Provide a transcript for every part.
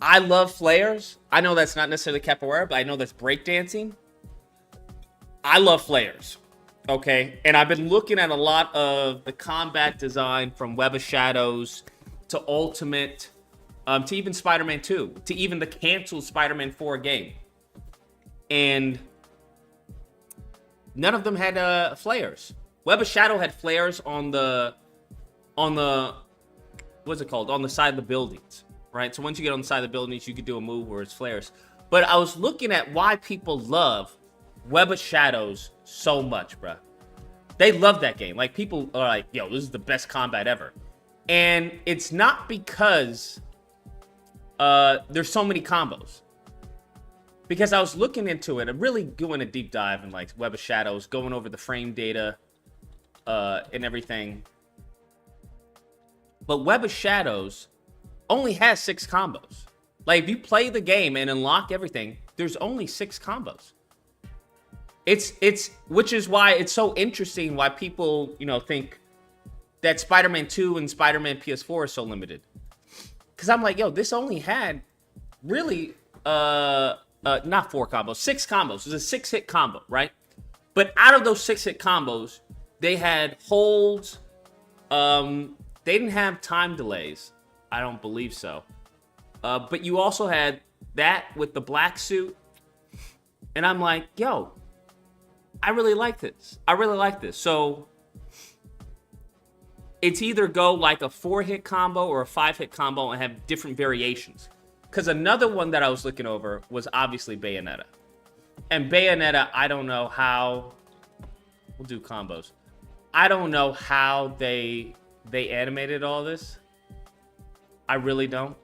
I love flares. I know that's not necessarily capoeira, but I know that's breakdancing. I love flares. Okay, and I've been looking at a lot of the combat design from Web of Shadows to Ultimate, to even Spider-Man 2, to even the canceled Spider-Man 4 game. And none of them had flares. Web of Shadow had flares on the what's it called? On the side of the buildings, right? So once you get on the side of the buildings, you could do a move where it's flares. But I was looking at why people love Web of Shadows so much, bruh. They love that game. Like, people are like, yo, this is the best combat ever. And it's not because there's so many combos. Because I was looking into it and really doing a deep dive in like Web of Shadows, going over the frame data and everything. But Web of Shadows only has 6 combos. Like, if you play the game and unlock everything, there's only 6 combos. It's which is why it's so interesting why people, you know, think that Spider-Man 2 and Spider-Man PS4 are so limited. Cause I'm like, yo, this only had really not 4 combos, 6 combos. It was a 6-hit combo, right? But out of those 6-hit combos, they had holds. They didn't have time delays. I don't believe so. But you also had that with the black suit. And I'm like, yo, I really like this. I really like this. So it's either go like a 4-hit combo or a 5-hit combo and have different variations. Because another one that I was looking over was obviously Bayonetta. And Bayonetta, I don't know how... We'll do combos. I don't know how they animated all this. I really don't.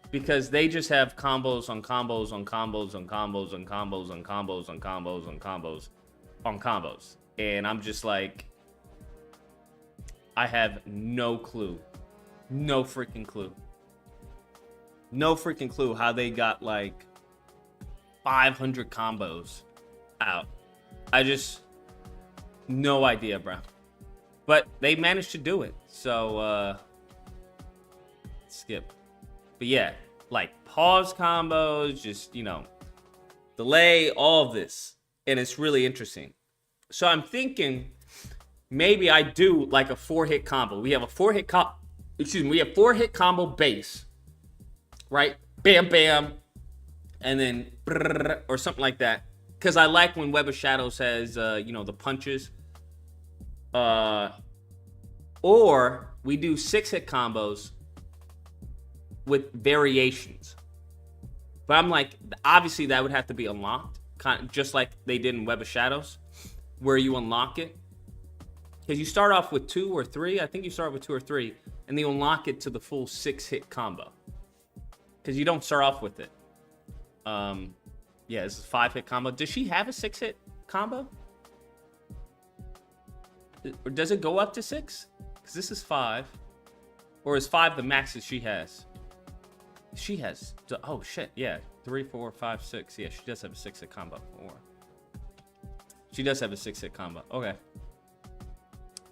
Because they just have combos on combos on combos on combos on combos on combos on combos on combos on combos. And I'm just like... I have no clue. No freaking clue. No freaking clue how they got like 500 combos out. I just... No idea, bro. But they managed to do it. So, skip. But yeah, like pause combos, just, you know, delay, all of this. And it's really interesting. So I'm thinking maybe I do like a 4-hit combo. We have a 4-hit combo. Excuse me, we have 4-hit combo base. Right? Bam, bam. And then or something like that. Because I like when Web of Shadows has, you know, the punches. Or we do 6-hit combos with variations. But I'm like, obviously that would have to be unlocked. Kind of just like they did in Web of Shadows. Where you unlock it. Because you start off with 2 or 3. I think you start with 2 or 3. And then you unlock it to the full 6-hit combo. Because you don't start off with it. Yeah, this is a 5-hit combo. Does she have a 6-hit combo? Or does it go up to 6? Because this is 5. Or is 5 the max that she has? She has... Oh, shit. Yeah. 3, 4, 5, 6. Yeah, she does have a 6-hit combo. She does have a 6-hit combo. Okay.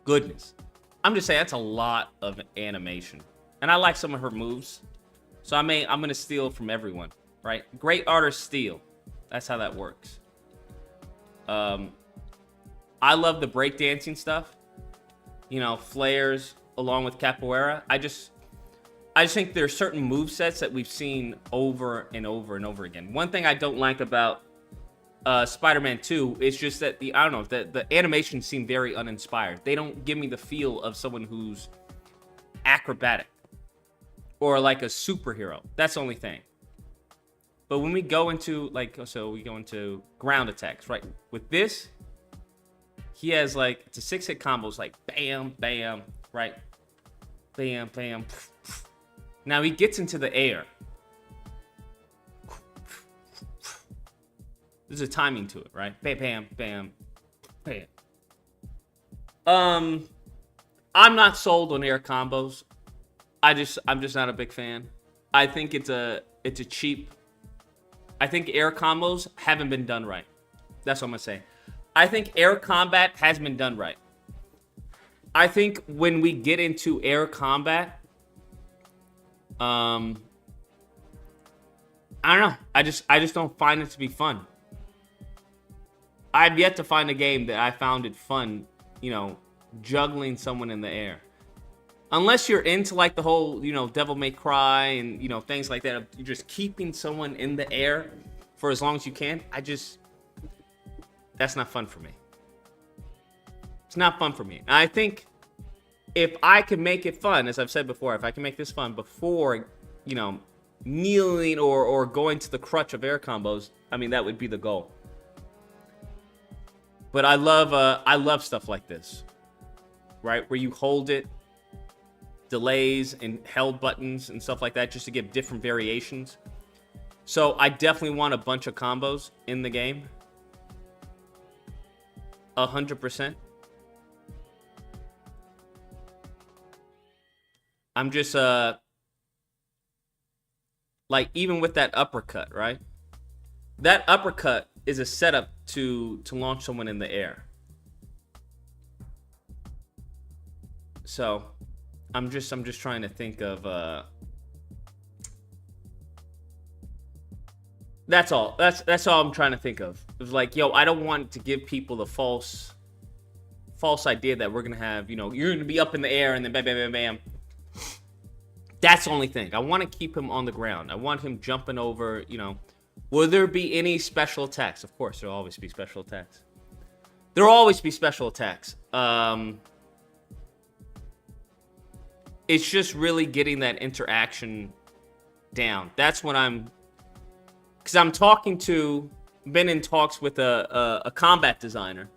Goodness. I'm just saying, that's a lot of animation. And I like some of her moves. So I'm going to steal from everyone. Right? Great artists steal. That's how that works. I love the breakdancing stuff. You know, flares along with capoeira. I just think there's certain move sets that we've seen over and over and over again. One thing I don't like about Spider-Man 2 is just that the animations seem very uninspired. They don't give me the feel of someone who's acrobatic or like a superhero. That's the only thing. But when we go into we go into ground attacks, right? With this, he has like, it's a 6-hit combos, like bam, bam, right? Bam, bam. Now he gets into the air. There's a timing to it, right? Bam, bam, bam, bam. I'm not sold on air combos. I'm just not a big fan. I think it's a cheap. I think air combos haven't been done right. That's what I'm gonna say. I think air combat has been done right. I think when we get into air combat, I don't know. I just don't find it to be fun. I've yet to find a game that I found it fun, you know, juggling someone in the air. Unless you're into like the whole, you know, Devil May Cry and, you know, things like that. You're just keeping someone in the air for as long as you can. That's not fun for me. It's not fun for me. And I think if I can make it fun, as I've said before, if I can make this fun before, you know, kneeling or going to the crutch of air combos, I mean, that would be the goal. But I love stuff like this, right? Where you hold it, delays and held buttons and stuff like that, just to give different variations. So I definitely want a bunch of combos in the game. 100%. I'm just like, even with that uppercut, right? That uppercut is a setup to launch someone in the air. So I'm just trying to think of that's all. That's all I'm trying to think of. It's like, yo, I don't want to give people the false idea that we're gonna have, you know, you're gonna be up in the air and then bam, bam, bam, bam. That's the only thing. I want to keep him on the ground. I want him jumping over, you know. Will there be any special attacks? Of course, there'll always be special attacks. There'll always be special attacks. It's just really getting that interaction down. That's what because I'm been in talks with a combat designer.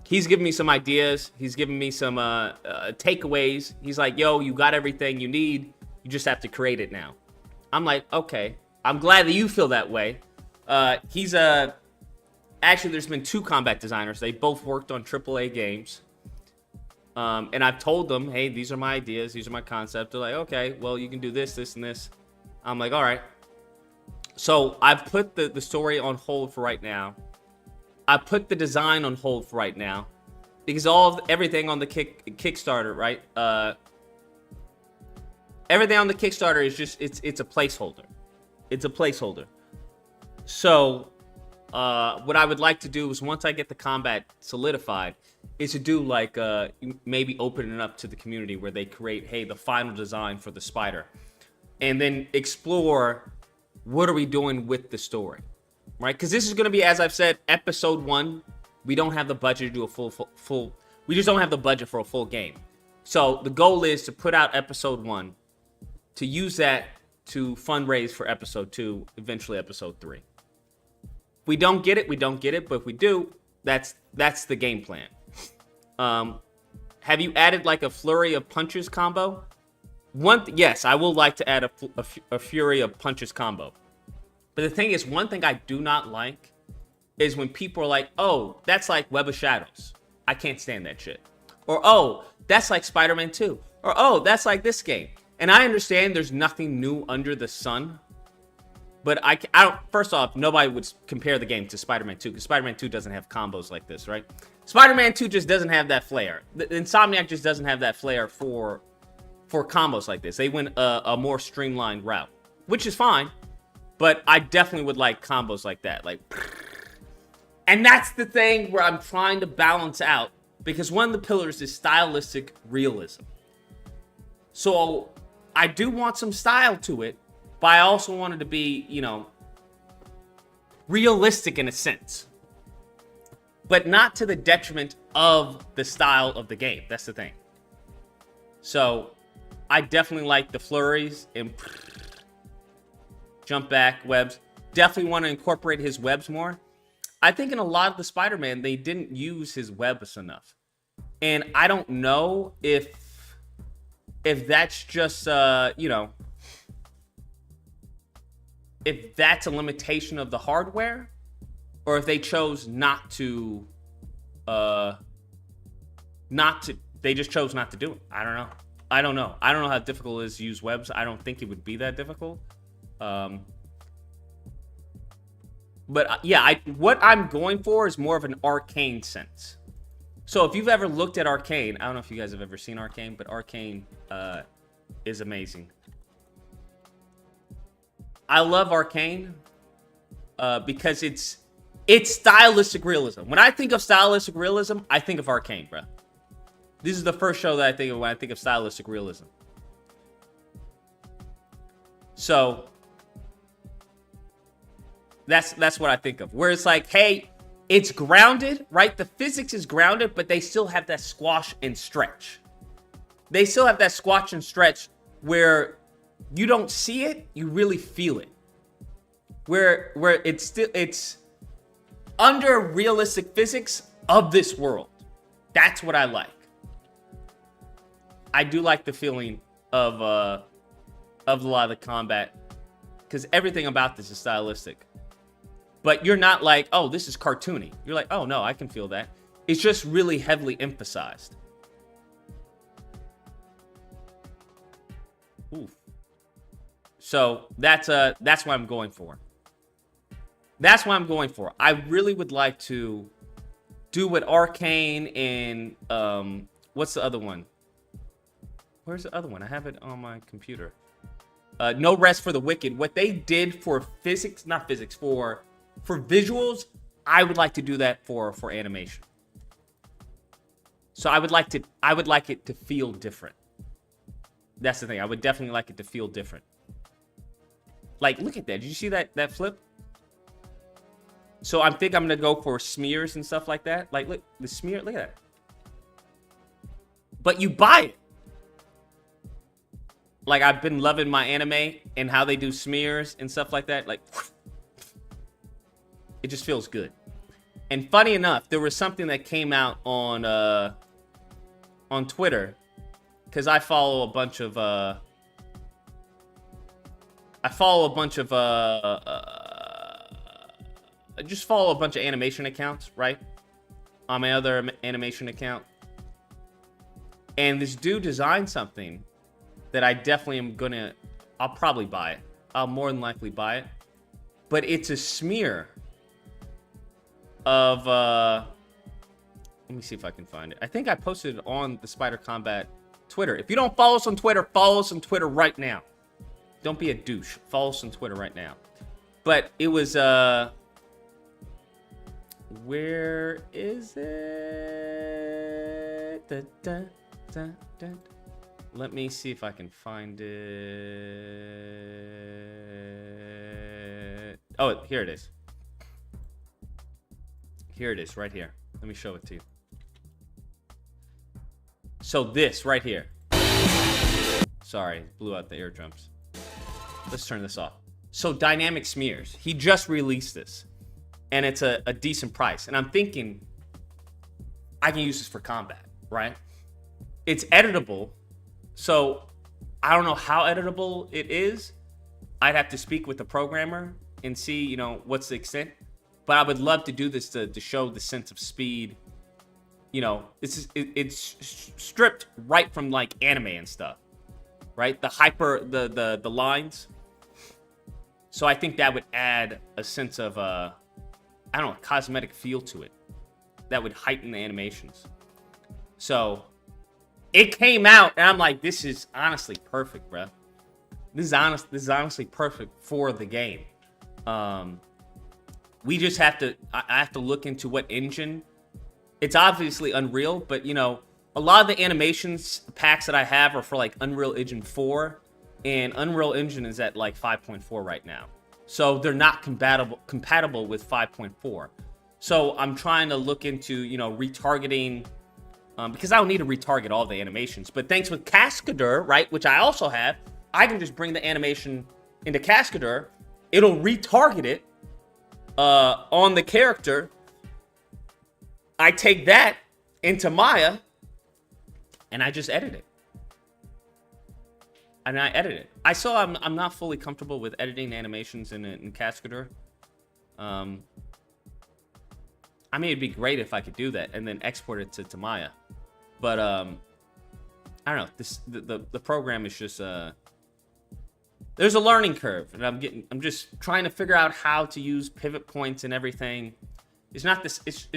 He's giving me some ideas. He's giving me some takeaways. He's like, yo, you got everything you need. You just have to create it now. I'm like, okay. I'm glad that you feel that way. Actually, there's been 2 combat designers. They both worked on AAA games. And I've told them, hey, these are my ideas. These are my concepts. They're like, okay, well, you can do this, this, and this. I'm like, all right. So I've put the story on hold for right now. I put the design on hold for right now. Because everything on the Kickstarter, right? Everything on the Kickstarter is just, it's a placeholder. It's a placeholder. So, what I would like to do is, once I get the combat solidified, is to do like, maybe open it up to the community where they create, hey, the final design for the spider. And then explore, what are we doing with the story, right? Because this is going to be, as I've said, episode 1. We don't have the budget to do a full, we just don't have the budget for a full game. So the goal is to put out episode 1, to use that to fundraise for episode 2, eventually episode 3. If we don't get it, we don't get it. But if we do, that's the game plan. Have you added like a flurry of punches combo? Yes, I will like to add a fury of punches combo. But the thing is, one thing I do not like is when people are like, oh, that's like Web of Shadows. I can't stand that shit. Or, oh, that's like Spider-Man 2. Or, oh, that's like this game. And I understand there's nothing new under the sun. But I don't, first off, nobody would compare the game to Spider-Man 2, because Spider-Man 2 doesn't have combos like this, right? Spider-Man 2 just doesn't have that flair. The Insomniac just doesn't have that flair for combos like this. They went a more streamlined route, which is fine. But I definitely would like combos like that. And that's the thing where I'm trying to balance out, because one of the pillars is stylistic realism. So I do want some style to it, but I also want it to be, you know, realistic in a sense. But not to the detriment of the style of the game. That's the thing. So I definitely like the flurries and jump back webs. Definitely want to incorporate his webs more. I think in a lot of the Spider-Man, they didn't use his webs enough. And I don't know if that's just, you know, if that's a limitation of the hardware, or if they chose not to, they just chose not to do it. I don't know. I don't know how difficult it is to use webs. I don't think it would be that difficult. But yeah, what I'm going for is more of an Arcane sense. So if you've ever looked at Arcane, I don't know if you guys have ever seen Arcane, but Arcane is amazing. I love Arcane because it's stylistic realism. When I think of stylistic realism, I think of Arcane, bro. This is the first show that I think of when I think of stylistic realism. So that's what I think of. Where it's like, hey, it's grounded, right? The physics is grounded, but they still have that squash and stretch. They still have that squash and stretch where you don't see it, you really feel it. Where it's under realistic physics of this world. That's what I like. I do like the feeling of a lot of the combat, because everything about this is stylistic. But you're not like, oh, this is cartoony. You're like, oh no, I can feel that. It's just really heavily emphasized. Oof. So that's what I'm going for. That's what I'm going for. I really would like to do what Arcane and what's the other one? Where's the other one? I have it on my computer. No Rest for the Wicked. What they did for physics, not physics, for visuals, I would like to do that for animation. So I would like it to feel different. That's the thing. I would definitely like it to feel different. Like, look at that. Did you see that flip? So I think I'm gonna go for smears and stuff like that. Like, look, the smear, look at that. But you buy it. Like, I've been loving my anime and how they do smears and stuff like that. Like, it just feels good. And funny enough, there was something that came out on Twitter, because I follow a bunch of I just follow a bunch of animation accounts, right? On my other animation account. And this dude designed something that I definitely am gonna, I'll probably buy it. I'll more than likely buy it. But it's a smear of, let me see if I can find it. I think I posted it on the Spider Combat Twitter. If you don't follow us on Twitter, follow us on Twitter right now. Don't be a douche. Follow us on Twitter right now. But it was, where is it? Da, da, da, da. Let me see if I can find it. Oh, here it is. Here it is, right here. Let me show it to you. So this right here. Sorry, blew out the eardrums. Let's turn this off. So dynamic smears. He just released this. And it's a decent price. And I'm thinking, I can use this for combat, right? It's editable. So I don't know how editable it is. I'd have to speak with the programmer and see, you know, what's the extent. But I would love to do this to show the sense of speed. You know, it's stripped right from like anime and stuff, right? The lines. So I think that would add a sense of I don't know, cosmetic feel to it. That would heighten the animations. So it came out, and I'm like, this is honestly perfect, bro. This is honestly perfect for the game. We just have to, I have to look into what engine. It's obviously Unreal, but you know, a lot of the animations packs that I have are for like Unreal Engine 4, and Unreal Engine is at like 5.4 right now. So they're not compatible with 5.4. So I'm trying to look into, you know, retargeting, because I don't need to retarget all the animations. But thanks with Cascadeur, right, which I also have, I can just bring the animation into Cascadeur. It'll retarget it on the character. I take that into Maya, and I just edit it. And I edit it. I'm not fully comfortable with editing animations in Cascadeur. I mean, it'd be great if I could do that and then export it to Maya. But I don't know. The program is just there's a learning curve, and I'm just trying to figure out how to use pivot points and everything. It's not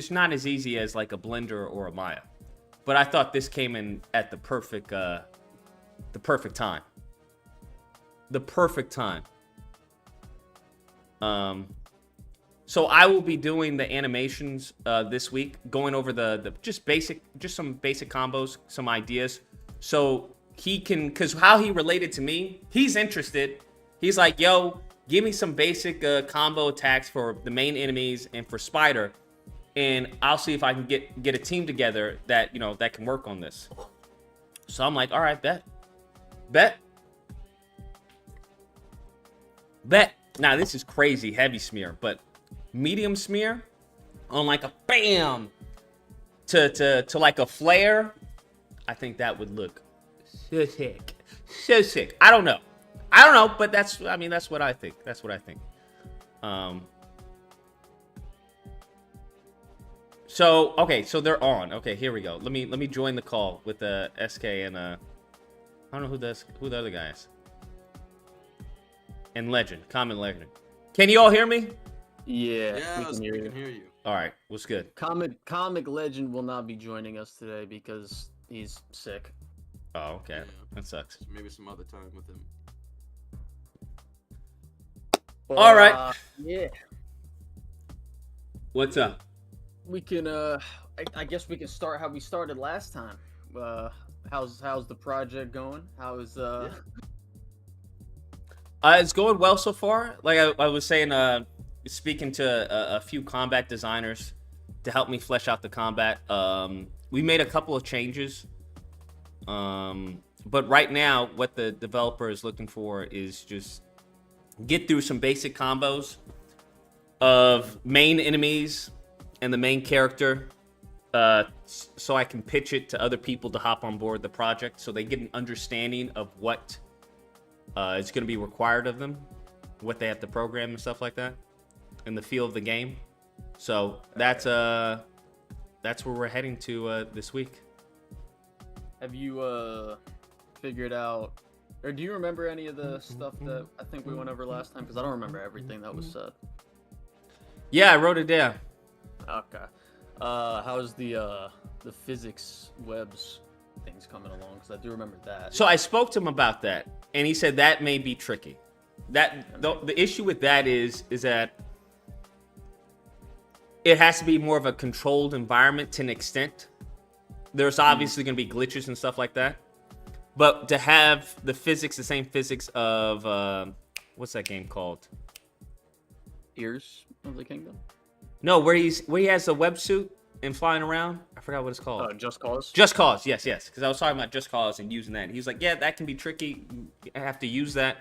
not as easy as like a Blender or a Maya. But I thought this came in at the perfect time. The perfect time. So I will be doing the animations this week, going over the just some basic combos, some ideas. So he can, because how he related to me, he's interested. He's like, yo, give me some basic combo attacks for the main enemies and for Spider, and I'll see if I can get a team together that, you know, that can work on this. So I'm like, all right, bet. Now this is crazy heavy smear, but medium smear on like a bam to like a flare, I think that would look so sick. I don't know, but that's what I think. So okay, so they're on. Okay, here we go. Let me join the call with the SK and I don't know who the other guy is. And Legend, Common Legend. Can you all hear me? Yeah, we can hear you. All right, what's good? Comic Legend will not be joining us today because he's sick. Oh, okay. Yeah. That sucks. So maybe some other time with him. All right. Yeah. What's up? We can. I guess we can start how we started last time. How's the project going? It's going well so far. Like I was saying, speaking to a few combat designers to help me flesh out the combat. We made a couple of changes. But right now, what the developer is looking for is just get through some basic combos of main enemies and the main character, so I can pitch it to other people to hop on board the project, so they get an understanding of what is going to be required of them, what they have to program and stuff like that, and the feel of the game. So that's where we're heading to this week. Have you figured out, or do you remember any of the stuff that I think we went over last time? Because I don't remember everything that was said. Yeah, I wrote it down. Okay. How's the physics webs things coming along? Because I do remember that. So I spoke to him about that, and he said that may be tricky. That the issue with that is that it has to be more of a controlled environment to an extent. There's obviously going to be glitches and stuff like that, but to have the same physics of what's that game called? Ears of the Kingdom? No, where he has the websuit and flying around. I forgot what it's called. Oh, Just Cause? Just Cause, yes. Because I was talking about Just Cause and using that. And he was like, yeah, that can be tricky. I have to use that,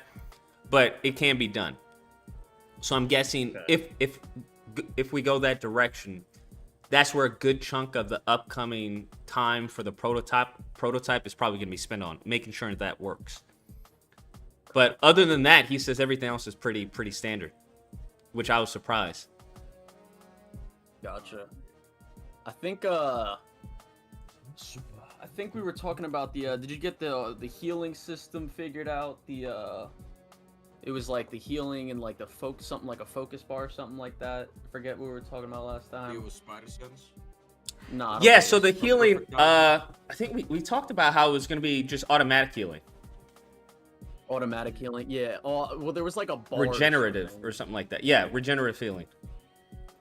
but it can be done. So I'm guessing if we go that direction, that's where a good chunk of the upcoming time for the prototype is probably going to be spent on making sure that works. But other than that, he says everything else is pretty standard, which I was surprised. Gotcha. I think we were talking about the did you get the healing system figured out? It was like the healing and like something like a focus bar or something like that. I forget what we were talking about last time. It was Spider Sense. Nah. Yeah, so the healing, I think we talked about how it was going to be just automatic healing. Automatic healing, yeah. Oh, well, there was like a bar Regenerative or something like that. Yeah, regenerative healing.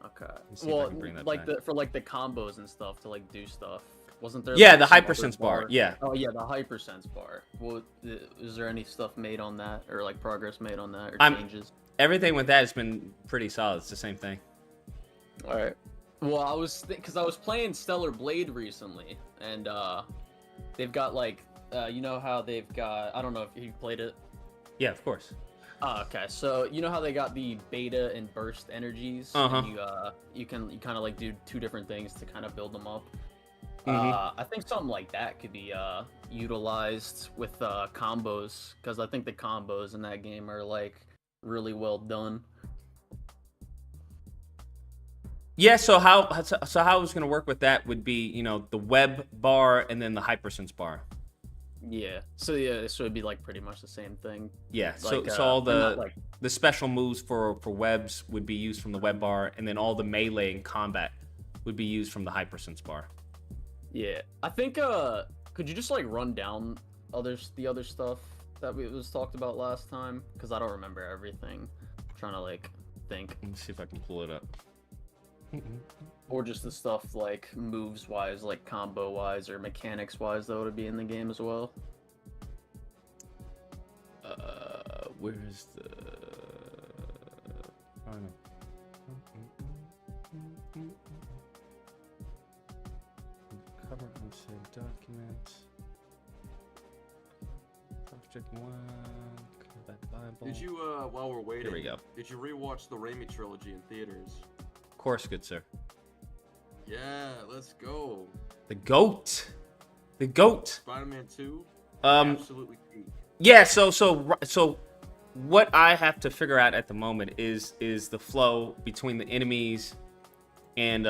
Okay. Well, like for the combos and stuff to like do stuff. Wasn't there? Yeah, like, the hypersense bar. Yeah. Oh yeah, the hypersense bar. Well, is there any stuff made on that, or like progress made on that, or changes? Everything with that has been pretty solid. It's the same thing. All right. Well, because I was playing Stellar Blade recently, and they've got like you know how they've got, I don't know if you played it. Yeah, of course. Okay, so you know how they got the beta and burst energies? Uh-huh. And you kind of like do two different things to kind of build them up. Mm-hmm. I think something like that could be utilized with combos, because I think the combos in that game are like really well done. Yeah, so how I was gonna work with that would be, you know, the web bar and then the hypersense bar. Yeah. So it'd be like pretty much the same thing. Yeah. Like, so all the special moves for webs would be used from the web bar, and then all the melee and combat would be used from the hypersense bar. Yeah. I think could you just like run down the other stuff that was talked about last time? Because I don't remember everything. I'm trying to like think. Let me see if I can pull it up. Or just the stuff like moves wise, like combo wise or mechanics wise, that would be in the game as well. Where's the? Oh, no. Cover unsaved documents. Project 1. Combat Bible. Did you, while we're waiting, Here we go. did you rewatch the Raimi trilogy in theaters? Of course, good sir. Yeah, let's go. The goat. The goat. Spider-Man 2. Absolutely. Peak. Yeah. So what I have to figure out at the moment is the flow between the enemies and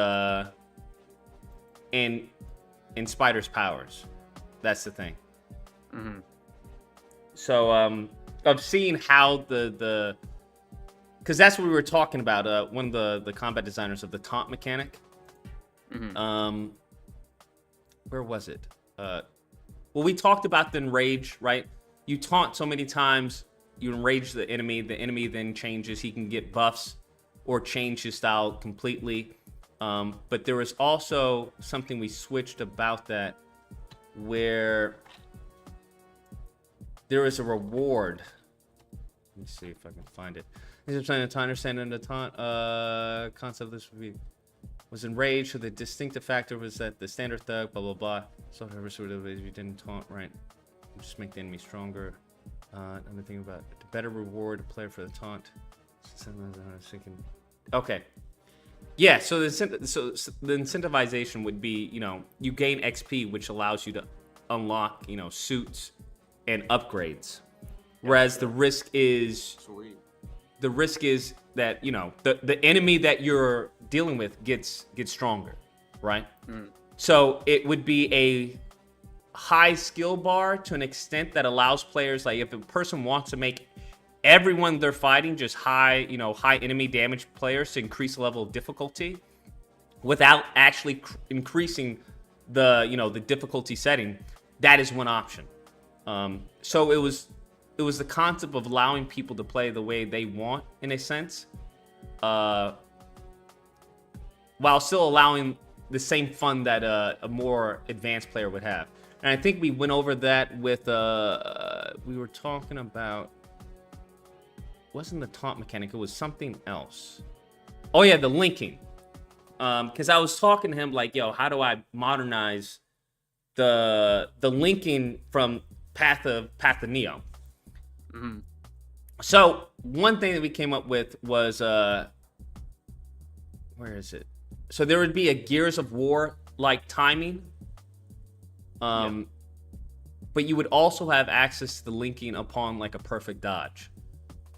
Spider's powers. That's the thing. Mm-hmm. So of seeing how the because that's what we were talking about. One of the combat designers of the taunt mechanic. Mm-hmm. Where was it? Well, we talked about the enrage, right? You taunt so many times, you enrage the enemy then changes. He can get buffs or change his style completely. But there was also something we switched about that where there is a reward. Let me see if I can find it. I'm trying to understand the taunt concept of this would be was enraged, so the distinctive factor was that the standard thug, blah blah blah. So whatever sort of ways you didn't taunt, right? Just make the enemy stronger. Another thing about to better reward a player for the taunt. Okay. Yeah, so the incentivization would be, you gain XP, which allows you to unlock, suits and upgrades. Whereas the risk is Sweet. that, the enemy that you're dealing with gets stronger, right? So it would be a high skill bar to an extent that allows players, like if a person wants to make everyone they're fighting just high enemy damage players to increase the level of difficulty without actually increasing the difficulty setting, that is one option. So it was the concept of allowing people to play the way they want, in a sense, while still allowing the same fun that a more advanced player would have. And I think we went over that with we were talking about, wasn't the taunt mechanic, it was something else. Oh yeah, the linking. Because I was talking to him like, yo, how do I modernize the linking from Path of Neo? Mm-hmm. So one thing that we came up with was where is it? So there would be a Gears of War like timing. But you would also have access to the linking upon like a perfect dodge.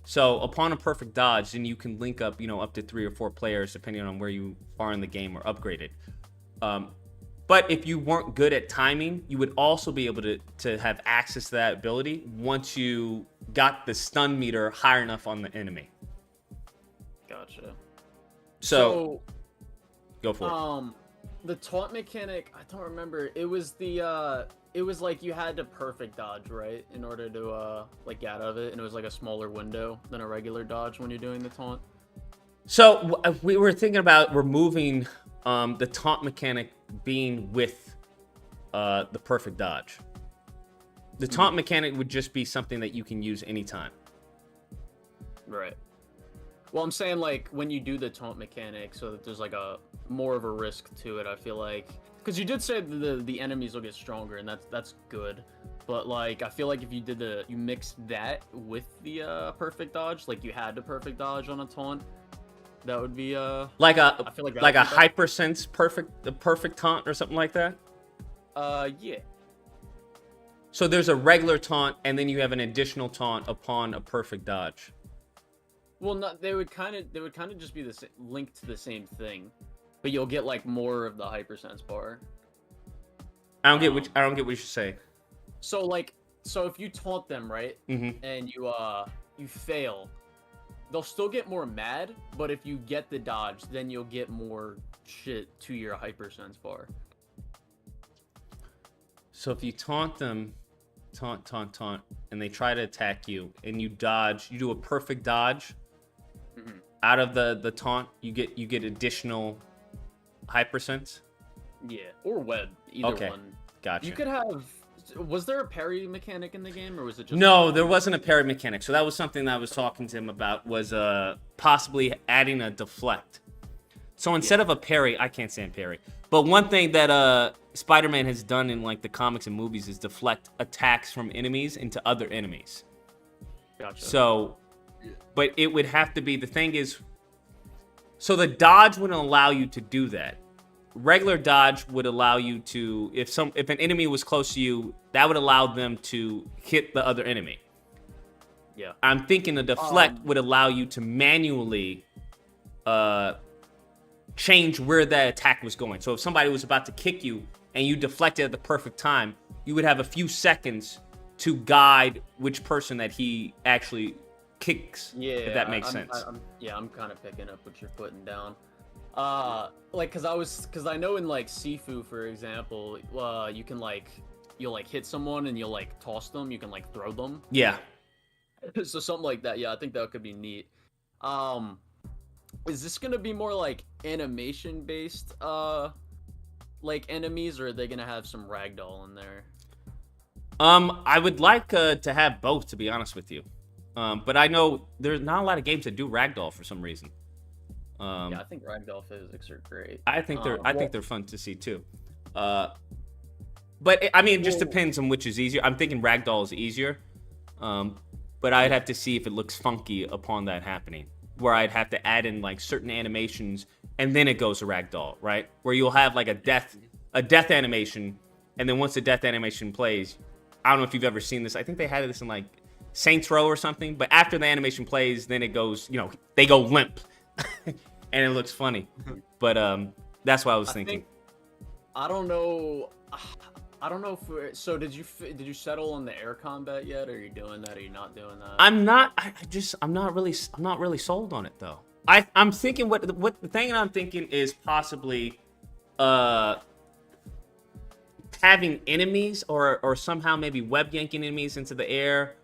So upon a perfect dodge, then you can link up, up to 3 or 4 players depending on where you are in the game or upgraded. But if you weren't good at timing, you would also be able to have access to that ability once you got the stun meter high enough on the enemy. Gotcha. So go for it. The taunt mechanic, I don't remember. It was it was like you had to perfect dodge, right, in order to like get out of it, and it was like a smaller window than a regular dodge when you're doing the taunt. So we were thinking about removing the taunt mechanic being with the perfect dodge. The taunt mechanic would just be something that you can use anytime. Right. Well, I'm saying like when you do the taunt mechanic, so that there's like a more of a risk to it. I feel like because you did say the enemies will get stronger, and that's good. But like I feel like if you you mixed that with the perfect dodge, like you had to perfect dodge on a taunt, that would be like a I feel like a hypersense perfect taunt or something like that. Yeah. So there's a regular taunt, and then you have an additional taunt upon a perfect dodge. Well, no, they would kind of just be linked to the same thing, but you'll get like more of the hypersense bar. I don't get what you're saying. So if you taunt them, right, and you fail, they'll still get more mad, but if you get the dodge, then you'll get more shit to your hypersense bar. So if you taunt them, taunt, and they try to attack you, and you dodge, you do a perfect dodge, out of the taunt, you get additional hypersense. Yeah, or web, either Okay. one. Gotcha. You could have. Was there a parry mechanic in the game, or was it just? No, there wasn't a parry mechanic. So that was something that I was talking to him about, was possibly adding a deflect. So instead of a parry, I can't stand parry. But one thing that Spider-Man has done in like the comics and movies is deflect attacks from enemies into other enemies. Gotcha. So, but it would have to be, the thing is, so the dodge wouldn't allow you to do that. Regular dodge would allow you to, if an enemy was close to you, that would allow them to hit the other enemy. Yeah. I'm thinking the deflect would allow you to manually change where that attack was going. So if somebody was about to kick you and you deflected at the perfect time, you would have a few seconds to guide which person that he actually kicks. Yeah, if that makes sense. I'm kind of picking up what you're putting down. Like, cause I know in like Sifu, for example, you can like, you'll like hit someone and you'll like toss them. You can like throw them. Yeah. So something like that. Yeah, I think that could be neat. Is this gonna be more like animation based, like enemies, or are they gonna have some ragdoll in there? I would like to have both, to be honest with you. But I know there's not a lot of games that do ragdoll for some reason. Yeah, I think ragdoll physics are great. I think they're fun to see too. But I mean, it just depends on which is easier. I'm thinking ragdoll is easier. But I'd have to see if it looks funky upon that happening, where I'd have to add in like certain animations and then it goes to ragdoll, right? Where you'll have like a death animation, and then once the death animation plays, I don't know if you've ever seen this. I think they had this in like Saints Row or something. But after the animation plays, then it goes, they go limp. And it looks funny, but that's what I was thinking. I don't know. I don't know if so. Did you settle on the air combat yet? Or are you doing that? Or are you not doing that? I'm not. I'm not really sold on it though. I'm thinking what the thing I'm thinking is possibly having enemies or somehow maybe web yanking enemies into the air,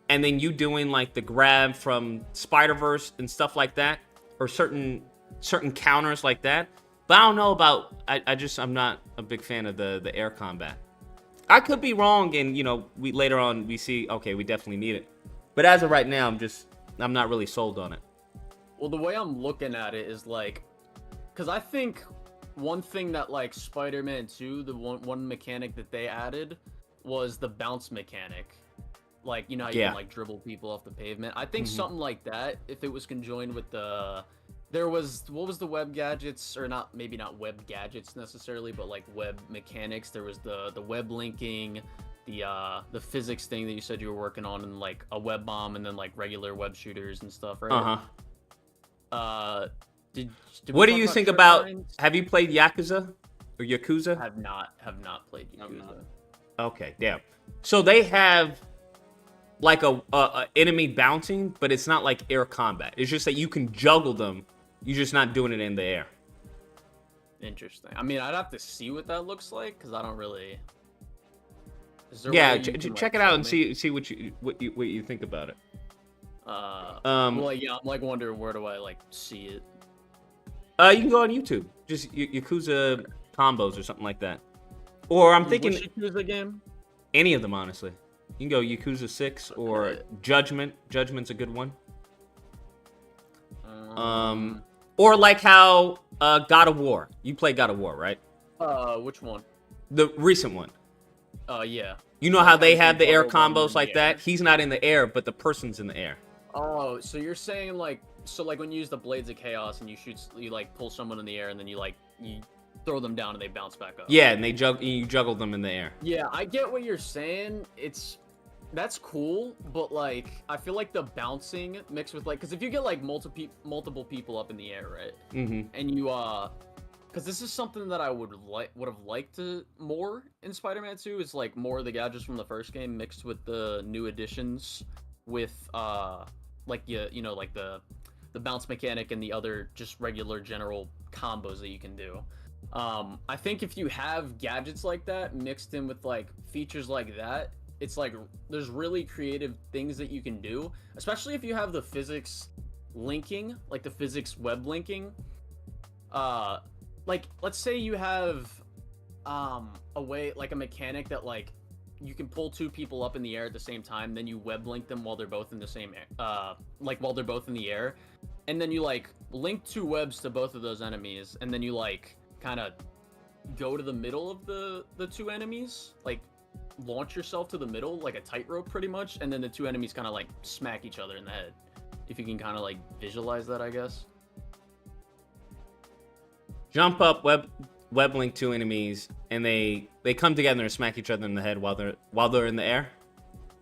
and then you doing like the grab from Spider-Verse and stuff like that. Or certain counters like that. But I don't know about, I'm not a big fan of the air combat. I could be wrong, and we later on we see, okay, we definitely need it. But as of right now, I'm not really sold on it. Well, the way I'm looking at it is like, because I think one thing that like Spider-Man 2, the one mechanic that they added was the bounce mechanic. Like, how you can like dribble people off the pavement. I think something like that, if it was conjoined with what was the web gadgets, or maybe not web gadgets necessarily, but like web mechanics. There was the web linking, the physics thing that you said you were working on, and like a web bomb, and then like regular web shooters and stuff, right? What do you think about? Have you played Yakuza or Yakuza? Have not played Yakuza. Okay, damn. So they have like a enemy bouncing, but it's not like air combat. It's just that you can juggle them. You're just not doing it in the air. Interesting. I mean, I'd have to see what that looks like, because I don't really. Check it out and see what you think about it. Well, yeah, I'm like wondering, where do I like see it? You can go on YouTube, just Yakuza combos or something like that. Or I'm thinking Which Yakuza game? Any of them, honestly. You can go Yakuza 6 or Judgment. Judgment's a good one. Or like how God of War. You play God of War, right? Which one? The recent one. Yeah. You know how they have the air combos like that? He's not in the air, but the person's in the air. Oh, so you're saying like when you use the Blades of Chaos and you like pull someone in the air and then you throw them down and they bounce back up. Yeah, and you juggle them in the air. Yeah, I get what you're saying. That's cool, but like I feel like the bouncing mixed with like, because if you get like multiple people up in the air, right? Mm-hmm. And you because this is something that I would have liked to more in Spider-Man 2 is like more of the gadgets from the first game mixed with the new additions with like like the bounce mechanic and the other just regular general combos that you can do. I think if you have gadgets like that mixed in with like features like that, it's like there's really creative things that you can do, especially if you have the physics linking, like the physics web linking. Like let's say you have a way, like a mechanic that like you can pull two people up in the air at the same time, then you web link them while they're both in the same like while they're both in the air, and then you like link two webs to both of those enemies, and then you like kind of go to the middle of the two enemies, like launch yourself to the middle like a tightrope pretty much, and then the two enemies kind of like smack each other in the head. If you can kind of like visualize that, I guess. Jump up, web link two enemies, and they come together and smack each other in the head while they're in the air.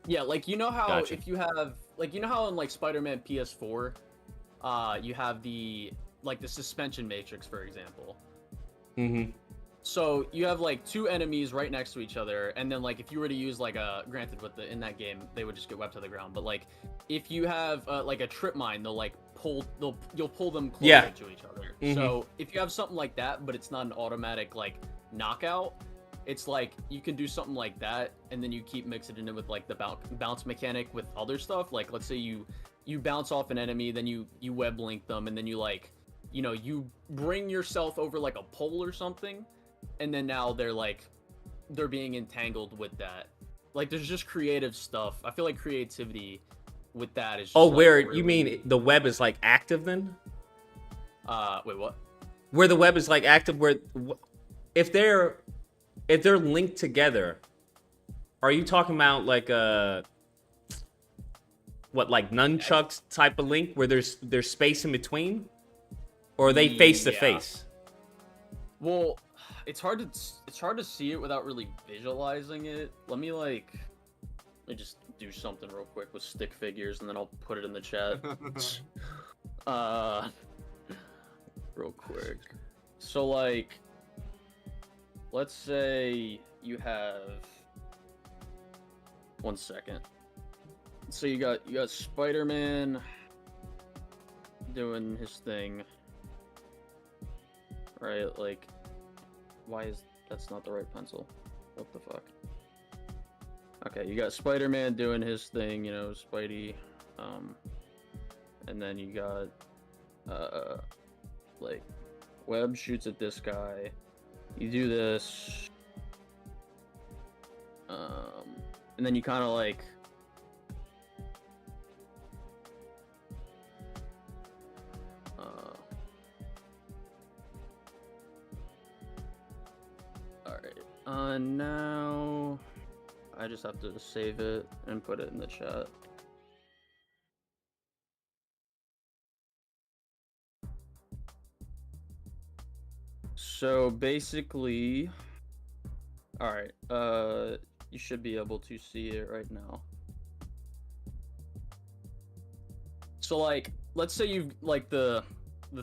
Yeah, like you know how Gotcha. if you have like you know how in like Spider-Man PS4, you have the like the suspension matrix, for example. Mm-hmm. So you have like two enemies right next to each other, and then like if you were to use like a granted with the in that game they would just get webbed to the ground, but like if you have like a trip mine, you'll pull them closer to each other. Mm-hmm. So if you have something like that, but it's not an automatic like knockout, it's like you can do something like that, and then you keep mixing it in with like the bounce mechanic with other stuff. Like let's say you bounce off an enemy, then you web link them, and then you like you bring yourself over like a pole or something. And then now they're being entangled with that. Like there's just creative stuff. I feel like creativity with that is just, Oh, like, where really... you mean the web is like active then? Wait, what? Where the web is like active, where if they're linked together, are you talking about like like nunchucks type of link where there's space in between, or are they face to face? Well, it's hard to see it without really visualizing it. Let me just do something real quick with stick figures, and then I'll put it in the chat. Real quick. So like, let's say you have 1 second. So you got Spider-Man doing his thing, right? Like, why is that's not the right pencil? What the fuck? Okay, you got Spider-Man doing his thing, Spidey, and then you got like Web shoots at this guy. You do this, and then you kind of like. Now I just have to save it and put it in the chat. So basically, all right, you should be able to see it right now. So like, let's say you've like the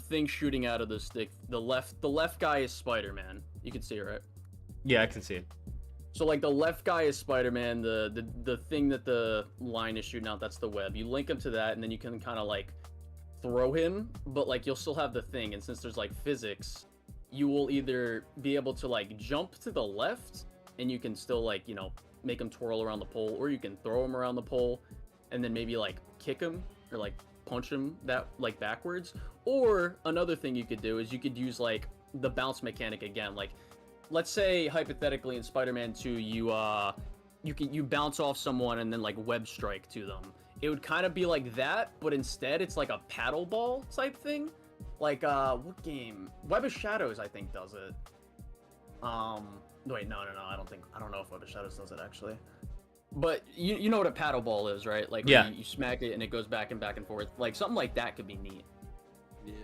thing shooting out of the stick. The left guy is Spider-Man. You can see it, right? Yeah, I can see it. So like the left guy is Spider-Man, the thing that the line is shooting out, that's the web. You link him to that, and then you can kind of like throw him, but like you'll still have the thing, and since there's like physics, you will either be able to like jump to the left, and you can still like, make him twirl around the pole, or you can throw him around the pole, and then maybe like kick him, or like punch him that like backwards. Or another thing you could do is you could use like the bounce mechanic again, like let's say hypothetically in Spider-Man 2 you bounce off someone and then like web strike to them. It would kind of be like that, but instead it's like a paddle ball type thing. Like what game? Web of Shadows I think does it. Wait, no, I don't know if Web of Shadows does it actually. But you know what a paddle ball is, right? Like yeah, you smack it and it goes back and forth. Like something like that could be neat. Yeah.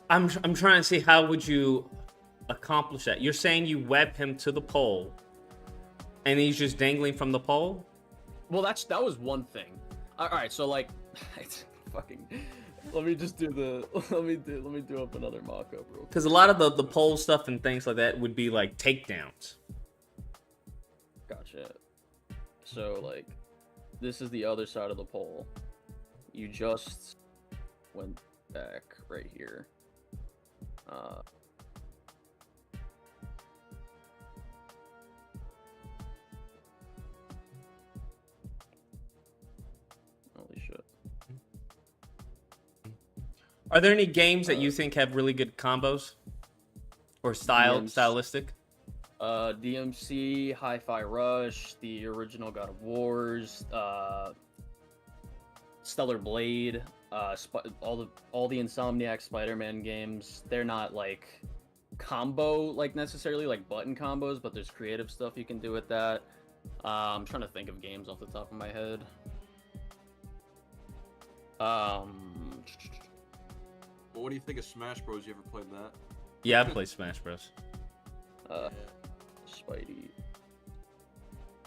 I'm trying to see how would you accomplish that. You're saying you web him to the pole and he's just dangling from the pole? Well, that was one thing. All right, so like it's fucking let me do up another mock-up real quick. Because a lot of the pole stuff and things like that would be like takedowns. Gotcha. So like this is the other side of the pole. You just went back right here. Holy shit. Are there any games that you think have really good combos or stylistic? DMC, Hi-Fi Rush, the original God of Wars, Stellar Blade, all the Insomniac Spider-Man games. They're not like combo like necessarily like button combos, but there's creative stuff you can do with that. I'm trying to think of games off the top of my head. Well, what do you think of Smash Bros? You ever played that? Yeah, I play Smash Bros. Spidey.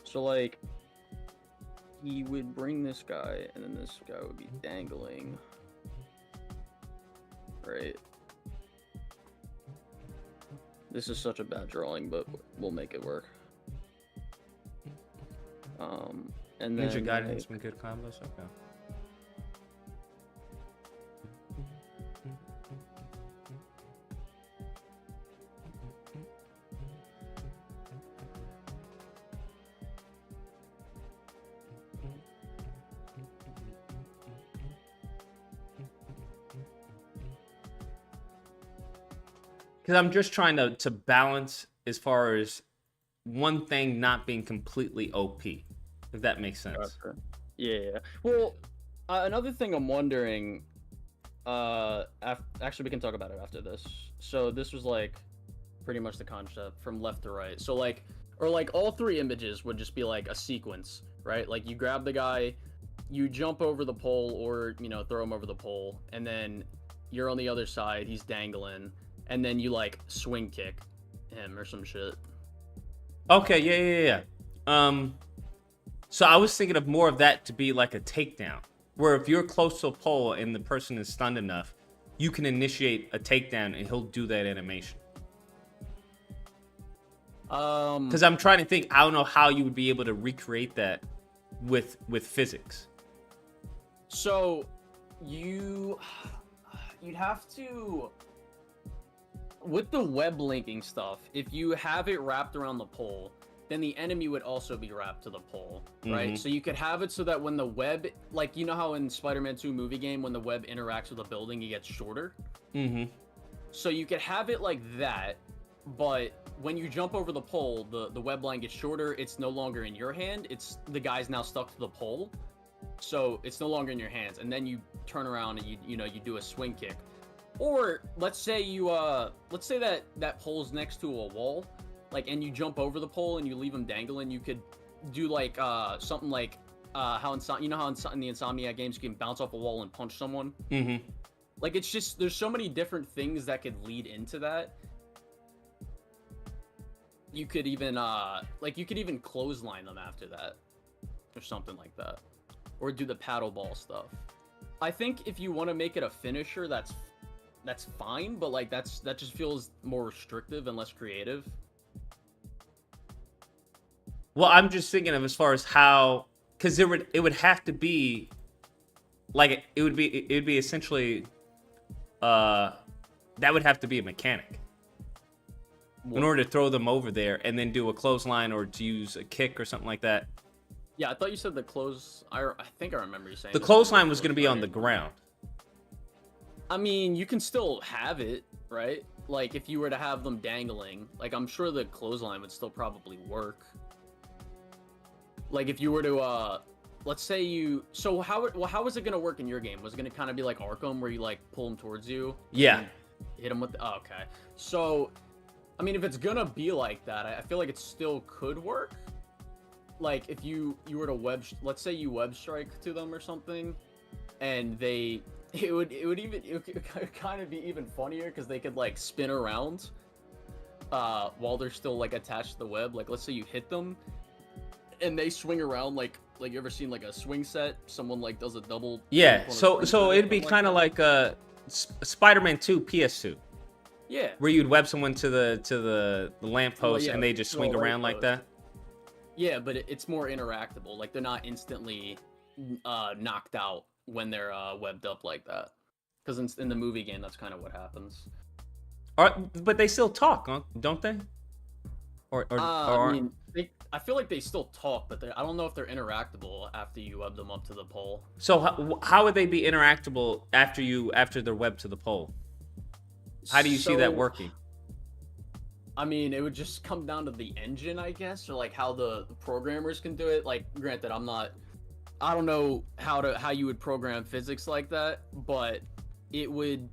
So like, he would bring this guy, and then this guy would be dangling. Right. This is such a bad drawing, but we'll make it work. And then Ninja Gaiden has some good combos. Okay. Because I'm just trying to balance as far as one thing not being completely OP, if that makes sense. Gotcha. Yeah. Well, another thing I'm wondering. Actually, we can talk about it after this. So this was like pretty much the concept from left to right. So like, or like all three images would just be like a sequence, right? Like you grab the guy, you jump over the pole, or throw him over the pole, and then you're on the other side. He's dangling. And then you like swing kick him or some shit. Okay, yeah. So I was thinking of more of that to be like a takedown, where if you're close to a pole and the person is stunned enough, you can initiate a takedown and he'll do that animation. Because I'm trying to think, I don't know how you would be able to recreate that with physics. So you'd have to. With the web linking stuff, if you have it wrapped around the pole, then the enemy would also be wrapped to the pole, right? Mm-hmm. So you could have it so that when the web, like how in Spider-Man 2 movie game, when the web interacts with a building, it gets shorter. Mm-hmm. So you could have it like that, but when you jump over the pole, the web line gets shorter. It's no longer in your hand. It's the guy's now stuck to the pole, so it's no longer in your hands. And then you turn around and you do a swing kick. Or let's say that pole's next to a wall, like, and you jump over the pole and you leave him dangling. You could do like something like how in the Insomniac games you can bounce off a wall and punch someone. Mm-hmm. Like it's just there's so many different things that could lead into that. You could even clothesline them after that, or something like that, or do the paddle ball stuff. I think if you want to make it a finisher, that's fine, but like that just feels more restrictive and less creative. Well, I'm just thinking of as far as how, because it would have to be like it would be essentially that would have to be a mechanic in order to throw them over there and then do a clothesline or to use a kick or something like that. Yeah, I thought you said the close. I think I remember you saying the clothesline was going to be on the ground. I mean, you can still have it, right? Like, if you were to have them dangling, like, I'm sure the clothesline would still probably work. Like, if you were to, let's say you... So, how was it going to work in your game? Was it going to kind of be like Arkham, where you, like, pull them towards you? Yeah. Hit them with... Oh, okay. So, I mean, if it's going to be like that, I feel like it still could work. Like, if you were to let's say you web strike to them or something, and they... It would kind of be even funnier because they could like spin around while they're still like attached to the web. Like, let's say you hit them and they swing around like you ever seen like a swing set? Someone like does a double. Yeah. So it'd be kind of like Spider-Man 2 PS2. Yeah. Where you'd web someone to the lamppost and they just swing around like that. Yeah, but it's more interactable. Like they're not instantly knocked out when they're webbed up like that, because in the movie game that's kind of what happens. But they still talk, huh? Don't they? I mean, I feel like they still talk, but I don't know if they're interactable after you web them up to the pole. So how would they be interactable after they're webbed to the pole? How do you see that working? I mean, it would just come down to the engine, I guess, or like how the programmers can do it. Like, granted, I don't know how you would program physics like that, but it would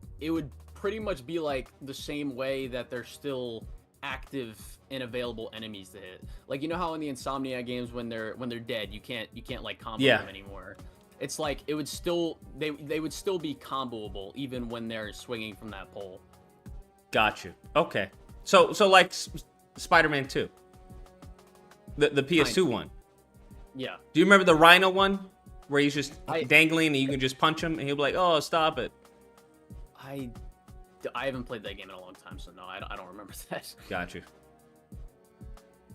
pretty much be like the same way that they're still active and available enemies to hit. Like, you know how in the Insomniac games when they're dead, you can't like combo them anymore. It's like it would still they would still be comboable even when they're swinging from that pole. Got you. Okay. So like Spider-Man 2, the PS2 one. Yeah. Do you remember the Rhino one where he's just dangling and you can just punch him and he'll be like, "Oh, stop it." I haven't played that game in a long time, so no, I don't remember that. Got you.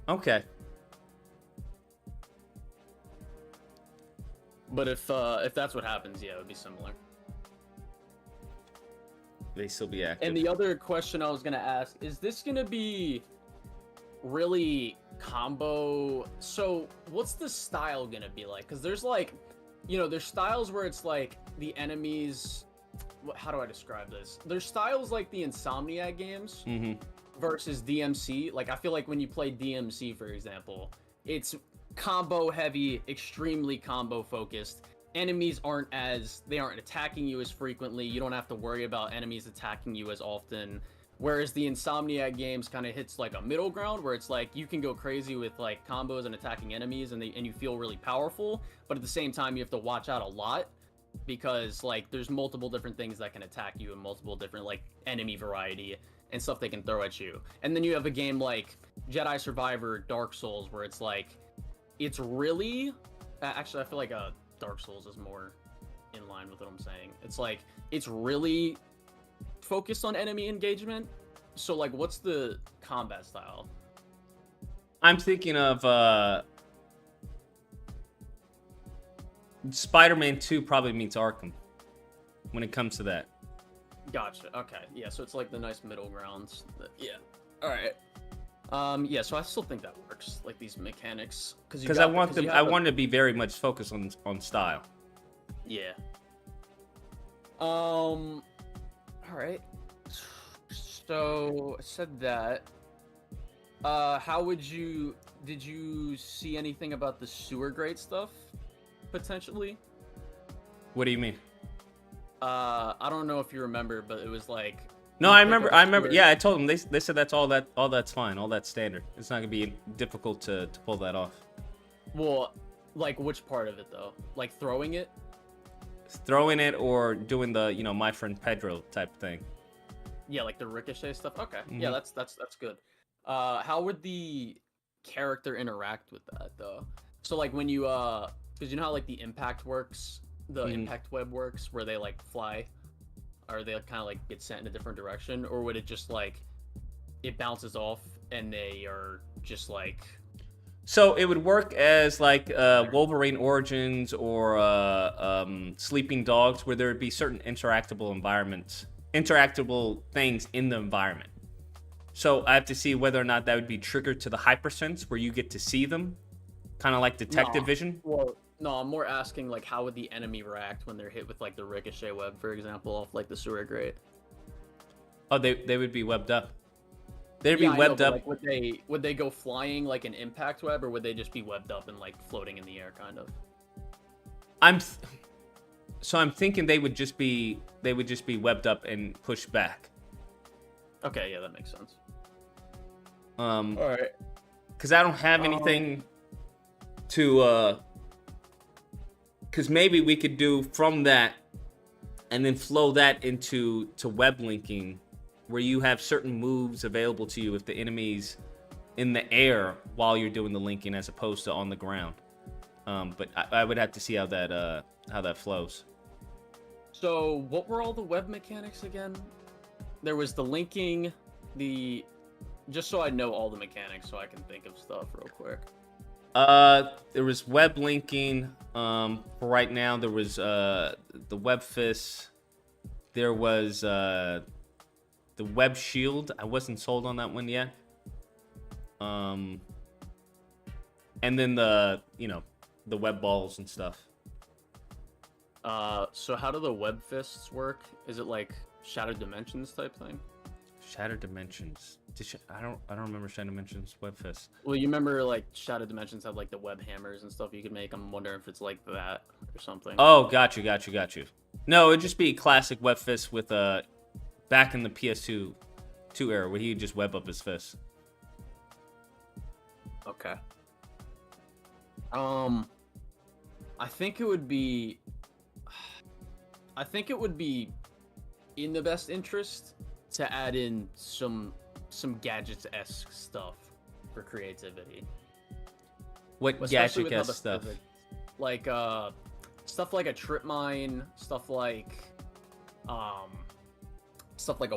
Okay. But if that's what happens, yeah, it would be similar. They still be active. And the other question I was gonna ask is this gonna be really combo? So what's the style gonna be like? Because there's like, there's styles where it's like the enemies. How do I describe this? There's styles like the Insomniac games versus DMC. Like, I feel like when you play DMC, for example, it's combo heavy, extremely combo focused. Enemies aren't attacking you as frequently. You don't have to worry about enemies attacking you as often. Whereas the Insomniac games kind of hits like a middle ground where it's like you can go crazy with like combos and attacking enemies and you feel really powerful, but at the same time you have to watch out a lot because like there's multiple different things that can attack you and multiple different like enemy variety and stuff they can throw at you. And then you have a game like Jedi Survivor, Dark Souls, where it's like it's really actually I feel like Dark Souls is more in line with what I'm saying. It's like it's really focused on enemy engagement. So like what's the combat style? I'm thinking of Spider-Man 2 probably meets Arkham when it comes to that. Gotcha. Okay. Yeah, so it's like the nice middle grounds. Yeah. All right. Yeah, so I still think that works, like these mechanics, because I want to be very much focused on style. Yeah. All right. So I said that. Did you see anything about the sewer grate stuff potentially? What do you mean? I don't know if you remember, but it was like. No, I remember. Yeah, I told them. They said that's all that's fine. All that's standard. It's not gonna be difficult to pull that off. Well, like which part of it though? Like throwing it? Throwing it or doing the my friend Pedro type thing. Yeah, like the ricochet stuff. Okay. Mm-hmm. Yeah, that's good. How would the character interact with that though? So like when you because you know how like the impact works, the impact web works, where they like fly. Or they kind of like get sent in a different direction, or would it just like it bounces off and they are just like? So it would work as like Wolverine Origins or Sleeping Dogs, where there would be certain interactable things in the environment. So I have to see whether or not that would be triggered to the hypersense, where you get to see them, kind of like detective vision. Well, no, I'm more asking like how would the enemy react when they're hit with like the ricochet web, for example, off like the sewer grate. Oh, they would be webbed up. They'd be webbed up. Like, would they go flying like an impact web, or would they just be webbed up and like floating in the air, kind of? I'm thinking they would just be webbed up and pushed back. Okay, yeah, that makes sense. All right. Because I don't have anything to because maybe we could do from that and then flow that into web linking, where you have certain moves available to you if the enemy's in the air while you're doing the linking as opposed to on the ground. But I would have to see how that flows. So what were all the web mechanics again? There was the linking, just so I know all the mechanics so I can think of stuff real quick. There was web linking. For right now, there was the web fist. There was the web shield. I wasn't sold on that one yet. And then the web balls and stuff. So how do the web fists work? Is it like Shattered Dimensions type thing? Shattered Dimensions. I don't remember Shattered Dimensions web fists. Well, you remember like Shattered Dimensions had like the web hammers and stuff you could make. I'm wondering if it's like that or something. Oh, got you. No, it'd just be classic web fist with back in the PS2 era where he'd just web up his fists. Okay. I think it would be in the best interest to add in some gadgets-esque stuff for creativity. What Especially with how the gadget stuff? physics- like stuff like a trip mine, stuff like a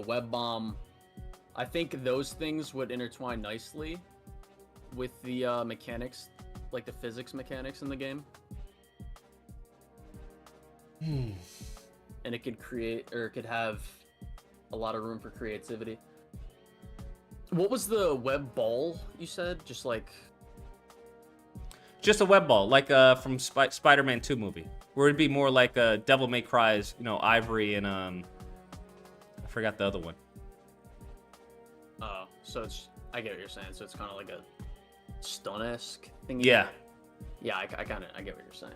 web bomb. I think those things would intertwine nicely with the mechanics, like the physics mechanics in the game. And it could create, or it could have a lot of room for creativity. What was the web ball you said? Just a web ball, like from Spider-Man 2 movie, where it'd be more like Devil May Cry's, Ivory and I forgot the other one. Oh, so I get what you're saying. So it's kind of like a stun-esque thing. Yeah. Yeah, I get what you're saying.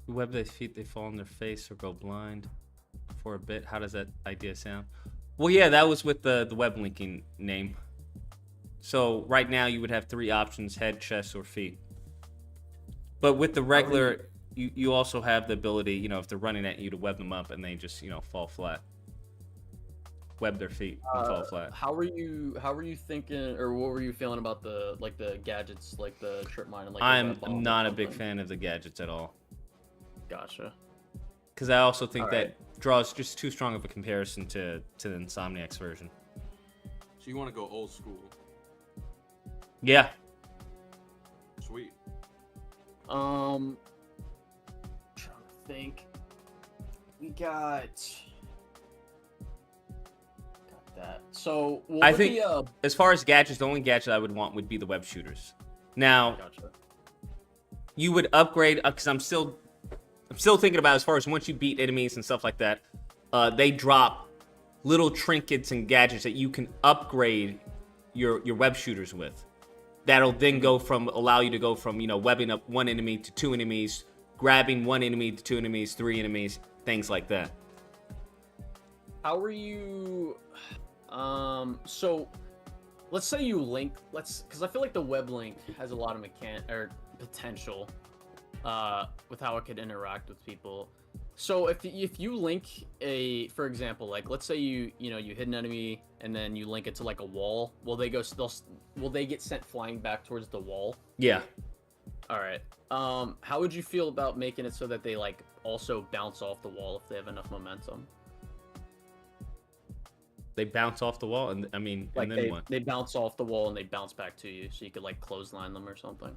Web their feet, they fall on their face or go blind for a bit. How does that idea sound? Well, yeah, that was with the web linking name. So right now you would have 3 options: head, chest, or feet. But with the regular, you also have the ability, if they're running at you, to web them up and they just, fall flat. Web their feet and fall flat. How were you thinking, or what were you feeling about the gadgets, like the trip mine and like? I'm not a big fan of the gadgets at all. Gotcha. Because I also think All that right. draws just too strong of a comparison to the Insomniac's version. So you want to go old school? Yeah. Sweet. Trying to think. We got that. So what I would think the, as far as gadgets, the only gadget I would want would be the web shooters. Now, gotcha. you would upgrade, because I'm still thinking about, as far as once you beat enemies and stuff like that, they drop little trinkets and gadgets that you can upgrade your web shooters with. That'll then allow you to go from, webbing up 1 enemy to 2 enemies, grabbing 1 enemy to 2 enemies, 3 enemies, things like that. How are you? So let's say you link. Because I feel like the web link has a lot of potential, with how it could interact with people. So if you link for example, like let's say you hit an enemy and then you link it to like a wall, will they get sent flying back towards the wall? Yeah. All right. How would you feel about making it so that they like also bounce off the wall if they have enough momentum? They bounce off the wall, and and then what? They bounce off the wall and they bounce back to you, so you could like clothesline them or something.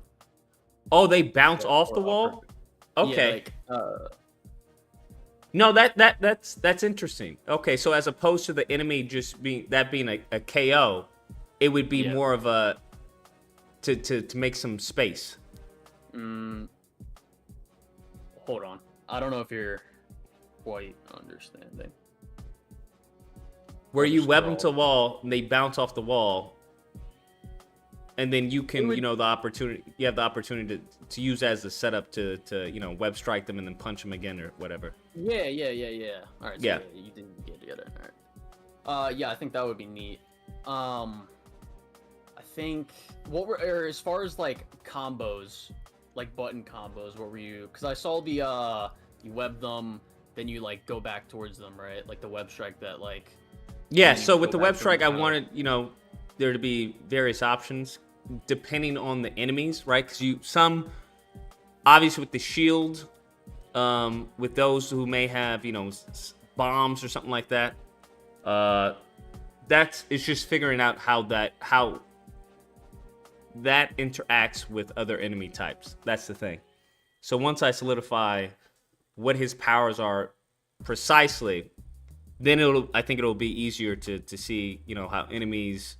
Oh, they bounce off the Or wall? upper. Okay. Yeah, like, No, that's interesting. Okay, so as opposed to the enemy just being a KO, it would be more of a to make some space. hold on. I don't know if you're quite understanding. Where you web them to the wall and they bounce off the wall, and then you can, you have the opportunity to use as the setup to web strike them and then punch them again or whatever. Yeah. All right. So Yeah. You didn't get it. All right. Yeah, I think that would be neat. I think as far as like combos, like button combos, what were you? Because I saw the you web them, then you like go back towards them, right? Like the web strike that like. Yeah. you So with go the back web to strike, I the counter. wanted there to be various options depending on the enemies, right? Because obviously with the shield, with those who may have bombs or something like that, it's just figuring out how that interacts with other enemy types. That's the thing. So once I solidify what his powers are precisely, then I think it'll be easier to see, how enemies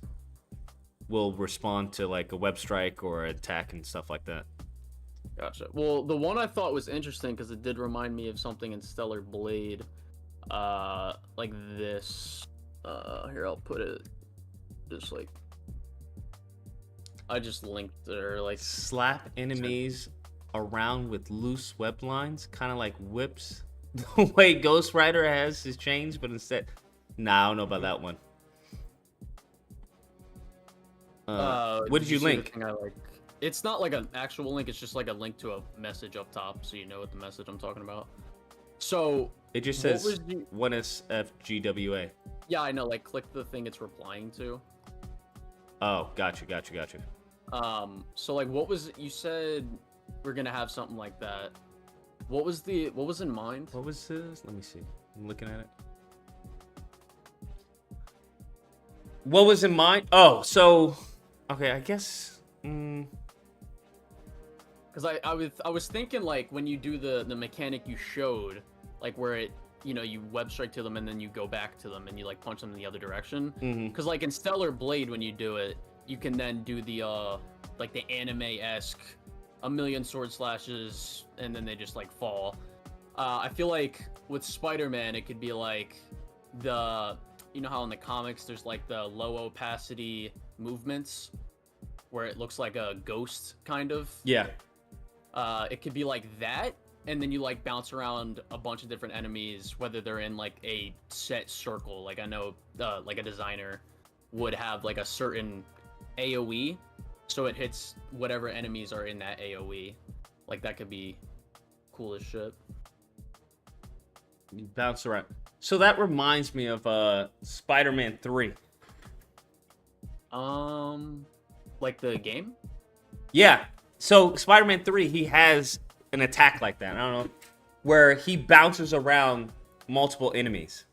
will respond to like a web strike or attack and stuff like that. Gotcha. Well, the one I thought was interesting because it did remind me of something in Stellar Blade, like this. Here, I'll put it. Just like I just linked there, like Slap enemies around with loose web lines, kind of like whips. The way Ghost Rider has his chains, but instead, I don't know about that one. What did you see link? the thing I like? It's not like an actual link. It's just like a link to a message up top, so you know what the message I'm talking about. So It just what says was the- 1SFGWA. yeah, I know. Like, click the thing it's replying to. Oh, got you. So like, what was you said? We're gonna have something like that. What was in mind? What was this? Let me see. I'm looking at it. What was in mind? Oh, so okay, I guess. Because I was thinking like when you do the mechanic you showed, like where it you web strike to them and then you go back to them and you like punch them in the other direction. Because like in Stellar Blade when you do it, you can then do the like the anime-esque a million sword slashes and then they just like fall. I feel like with Spider-Man it could be like the how in the comics there's like the low opacity movements where it looks like a ghost kind of. Yeah. It could be like that, and then you like bounce around a bunch of different enemies, whether they're in like a set circle. Like I know, like a designer would have like a certain AOE, so it hits whatever enemies are in that AOE. Like that could be cool as shit. You bounce around. So that reminds me of Spider-Man 3. Like the game? Yeah. So Spider-Man 3, he has an attack like that. I don't know, where he bounces around multiple enemies.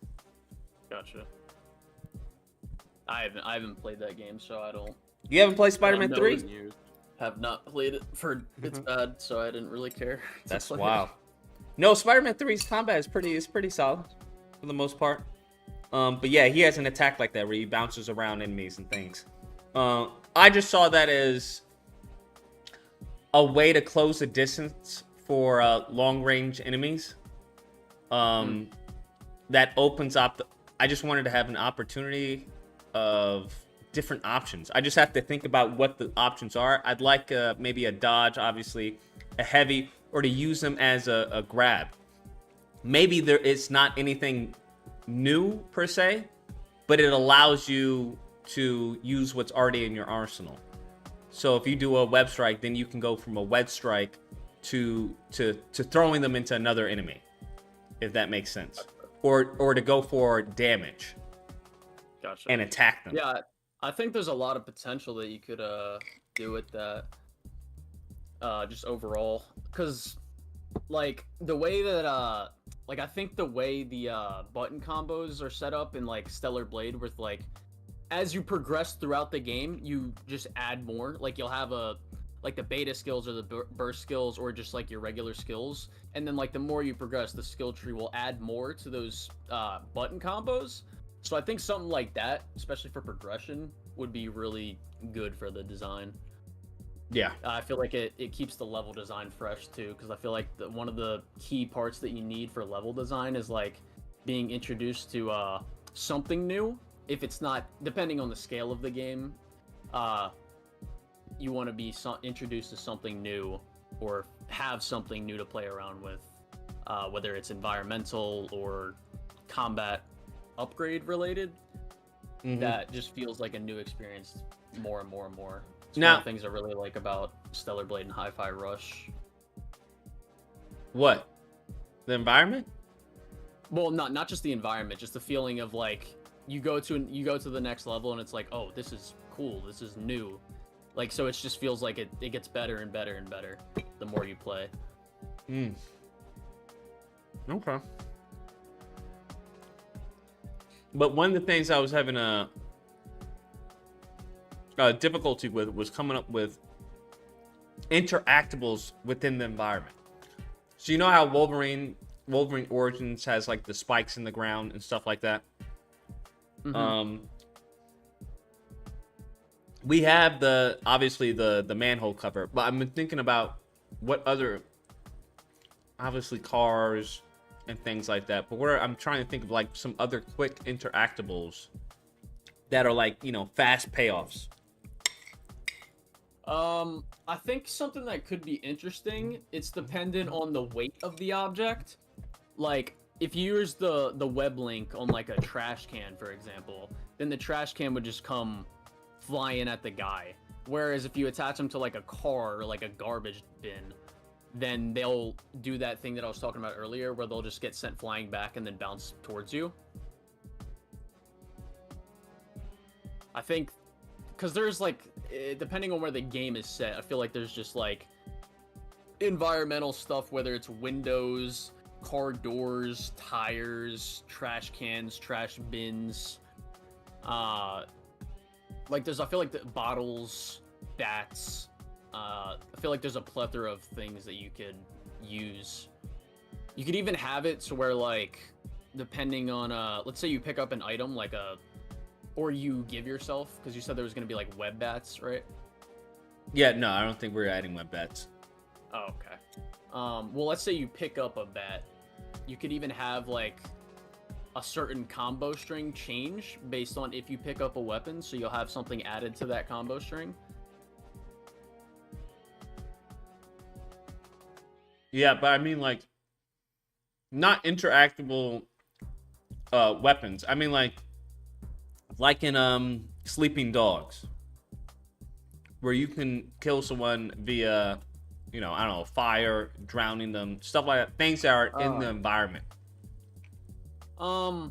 Gotcha. I haven't played that game, so I don't. You haven't played Spider-Man 3? News. Have not played it for it's bad, so I didn't really care. to That's play it. wild. No, Spider-Man 3's combat is pretty solid for the most part. But yeah, he has an attack like that where he bounces around enemies and things. I just saw that as a way to close the distance for long-range enemies. That opens up. I just wanted to have an opportunity of different options. I just have to think about what the options are. I'd like maybe a dodge, obviously, a heavy, or to use them as a grab. Maybe it's not anything new per se, but it allows you to use what's already in your arsenal. So if you do a web strike, then you can go from a web strike to throwing them into another enemy, if that makes sense, or to go for damage. Gotcha. And attack them. Yeah, I think there's a lot of potential that you could do with that. Just overall, because like the way that like I think the way the button combos are set up in like Stellar Blade, with like as you progress throughout the game, you just add more. Like you'll have like the beta skills or the burst skills or just like your regular skills, and then like the more you progress, the skill tree will add more to those button combos. So I think something like that, especially for progression, would be really good for the design. Yeah. I feel like it keeps the level design fresh too, because I feel like one of the key parts that you need for level design is like being introduced to something new. If it's not, depending on the scale of the game, you want to be introduced to something new or have something new to play around with, whether it's environmental or combat upgrade related. That just feels like a new experience more and more and more. It's one of the things I really like about Stellar Blade and Hi-Fi Rush. What? The environment? Well, not just the environment, just the feeling of like you go to the next level and it's like, oh, this is cool, this is new. Like, so it just feels like it gets better and better and better the more you play. Okay. But one of the things I was having a difficulty with was coming up with interactables within the environment. So you know how Wolverine Origins has like the spikes in the ground and stuff like that. Mhm. We have obviously the manhole cover, but I've been thinking about what other, obviously cars and things like that. But I'm trying to think of like some other quick interactables that are like, you know, fast payoffs. I think something that could be interesting, it's dependent on the weight of the object. Like, if you use the web link on like a trash can, for example, then the trash can would just come flying at the guy. Whereas if you attach them to like a car or like a garbage bin, then they'll do that thing that I was talking about earlier, where they'll just get sent flying back and then bounce towards you. I think, because there's like, depending on where the game is set, I feel like there's just like environmental stuff, whether it's windows, car doors, tires, trash cans, trash bins. Like I feel like the bottles, bats. I feel like there's a plethora of things that you could use. You could even have it to where, like, depending on let's say you pick up an item like or you give yourself, because you said there was gonna be like web bats, right? Yeah, no, I don't think we're adding web bats. Oh, okay. Well, let's say you pick up a bat. You could even have like a certain combo string change based on if you pick up a weapon, so you'll have something added to that combo string. Yeah, but I mean like not interactable weapons. I mean like in Sleeping Dogs, where you can kill someone via, you know, I don't know, fire, drowning them, stuff like that. Things that are in the environment. I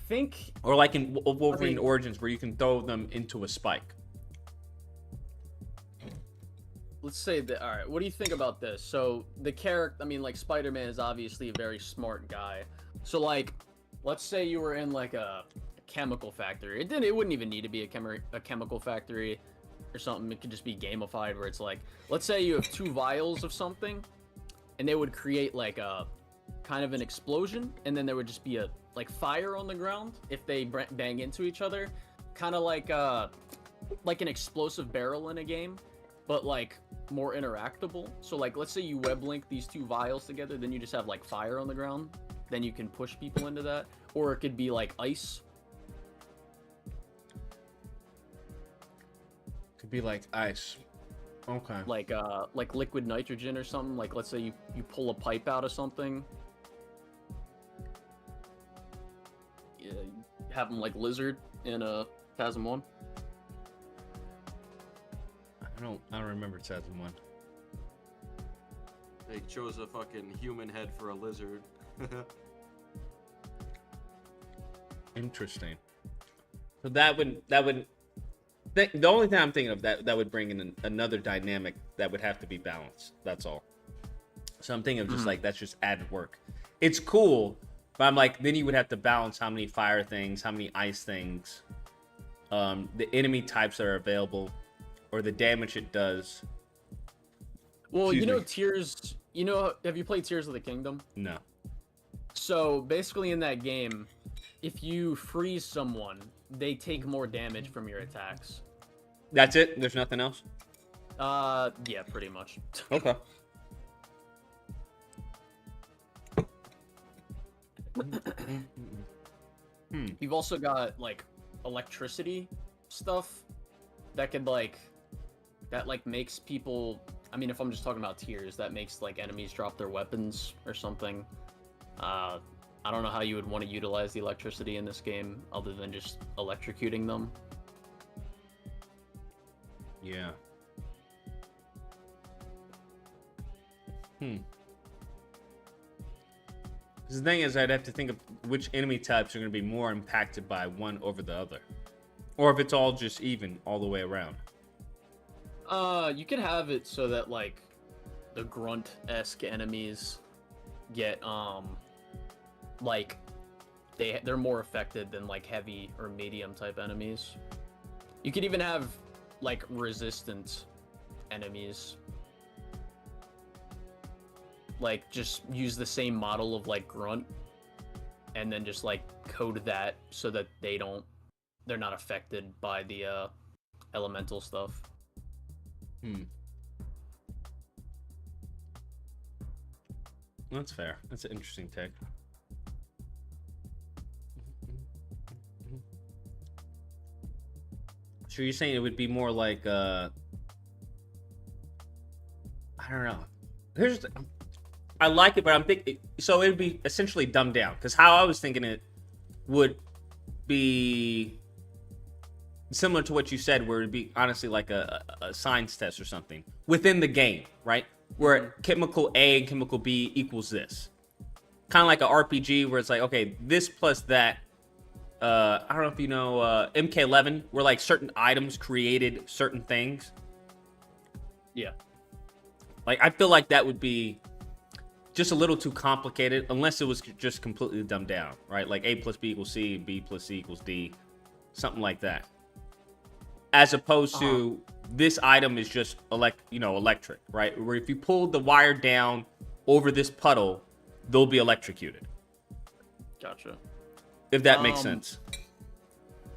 think, or like in Wolverine Origins, where you can throw them into a spike. let's say that. All right, what do you think about this? So the character, I mean, like Spider-Man is obviously a very smart guy. So like, let's say you were in like a chemical factory. It wouldn't even need to be a chemical factory or something. It could just be gamified, where it's like, let's say you have 2 vials of something, and they would create like a kind of an explosion, and then there would just be a like fire on the ground if they bang into each other, kind of like an explosive barrel in a game, but like more interactable. So like, let's say you web link these 2 vials together, then you just have like fire on the ground, then you can push people into that. Or it could be like ice. Could be like ice. Okay. Like liquid nitrogen or something. Like, let's say you pull a pipe out of something. Yeah, you have them like Lizard in Phasm 1. I don't remember Phasm 1. They chose a fucking human head for a lizard. Interesting. So that would the only thing I'm thinking of that would bring in another dynamic that would have to be balanced. That's all. So I'm thinking of just like, that's just added work. It's cool, but I'm like, then you would have to balance how many fire things, how many ice things, the enemy types that are available, or the damage it does. Well, Excuse you know, me. Tears. Have you played Tears of the Kingdom? No. So basically, in that game, if you freeze someone, they take more damage from your attacks. That's it? There's nothing else? Yeah, pretty much. Okay. You've also got like electricity stuff that could like makes people. I mean, if I'm just talking about Tears, that makes like enemies drop their weapons or something. I don't know how you would want to utilize the electricity in this game other than just electrocuting them. Yeah. The thing is, I'd have to think of which enemy types are going to be more impacted by one over the other. Or if it's all just even all the way around. You could have it so that like the grunt-esque enemies get like they're more affected than like heavy or medium type enemies. You could even have like resistant enemies. like just use the same model of like grunt, and then just like code that so that they're not affected by the elemental stuff. That's fair. That's an interesting take. So you're saying it would be more like I don't know. I like it, but I'm thinking so it would be essentially dumbed down, because how I was thinking it would be similar to what you said, where it'd be honestly like a science test or something within the game, right? Where chemical A and chemical B equals this. Kind of like an RPG where it's like, okay, this plus that. I don't know if you know MK11, where like certain items created certain things. Yeah. Like I feel like that would be just a little too complicated, unless it was just completely dumbed down, right? Like A plus B equals C, B plus C equals D, something like that. As opposed to this item is just electric, right? Where if you pull the wire down over this puddle, they'll be electrocuted. Gotcha. If that makes sense.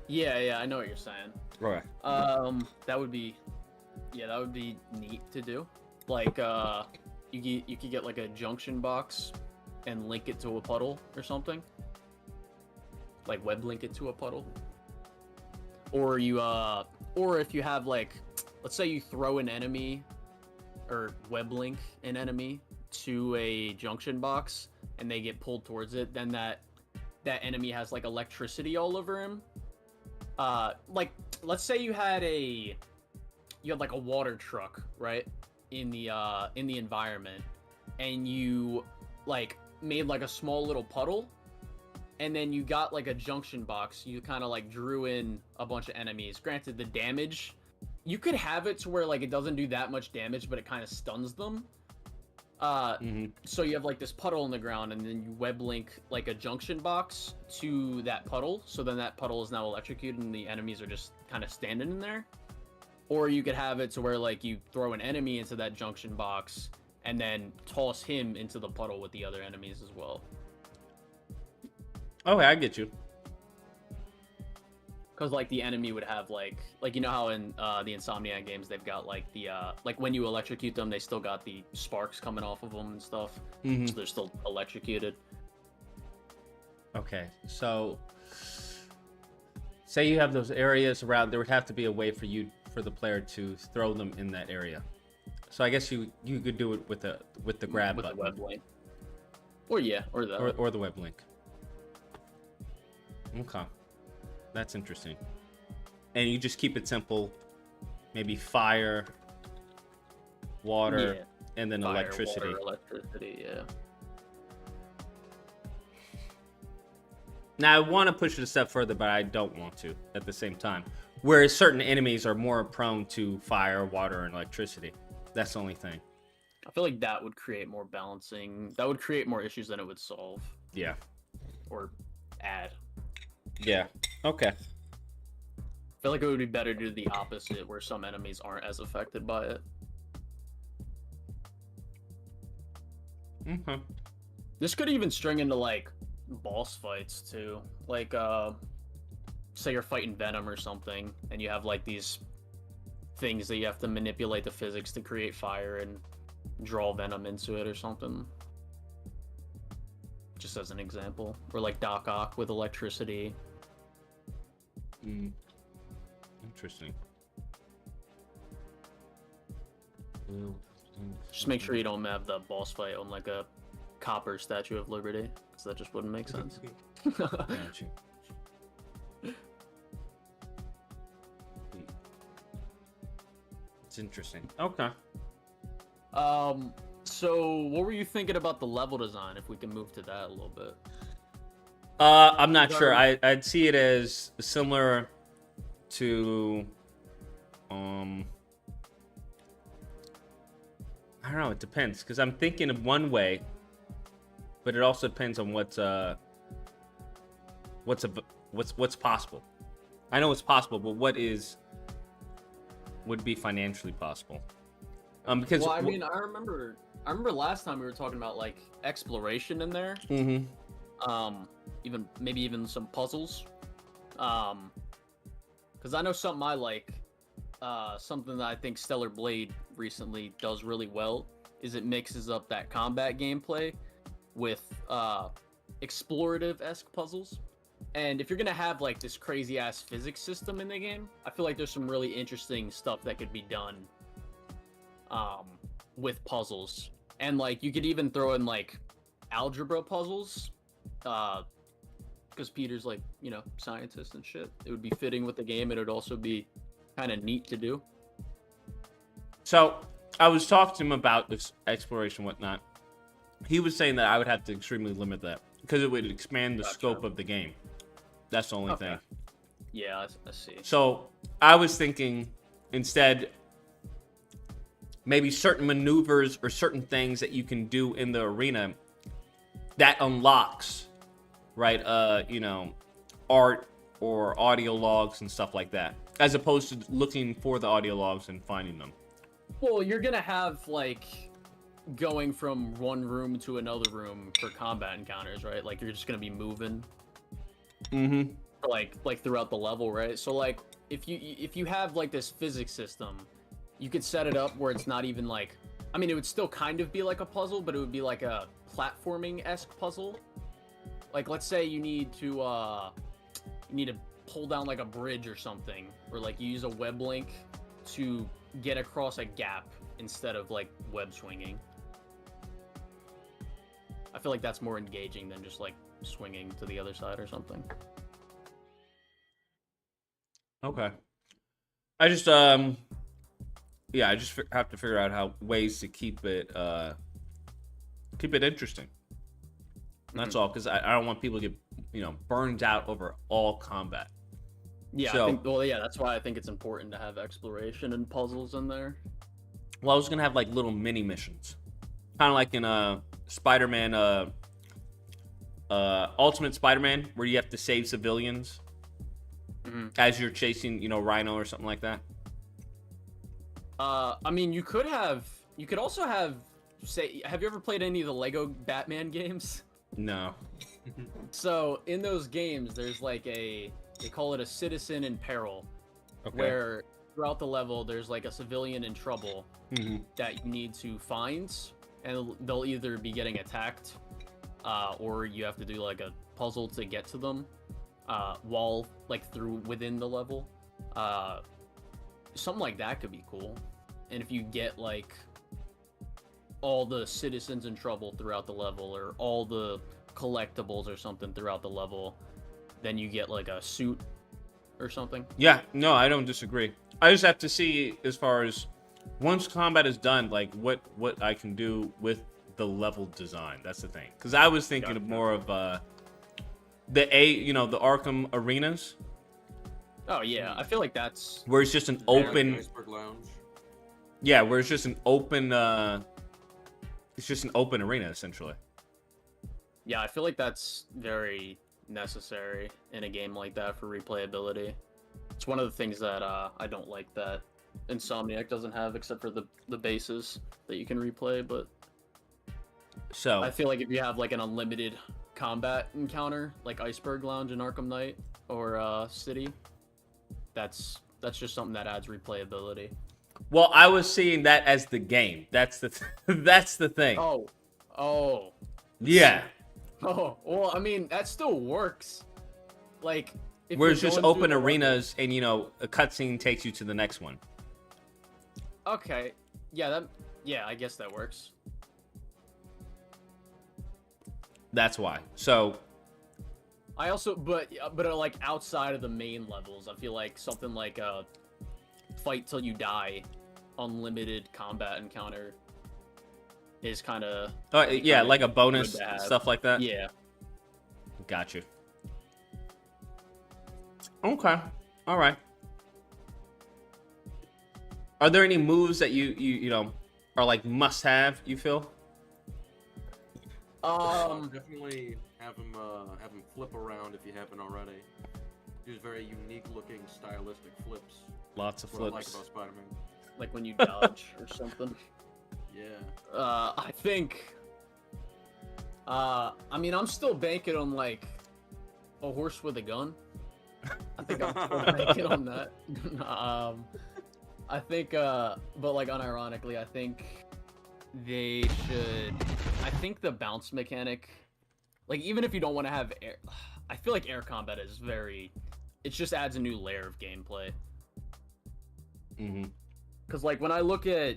Yeah, I know what you're saying. Right. That would be neat to do. Like, you could get like a junction box and link it to a puddle or something. Like web link it to a puddle. Or or if you have like, let's say you throw an enemy or web link an enemy to a junction box and they get pulled towards it, then that enemy has like electricity all over him. Like let's say you had like a water truck, right? In the environment, and you like made like a small little puddle, and then you got like a junction box. You kind of like drew in a bunch of enemies. Granted, the damage, you could have it to where like it doesn't do that much damage, but it kind of stuns them. So you have like this puddle on the ground, and then you web link like a junction box to that puddle, so then that puddle is now electrocuted and the enemies are just kind of standing in there. Or you could have it to where like you throw an enemy into that junction box and then toss him into the puddle with the other enemies as well. Okay, I get you. Because like the enemy would have like you know how in the Insomniac games they've got like the like when you electrocute them, they still got the sparks coming off of them and stuff. So they're still electrocuted. Okay, so say you have those areas around, there would have to be a way for the player to throw them in that area. So I guess you could do it with the grab button. The web link. Or the web link. Okay. That's interesting. And you just keep it simple. Maybe fire, water, and then fire, electricity. Water, electricity, yeah. Now I want to push it a step further, but I don't want to at the same time. Whereas certain enemies are more prone to fire, water, and electricity. That's the only thing. I feel like that would create more balancing. That would create more issues than it would solve. Yeah. Or add. Yeah. Okay. I feel like it would be better to do the opposite, where some enemies aren't as affected by it. Okay. This could even string into like boss fights too. Like say you're fighting Venom or something, and you have like these things that you have to manipulate the physics to create fire and draw Venom into it or something. Just as an example. Or like Doc Ock with electricity. Interesting. Just make sure you don't have the boss fight on like a copper Statue of Liberty, because that just wouldn't make sense. Gotcha. It's interesting. Okay. So what were you thinking about the level design, if we can move to that a little bit? I'm not sure. I'd see it as similar to I don't know, it depends, because I'm thinking of one way, but it also depends on what's possible. I know it's possible, but what would be financially possible? Because Well, I mean, I remember last time we were talking about like exploration in there. Mhm. Maybe even some puzzles. Because I know something I like, something that I think Stellar Blade recently does really well is it mixes up that combat gameplay with explorative-esque puzzles. And if you're gonna have like this crazy ass physics system in the game, I feel like there's some really interesting stuff that could be done with puzzles. And like you could even throw in like algebra puzzles. Because Peter's like, you know, scientist and shit. It would be fitting with the game. It would also be kind of neat to do. So I was talking to him about this exploration and whatnot. He was saying that I would have to extremely limit that because it would expand the scope of the game. That's the only thing. Yeah, I see. So I was thinking instead maybe certain maneuvers or certain things that you can do in the arena that unlocks, right, you know, art or audio logs and stuff like that, as opposed to looking for the audio logs and finding them. Well, you're gonna have like going from one room to another room for combat encounters, right? Like you're just gonna be moving, like throughout the level, right? So like if you have like this physics system, you could set it up where it's not even like, I mean, it would still kind of be like a puzzle, but it would be like a platforming-esque puzzle. Like let's say you need to pull down like a bridge or something, or like you use a web link to get across a gap instead of like web swinging. I feel like that's more engaging than just like swinging to the other side or something. Okay. I just I just have to figure out how ways to keep it interesting. That's all, because I don't want people to get, you know, burned out over all combat. Yeah, So, I think, well, yeah, that's why I think it's important to have exploration and puzzles in there. well, I was gonna have like little mini missions, kind of like in Spider-Man, Ultimate Spider-Man, where you have to save civilians as you're chasing, you know, Rhino or something like that. I mean, you could also have, say, have you ever played any of the Lego Batman games? No. So in those games, there's like they call it a citizen in peril, where throughout the level there's like a civilian in trouble that you need to find, and they'll either be getting attacked, or you have to do like a puzzle to get to them, while like within the level. Something like that could be cool. And if you get like all the citizens in trouble throughout the level, or all the collectibles or something throughout the level, then you get like a suit or something. Yeah, no, I don't disagree. I just have to see, as far as once combat is done, like what I can do with the level design. That's the thing. Because I was thinking of more of the Arkham arenas. Oh yeah, I feel like that's where it's just an open Iceberg Lounge. Yeah, where it's just an open arena essentially. Yeah, I feel like that's very necessary in a game like that for replayability. It's one of the things that I don't like that Insomniac doesn't have, except for the bases that you can replay. But so I feel like if you have like an unlimited combat encounter, like Iceberg Lounge in Arkham Knight or City, that's just something that adds replayability. Well, I was seeing that as the game. That's the that's the thing. Oh. Yeah. Oh, well, I mean, that still works. Like, if where it's you're just going open through the arenas and, you know, a cutscene takes you to the next one. Okay. Yeah, I guess that works. That's why. So I also, but like outside of the main levels, I feel like something like a fight till you die, unlimited combat encounter is kind of yeah, like a bonus, stuff like that. Yeah. Got you. Okay. All right. Are there any moves that you know are like must have, you feel? Definitely have him flip around if you haven't already. He's very unique looking stylistic flips. Lots of What I like flips. about Spider-Man. Like when you dodge or something. Yeah. I think. I mean, I'm still banking on like a horse with a gun. I think I'm still banking on that. I think, but like unironically, I think they should. I think the bounce mechanic, like even if you don't want to have air, I feel like air combat is very. It just adds a new layer of gameplay. Mm-hmm. Because like when I look at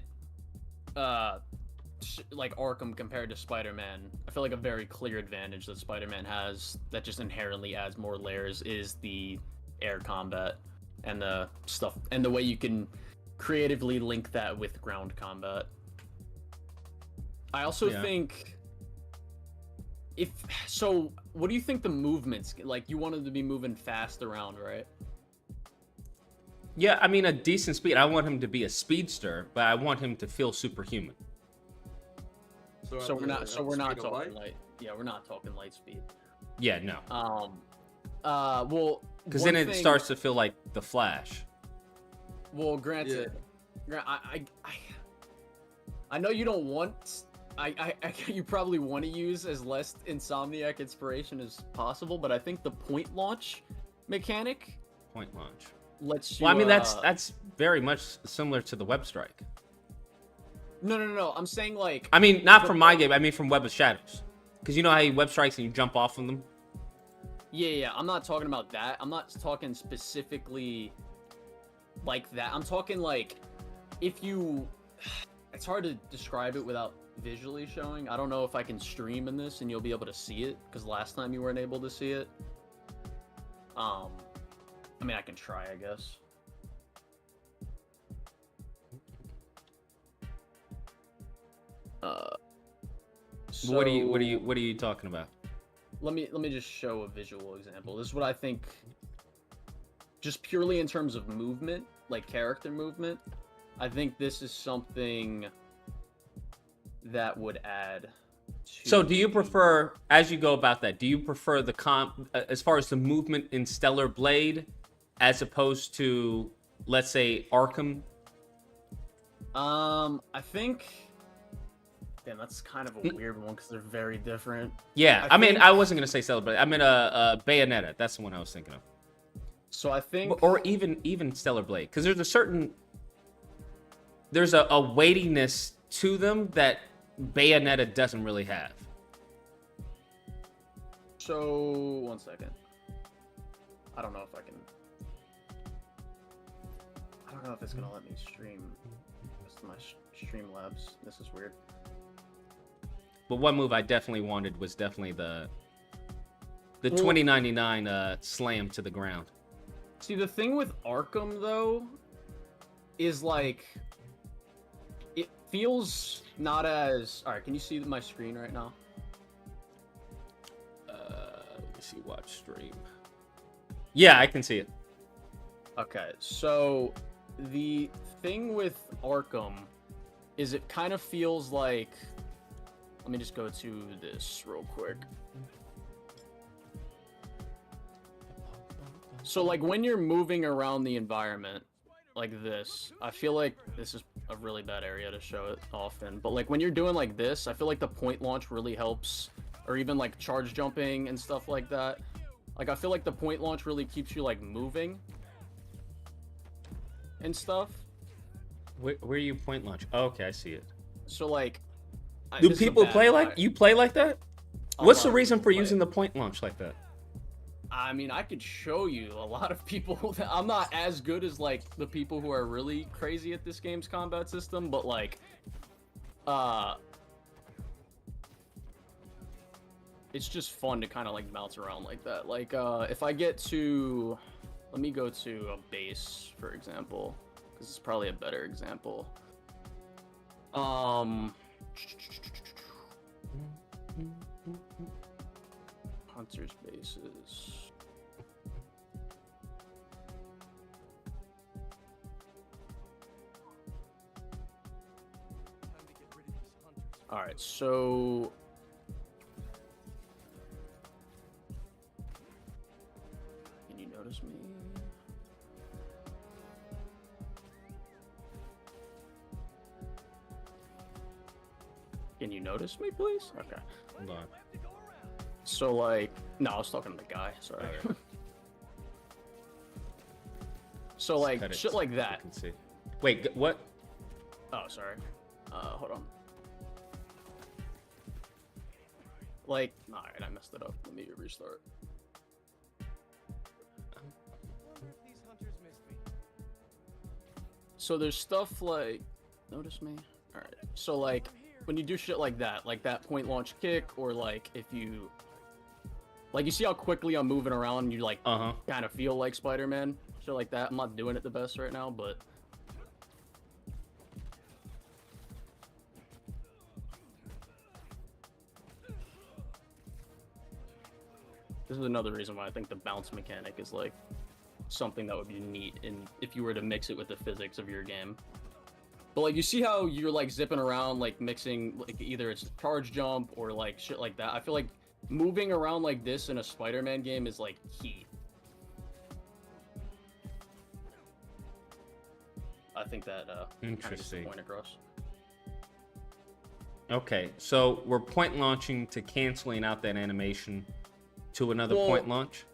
like Arkham compared to Spider-Man, I feel like a very clear advantage that Spider-Man has that just inherently adds more layers is the air combat and the stuff and the way you can creatively link that with ground combat. I also think if so, what do you think the movements like? You wanted to be moving fast around, right? Yeah, I mean a decent speed. I want him to be a speedster, but I want him to feel superhuman. So we're not talking light. Yeah, we're not talking light speed. Yeah, no. Well, because then it starts to feel like the Flash. Well, granted, I know you don't want. You probably want to use as less Insomniac inspiration as possible, but I think the point launch mechanic. Point launch. Lets you. Well, I mean that's very much similar to the web strike. No. I'm saying like. I mean, not from my game. I mean from Web of Shadows, because you know how you web strikes and you jump off of them. Yeah. I'm not talking about that. I'm not talking specifically like that. I'm talking like if you. It's hard to describe it without visually showing. I don't know if I can stream in this and you'll be able to see it because last time you weren't able to see it. I mean, I can try, I guess. So what are you talking about? Let me just show a visual example. This is what I think, just purely in terms of movement, like character movement. I think this is something that would add. So, do you prefer, as you go about that, do you prefer the as far as the movement in Stellar Blade, as opposed to, let's say, Arkham? I think. Damn, that's kind of a weird one because they're very different. Yeah, I mean, I wasn't gonna say Stellar Blade. I mean, Bayonetta. That's the one I was thinking of. So I think, or even Stellar Blade, because there's a weightiness to them that Bayonetta doesn't really have. So 1 second. I don't know if it's gonna let me stream my Streamlabs. This is weird. But one move I definitely wanted was definitely the 2099 slam to the ground. See, the thing with Arkham though is like it feels not as. All right, can you see my screen right now? Let me see. Watch stream. Yeah, I can see it. Okay, so the thing with Arkham is it kind of feels like. Let me just go to this real quick. So like when you're moving around the environment like this, I feel like this is a really bad area to show it often, but like when you're doing like this, I feel like the point launch really helps, or even like charge jumping and stuff like that. Like I feel like the point launch really keeps you like moving and stuff. Where are you point launch? Oh, okay, I see it. So like do people play like you play like that? What's the reason for using the point launch like that? I mean, I could show you a lot of people. I'm not as good as like the people who are really crazy at this game's combat system, but like, it's just fun to kind of like bounce around like that. Like, if I get to, let me go to a base, for example, because it's probably a better example. Hunter's bases. All right, so can you notice me? Can you notice me, please? Okay. Hold on. So like, no, I was talking to the guy. Sorry. Alright. So Let's like cut it shit so like people that. can see. Wait, what? Oh, sorry. Hold on. Like, alright, I messed it up. Let me restart. So there's stuff like, notice me? Alright, so like, when you do shit like that point launch kick, or like, if you, like, you see how quickly I'm moving around and you like, kind of feel like Spider-Man? Shit like that. I'm not doing it the best right now, but... This is another reason why I think the bounce mechanic is like something that would be neat if you were to mix it with the physics of your game. But like, you see how you're like zipping around, like mixing, like either it's charge jump or like shit like that. I feel like moving around like this in a Spider-Man game is like key. I think that kind of gets the point across. Okay, so we're point launching to canceling out that animation to another point launch.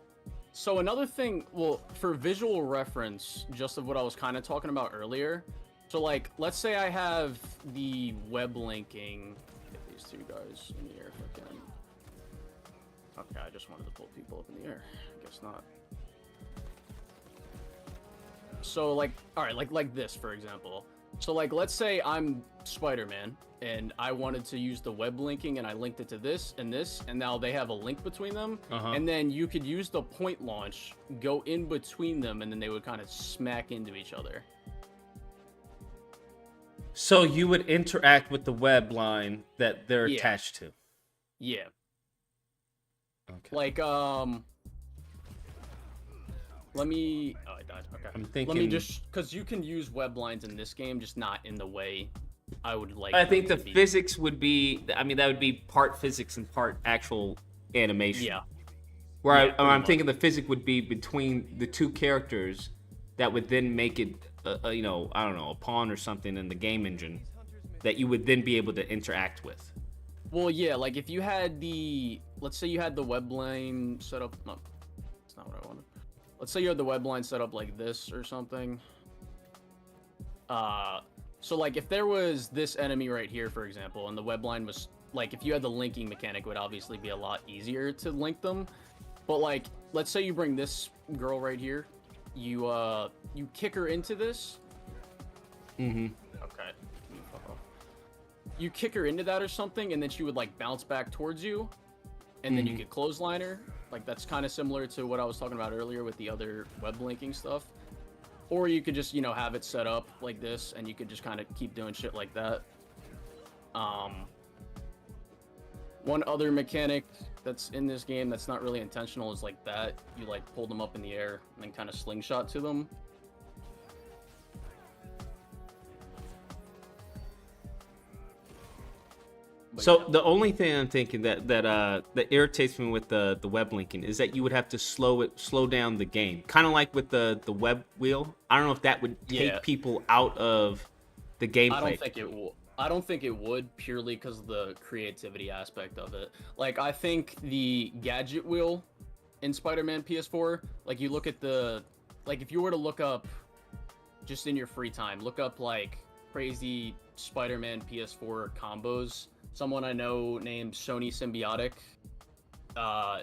So another thing, well, for visual reference, just of what I was kind of talking about earlier. So like, let's say I have the web linking. Get these two guys in the air if I can. Okay, I just wanted to pull people up in the air. I guess not. So like, all right, like this, for example. So like, let's say I'm Spider-Man and I wanted to use the web linking and I linked it to this, and now they have a link between them. And then you could use the point launch, go in between them, and then they would kind of smack into each other. So you would interact with the web line that they're attached to. Yeah. Okay. Like, let me... Oh, I died. Okay. I'm thinking... Let me just... Because you can use web lines in this game, just not in the way I would like. I think the physics would be... I mean, that would be part physics and part actual animation. Yeah. Where I'm thinking the physics would be between the two characters that would then make it, you know, I don't know, a pawn or something in the game engine that you would then be able to interact with. Well, yeah, like if you had the... Let's say you had the web line set up... No, that's not what I wanted. Let's say you had the web line set up like this or something. So like if there was this enemy right here, for example, and the web line was like, if you had the linking mechanic, it would obviously be a lot easier to link them. But like, let's say you bring this girl right here, you kick her into this. Okay. You kick her into that or something, and then she would like bounce back towards you, and then you could clothesline her. Like, that's kind of similar to what I was talking about earlier with the other web linking stuff. Or you could just, you know, have it set up like this, and you could just kind of keep doing shit like that. One other mechanic that's in this game that's not really intentional is like that. You like pull them up in the air and then kind of slingshot to them. But So the only thing I'm thinking that irritates me with the web linking is that you would have to slow down the game, kind of like with the web wheel. I don't know if that would take people out of the gameplay. I don't think it would, purely because of the creativity aspect of it. Like, I think the gadget wheel in Spider-Man PS4, like, you look at like, if you were to look up, just in your free time, look up, like, crazy Spider-Man PS4 combos. Someone I know named Sony Symbiotic,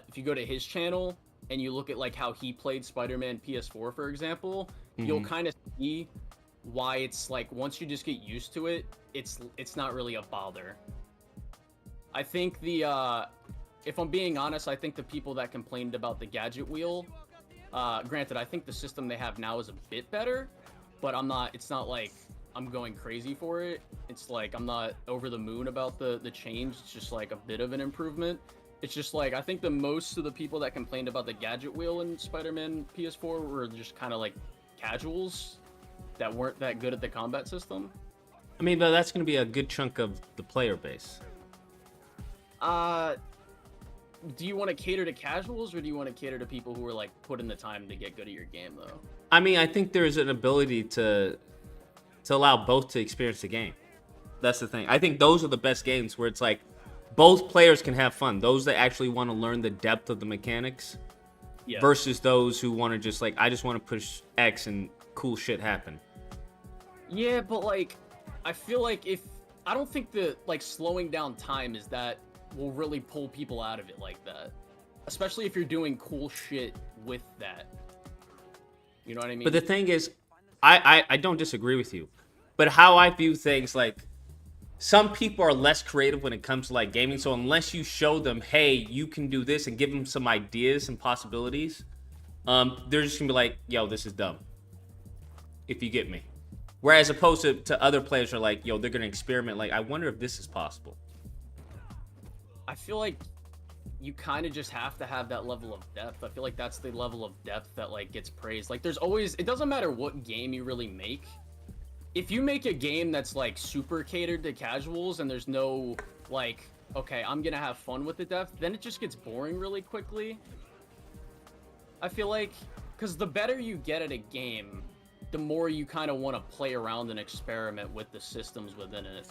if you go to his channel and you look at, like, how he played Spider-Man PS4, for example, you'll kind of see why it's, like, once you just get used to it, it's not really a bother. I think if I'm being honest, I think the people that complained about the gadget wheel, granted, I think the system they have now is a bit better, but it's not like I'm going crazy for it. It's like, I'm not over the moon about the change. It's just like a bit of an improvement. It's just like, I think most of the people that complained about the gadget wheel in Spider-Man PS4 were just kind of like casuals that weren't that good at the combat system. I mean, but that's going to be a good chunk of the player base. Do you want to cater to casuals, or do you want to cater to people who are like put in the time to get good at your game, though? I mean, I think there's an ability to allow both to experience the game. That's the thing. I think those are the best games where it's like both players can have fun. Those that actually want to learn the depth of the mechanics Yeah. versus those who want to just like, I just want to push X and cool shit happen. Yeah, but like, I feel like I don't think that like slowing down time is that will really pull people out of it like that. Especially if you're doing cool shit with that. You know what I mean? But the thing is, I don't disagree with you. But how I view things, like, some people are less creative when it comes to like gaming. So unless you show them, hey, you can do this, and give them some ideas and possibilities, they're just gonna be like, yo, this is dumb. If you get me. Whereas opposed to other players are like, yo, they're gonna experiment. Like, I wonder if this is possible. I feel like you kind of just have to have that level of depth. I feel like that's the level of depth that like gets praised. Like, there's always, it doesn't matter what game you really make. If you make a game that's like super catered to casuals and there's no like, okay, I'm gonna have fun with the depth, then it just gets boring really quickly. I feel like, because the better you get at a game, the more you kind of want to play around and experiment with the systems within it.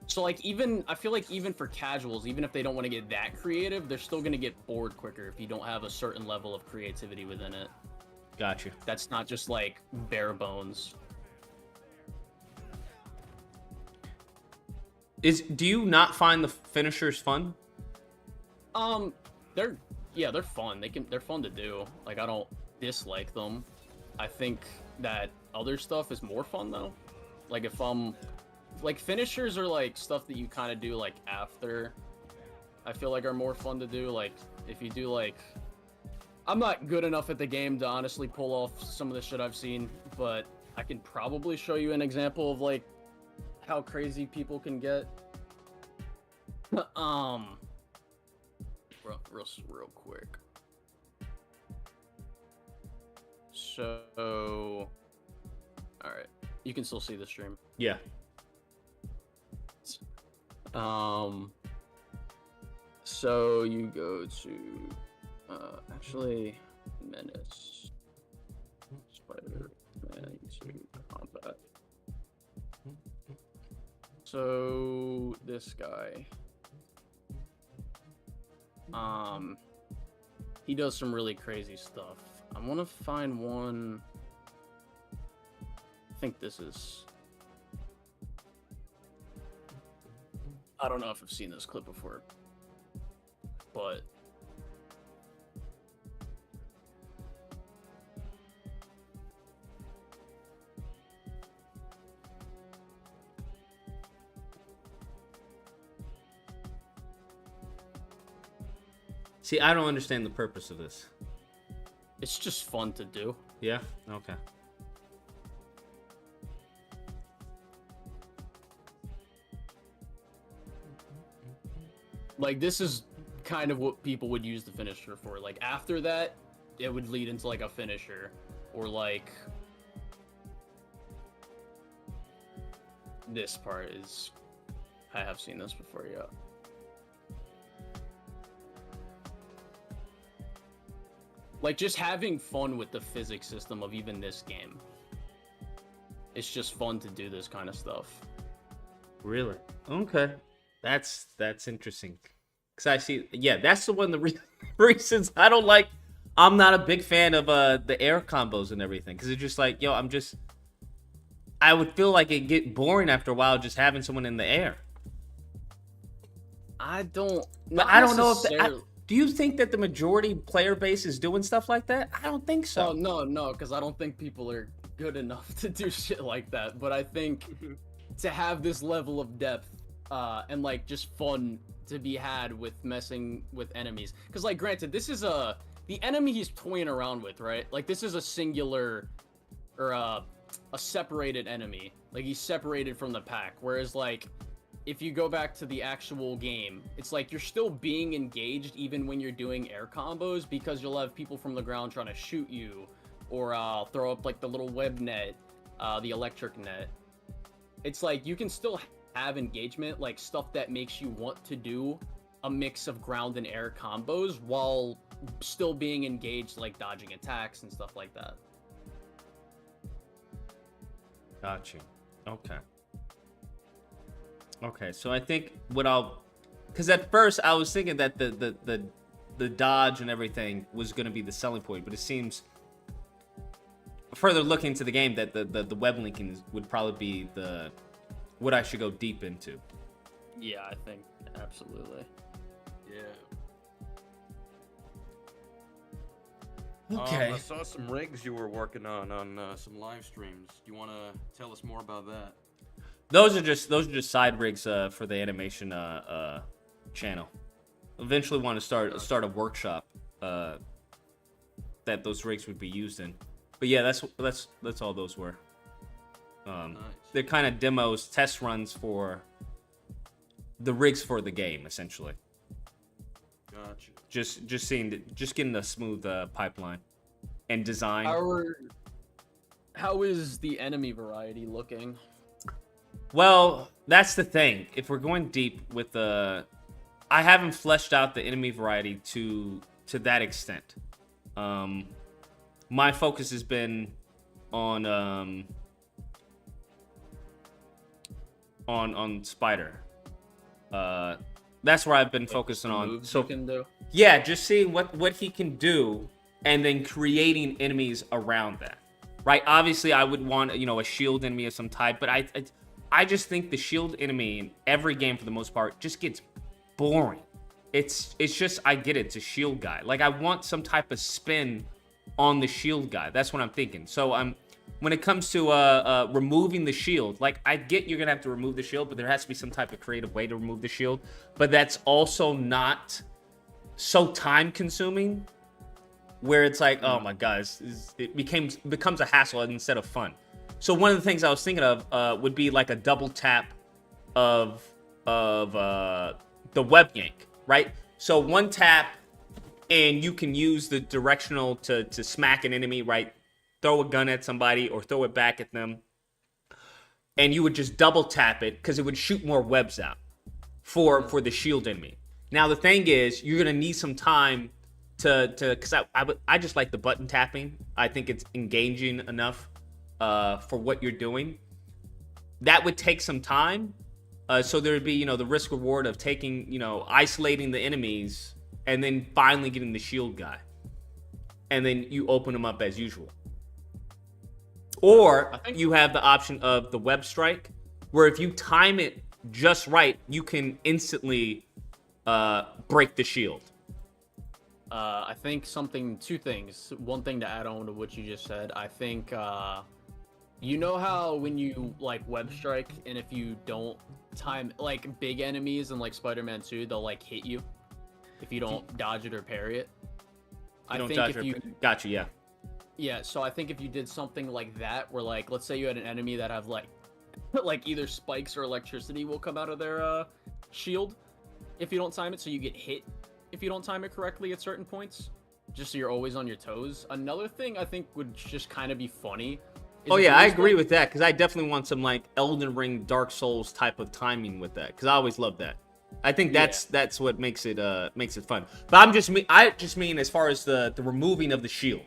So like, I feel like even for casuals, even if they don't want to get that creative, they're still gonna get bored quicker if you don't have a certain level of creativity within it. Gotcha. That's not just like bare bones. Do you not find the finishers fun? They're fun. They're fun to do. Like, I don't dislike them. I think that other stuff is more fun though. Like, if like, finishers are like stuff that you kind of do like after. I feel like are more fun to do. Like, if you do like, I'm not good enough at the game to honestly pull off some of the shit I've seen, but I can probably show you an example of like how crazy people can get. Real quick. So, all right, you can still see the stream. Yeah. So you go to, actually, Menace, Spider-Man to combat. So this guy, he does some really crazy stuff. I want to find one. I think this is. I don't know if I've seen this clip before, but See, I don't understand the purpose of this. it's just fun to do. Yeah? Okay. Like, this is kind of what people would use the finisher for. Like, after that, it would lead into like a finisher, or like this part is. I have seen this before, yeah. Like, just having fun with the physics system of even this game. It's just fun to do this kind of stuff. Really? Okay. That's interesting. Because I see, yeah, that's the one of the reasons I don't like, I'm not a big fan of the air combos and everything. Because it's just like, yo, I would feel like it'd get boring after a while just having someone in the air. I don't know if do you think that the majority player base is doing stuff like that? I don't think so. Oh, no, because I don't think people are good enough to do shit like that. But I think to have this level of depth and like just fun to be had with messing with enemies. Because like, granted, this is the enemy he's toying around with, right? Like, this is a singular or a separated enemy. Like, he's separated from the pack. Whereas like, if you go back to the actual game, it's like you're still being engaged even when you're doing air combos, because you'll have people from the ground trying to shoot you, or throw up like the little web net, the electric net. It's like you can still have engagement, like stuff that makes you want to do a mix of ground and air combos while still being engaged, like dodging attacks and stuff like that. Got you. Okay. Okay, so I think what I'll, because at first I was thinking that the dodge and everything was going to be the selling point, but it seems further looking into the game that the web linking would probably be what I should go deep into. Yeah, I think absolutely. Yeah. Okay. I saw some rigs you were working on some live streams. Do you want to tell us more about that? Those are just side rigs for the animation channel. Eventually want to start a workshop that those rigs would be used in. But yeah, that's all those were. Nice. They're kind of demos, test runs for the rigs for the game, essentially. Gotcha. Just getting a smooth pipeline and design. How is the enemy variety looking? Well, that's the thing. If we're going deep with I haven't fleshed out the enemy variety to that extent. My focus has been on Spider. That's where I've been focusing on. So can do. yeah, just seeing what he can do, and then creating enemies around that. Right? Obviously, I would want a shield enemy of some type, but I just think the shield enemy in every game for the most part just gets boring. It's just, I get it, it's a shield guy. Like, I want some type of spin on the shield guy. That's what I'm thinking. So when it comes to removing the shield, like, I get you're gonna have to remove the shield, but there has to be some type of creative way to remove the shield. But that's also not so time consuming where it's like, oh my god, it becomes a hassle instead of fun. So one of the things I was thinking of would be like a double tap of the web yank, right? So one tap, and you can use the directional to smack an enemy, right? Throw a gun at somebody or throw it back at them. And you would just double tap it because it would shoot more webs out for the shield enemy. Now the thing is, you're gonna need some time because I just like the button tapping. I think it's engaging enough for what you're doing. That would take some time. So there would be, the risk reward of taking, isolating the enemies and then finally getting the shield guy. And then you open them up as usual. Or you have the option of the web strike, where if you time it just right, you can instantly break the shield. I think two things. One thing to add on to what you just said. I think, you know how when you like web strike, and if you don't time, like big enemies in like Spider-Man 2, they'll like hit you if you don't dodge it or parry it. Gotcha, yeah. Yeah, so I think if you did something like that, where like, let's say you had an enemy that have like either spikes or electricity will come out of their shield if you don't time it, so you get hit if you don't time it correctly at certain points, just so you're always on your toes. Another thing I think would just kind of be funny. Oh yeah, I agree with that, because I definitely want some like Elden Ring, Dark Souls type of timing with that, because I always love that. I think that's what makes it fun. But I just mean as far as the removing of the shield.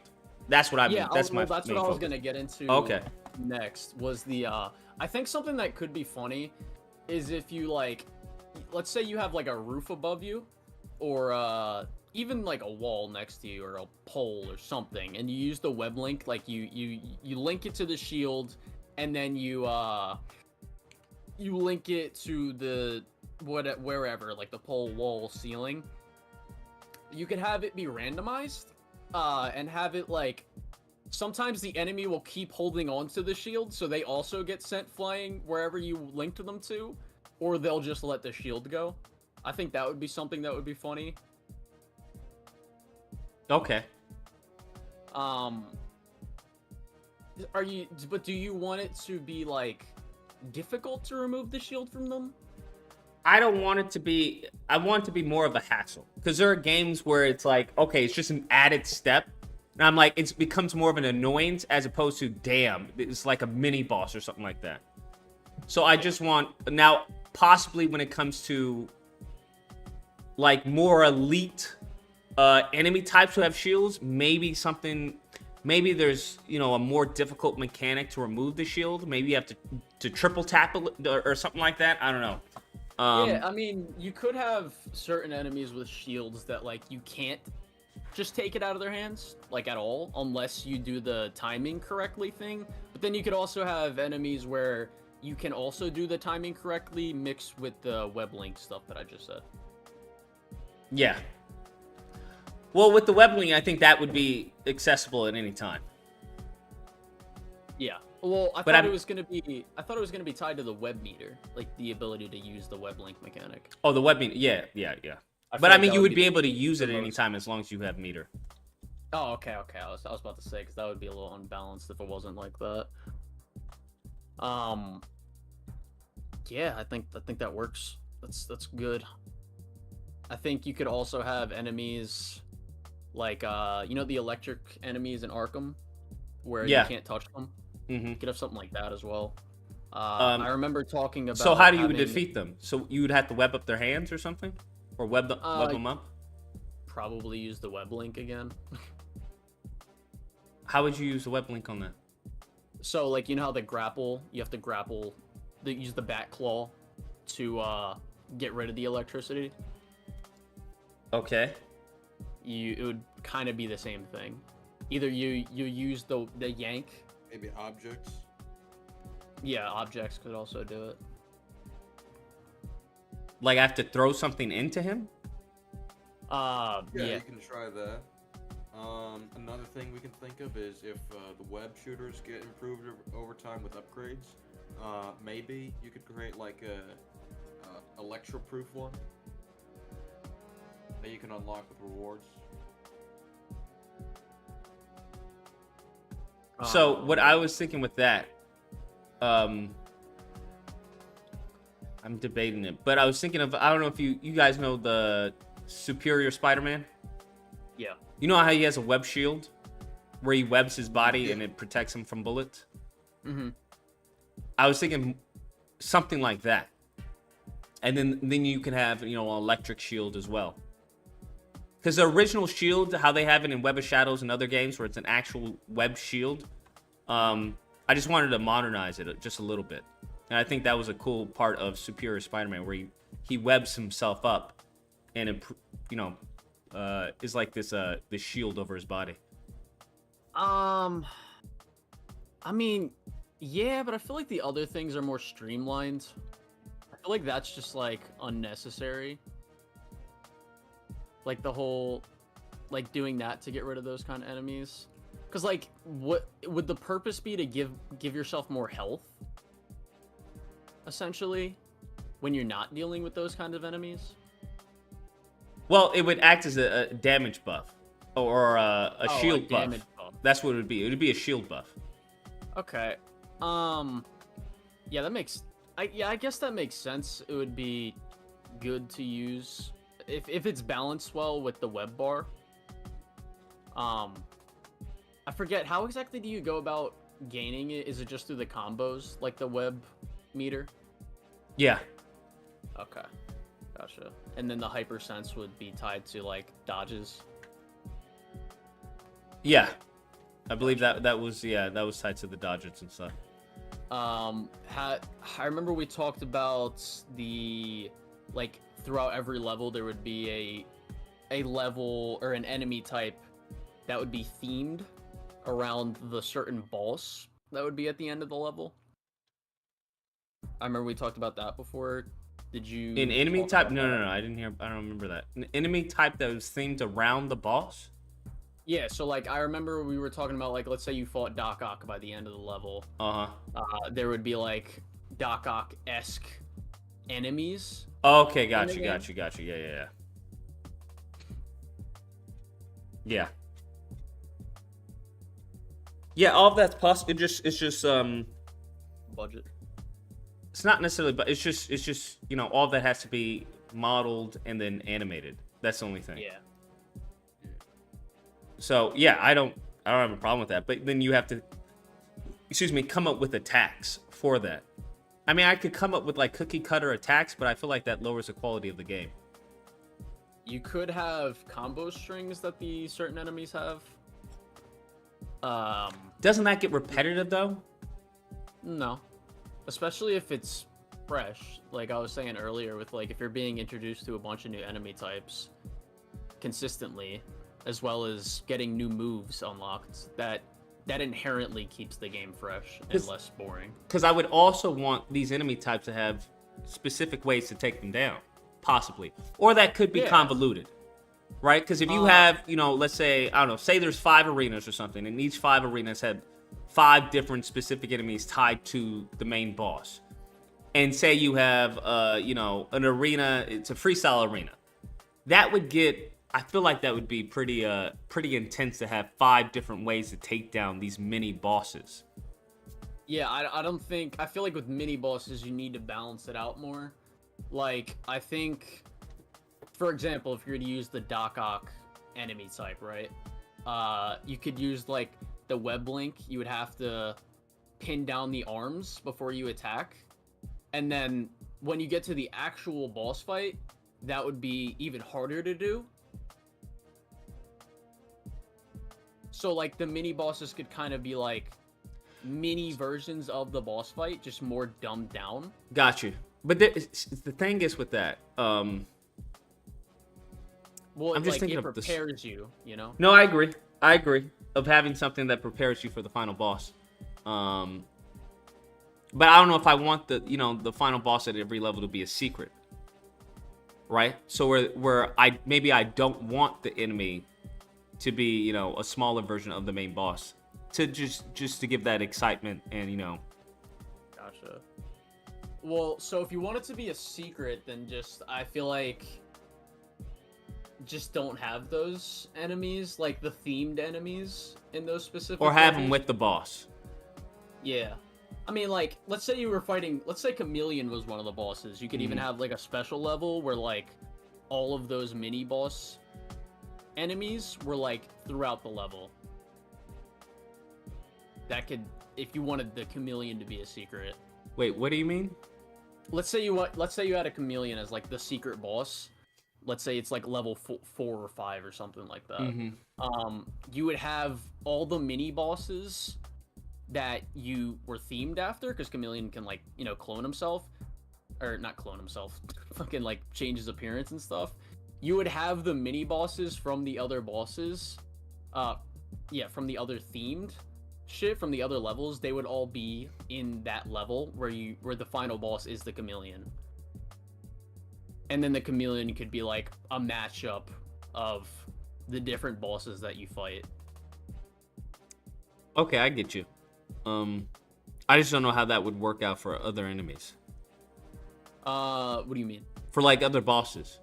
That's what I mean. Yeah, that's what focus. I was gonna get into. Okay. Next was the I think something that could be funny is if you like, let's say you have like a roof above you, or even like a wall next to you, or a pole or something, and you use the web link, like you link it to the shield, and then you link it to the wherever, like the pole, wall, ceiling. You could have it be randomized, and have it like, sometimes the enemy will keep holding on to the shield, so they also get sent flying wherever you linked them to, or they'll just let the shield go. I think that would be something that would be funny. Okay. Do you want it to be like difficult to remove the shield from them? I don't want it to be. I want it to be more of a hassle, because there are games where it's like, okay, it's just an added step, and I'm like, it becomes more of an annoyance as opposed to, damn, it's like a mini boss or something like that. So I just want, now possibly when it comes to like more elite enemy types who have shields, maybe there's a more difficult mechanic to remove the shield. Maybe you have to triple tap it or something like that. I don't know. Yeah, I mean, you could have certain enemies with shields that, like, you can't just take it out of their hands, like, at all, unless you do the timing correctly thing. But then you could also have enemies where you can also do the timing correctly mixed with the web link stuff that I just said. Yeah. Well, with the web link, I think that would be accessible at any time. Yeah. Well, I thought it was gonna be tied to the web meter, like the ability to use the web link mechanic. Oh, the web meter. Yeah. But I mean, you would be able to use it at any time as long as you have meter. Oh, okay. I was about to say, because that would be a little unbalanced if it wasn't like that. Yeah, I think that works. That's good. I think you could also have enemies like the electric enemies in Arkham, where you can't touch them. You could have something like that as well. I remember talking about. So how do you defeat them? So you would have to web up their hands or something, or web them up. Probably use the web link again. How would you use the web link on that? So, like, you know how you have to grapple, use the bat claw to get rid of the electricity? Okay. It would kind of be the same thing. Either you use the yank. Maybe objects. Yeah, objects could also do it. Like I have to throw something into him? Yeah. You can try that. Another thing we can think of is if the web shooters get improved over time with upgrades, maybe you could create like a electro-proof one that you can unlock with rewards. So what I was thinking with that, I'm debating it, but I was thinking of, I don't know if you guys know the Superior Spider-Man? Yeah. You know how he has a web shield where he webs his body and it protects him from bullets? Mm-hmm. I was thinking something like that. And then you can have, an electric shield as well. Because the original shield, how they have it in Web of Shadows and other games where it's an actual web shield, I just wanted to modernize it just a little bit. And I think that was a cool part of Superior Spider-Man where he webs himself up and it, is like this shield over his body. I mean, yeah, but I feel like the other things are more streamlined. I feel like that's just like unnecessary. Like the whole, like doing that to get rid of those kind of enemies. Because like, what would the purpose be to give yourself more health? Essentially, when you're not dealing with those kind of enemies. Well, it would act as a damage buff or a shield buff. Damage buff. That's what it would be. It would be a shield buff. Okay. Yeah, that makes. I guess that makes sense. It would be good to use if it's balanced well with the web bar. I forget, how exactly do you go about gaining it? Is it just through the combos, like the web meter? Yeah. Okay. Gotcha. And then the hypersense would be tied to like dodges. Yeah. I believe that was tied to the dodges and stuff. I remember we talked about the, like, throughout every level there would be a level or an enemy type that would be themed around the certain boss that would be at the end of the level. I remember we talked about that before. Did you? An enemy type? No. I didn't hear. I don't remember that. An enemy type that was themed around the boss. Yeah. So like, I remember we were talking about, like, let's say you fought Doc Ock by the end of the level. There would be like Doc Ock-esque enemies. Okay, got you. Yeah. Yeah, all of that's possible. It's just Budget. It's not necessarily, but it's just all that has to be modeled and then animated. That's the only thing. Yeah. So yeah, I don't have a problem with that. But then you have to, come up with attacks for that. I mean, I could come up with like cookie cutter attacks, but I feel like that lowers the quality of the game. You could have combo strings that the certain enemies have. Doesn't that get repetitive though? No. Especially if it's fresh. Like I was saying earlier, with like if you're being introduced to a bunch of new enemy types consistently, as well as getting new moves unlocked, that inherently keeps the game fresh and less boring. Because I would also want these enemy types to have specific ways to take them down, possibly, or that could be convoluted, right? Because if you have, you know, let's say, I don't know, say there's 5 arenas or something, and each 5 arenas have 5 different specific enemies tied to the main boss, and say you have, you know, an arena, it's a freestyle arena, that would get, I feel like that would be pretty intense to have 5 different ways to take down these mini bosses. Yeah, I feel like with mini bosses, you need to balance it out more. Like, I think, for example, if you're to use the Doc Ock enemy type, right? You could use, like, the web link. You would have to pin down the arms before you attack. And then when you get to the actual boss fight, that would be even harder to do. So, like, the mini bosses could kind of be, like, mini versions of the boss fight, just more dumbed down. Got you. But the thing is with that, well, I'm just like, thinking it of this. prepares you, you know? No, I agree. I agree of having something that prepares you for the final boss. But I don't know if I want the final boss at every level to be a secret, right? So where I don't want the enemy to be, you know, a smaller version of the main boss, to just to give that excitement and, you know. Gotcha. Well, so if you want it to be a secret, then I feel like just don't have those enemies, like the themed enemies in those specific Or have levels. them with the boss. Yeah. I mean, like, let's say you were fighting, let's say Chameleon was one of the bosses. You could even have, like, a special level where, like, all of those mini boss enemies were, like, throughout the level. That could, if you wanted the Chameleon to be a secret. Wait, what do you mean? Let's say you had a Chameleon as, like, the secret boss. Let's say it's, like, level 4 or 5 or something like that. You would have all the mini bosses that you were themed after, because Chameleon can, like, you know, clone himself. Or, not clone himself. Fucking, like, change his appearance and stuff. You would have the mini bosses from the other bosses. From the other themed shit, from the other levels. They would all be in that level where the final boss is the Chameleon. And then the Chameleon could be, like, a matchup of the different bosses that you fight. Okay, I get you. I just don't know how that would work out for other enemies. What do you mean? For, like, other bosses.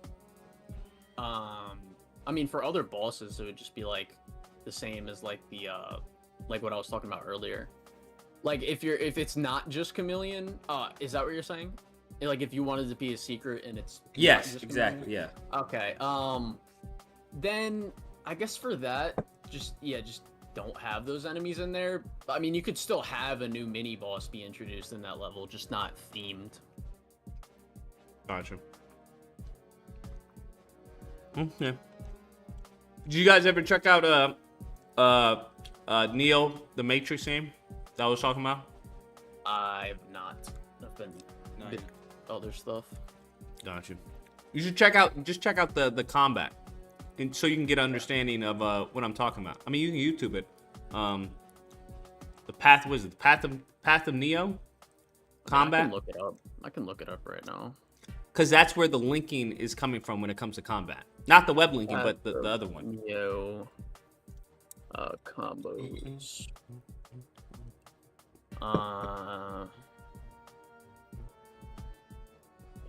I mean, for other bosses, it would just be, like, the same as, like, the, like what I was talking about earlier. Like, if it's not just Chameleon, is that what you're saying? Like, if you wanted to be a secret and it's... Yes, exactly, yeah. Okay, then, I guess for that, just don't have those enemies in there. I mean, you could still have a new mini-boss be introduced in that level, just not themed. Gotcha. Okay. Did you guys ever check out Neo, the Matrix game that I was talking about? I've not. I've been other stuff. Gotcha. You should check out the combat, and so you can get an understanding of what I'm talking about. I mean, you can YouTube it. The path was it? The path of Neo combat. I can look it up. I can look it up right now. Because that's where the linking is coming from when it comes to combat. Not the web linking, but the other one. Neo combos.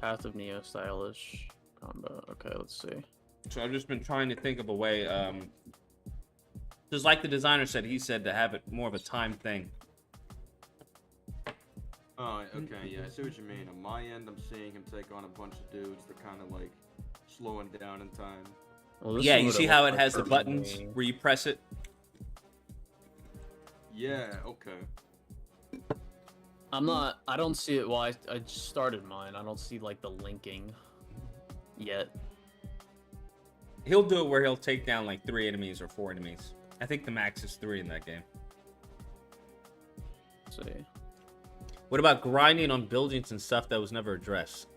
Path of Neo stylish combo. Okay, let's see. So I've just been trying to think of a way. Just like the designer said, he said to have it more of a time thing. Oh, okay, yeah, I see what you mean. On my end, I'm seeing him take on a bunch of dudes that kind of like slowing down in time. Well, Yeah, you see how it has the buttons where you press it? Yeah, okay. I don't see it. Well, I just started mine. I don't see, like, the linking yet. He'll do it where he'll take down like 3 enemies or 4 enemies. I think the max is 3 in that game. Let's see. What about grinding on buildings and stuff that was never addressed?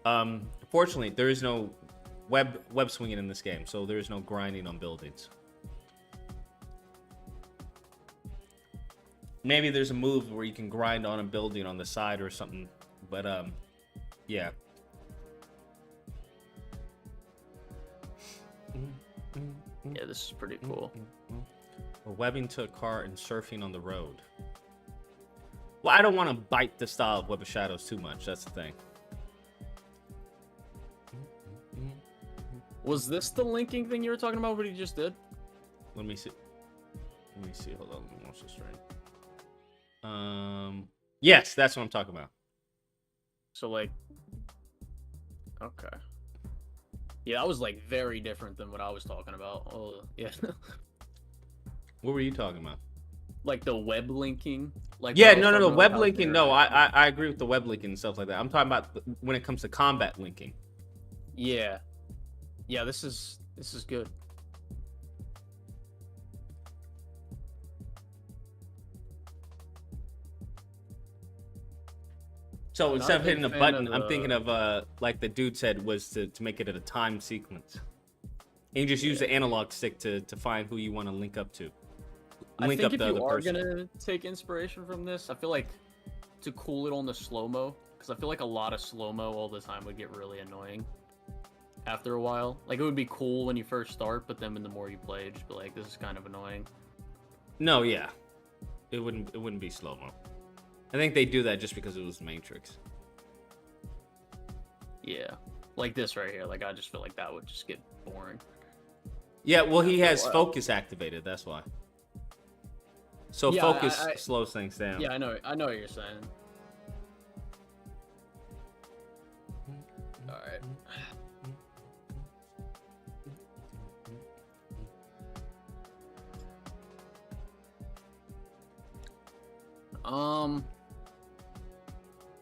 Fortunately, there is no web swinging in this game, so there is no grinding on buildings. Maybe there's a move where you can grind on a building on the side or something, but yeah. Yeah, this is pretty cool. Or webbing to a car and surfing on the road. Well, I don't want to bite the style of Web of Shadows too much. That's the thing. Was this the linking thing you were talking about? What he just did? Let me see. Let me see. Hold on. Let me watch this right. Yes, that's what I'm talking about. So like, okay. Yeah, that was like very different than what I was talking about. Oh, yeah. What were you talking about? Like the web linking. Like Yeah, no. Web linking. No, I agree with the web linking and stuff like that. I'm talking about when it comes to combat linking. Yeah. Yeah, this is good. So instead of hitting a button, of I'm thinking of like the dude said was to make it at a time sequence. And you just use the analog stick to find who you want to link up to. I think if you are gonna take inspiration from this, I feel like to cool it on the slow-mo, because I feel like a lot of slow-mo all the time would get really annoying after a while. Like it would be cool when you first start, but then the more you play, it'd just be like, this is kind of annoying. No, yeah. It wouldn't be slow-mo. I think they do that just because it was Matrix. Yeah. Like this right here. Like I just feel like that would just get boring. Yeah, well he has focus activated, that's why. So yeah, focus slows things down. Yeah, I know what you're saying. Alright.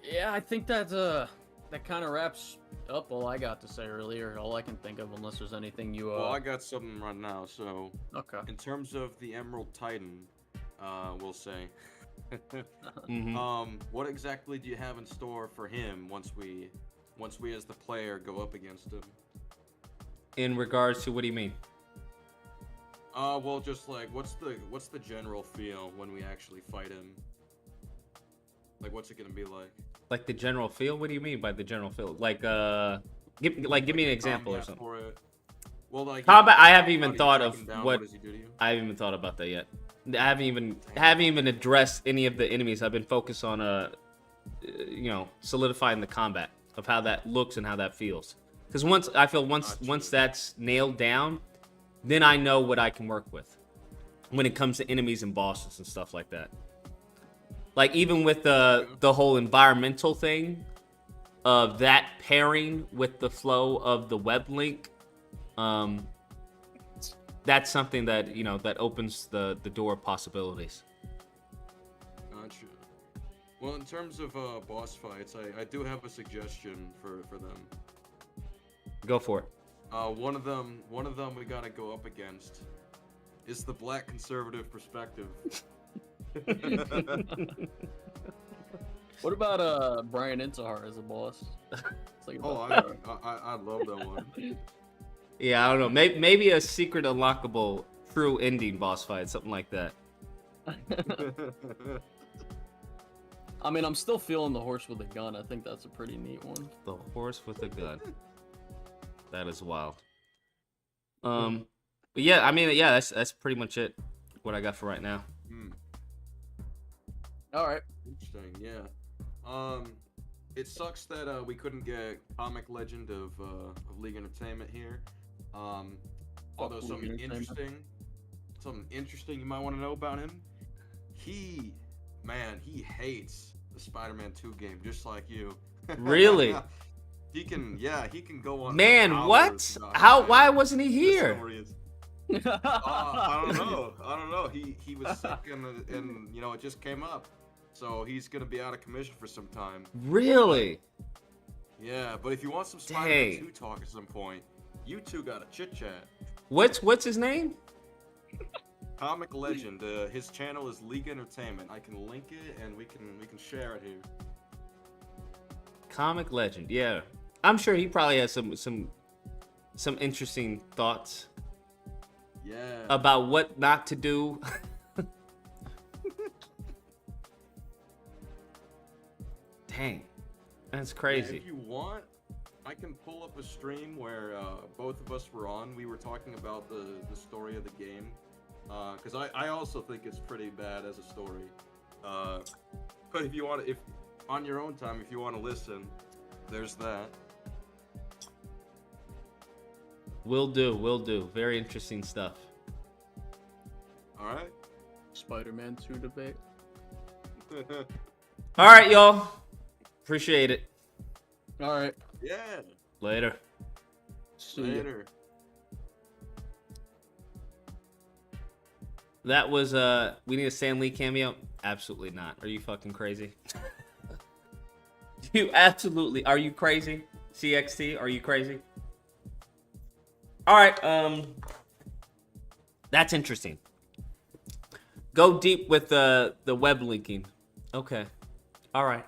Yeah, I think that kind of wraps up all I got to say earlier. All I can think of, unless there's anything you. Well, I got something right now. So, okay. In terms of the Emerald Titan, we'll say. Mm-hmm. What exactly do you have in store for him once we as the player go up against him? In regards to what do you mean? Well, just like what's the general feel when we actually fight him? Like, what's it gonna be like? Like the general feel? What do you mean by the general feel? Like, give me an example or something. Well, like combat. I haven't even thought of what does he do to you? I haven't even thought about that yet. I haven't even addressed any of the enemies. I've been focused on solidifying the combat of how that looks and how that feels. Because once that's nailed down, then I know what I can work with when it comes to enemies and bosses and stuff like that. Like even with the whole environmental thing of that pairing with the flow of the web link, that's something that that opens the door of possibilities. Gotcha. Well, in terms of boss fights, I do have a suggestion for them. Go for it. One of them we gotta go up against is the Black Conservative Perspective. What about Brian Intihar as a boss? I love that one. Yeah, I don't know. Maybe a secret unlockable true ending boss fight, something like that. I mean, I'm still feeling the horse with a gun. I think that's a pretty neat one. The horse with a gun. That is wild. But yeah, I mean, yeah, that's pretty much it. What I got for right now. All right. Interesting. Yeah. It sucks that we couldn't get Comic Legend of League Entertainment here. Although something interesting you might want to know about him. He hates the Spider-Man 2 game just like you. Really? He can go on. Man, what? Why wasn't he here? I don't know. He was sick and it just came up. So he's gonna be out of commission for some time. Really? Yeah, but if you want some Spider-Man 2 talk at some point, you two gotta chit chat. What's his name? Comic Legend. His channel is League Entertainment. I can link it and we can share it here. Comic legend, yeah. I'm sure he probably has some interesting thoughts Yeah. about what not to do. Dang, that's crazy. Yeah, if you want, I can pull up a stream where both of us were on. We were talking about the story of the game. Because I also think it's pretty bad as a story. But if you want, if on your own time, if you want to listen, there's that. Will do. Very interesting stuff. All right. Spider-Man 2 debate. All right, y'all. Appreciate it. All right. Yeah. Later. See ya. Later. That was we need a Stan Lee cameo? Absolutely not. Are you fucking crazy? Are you crazy? CXT, are you crazy? All right, that's interesting. Go deep with the web linking. Okay. All right.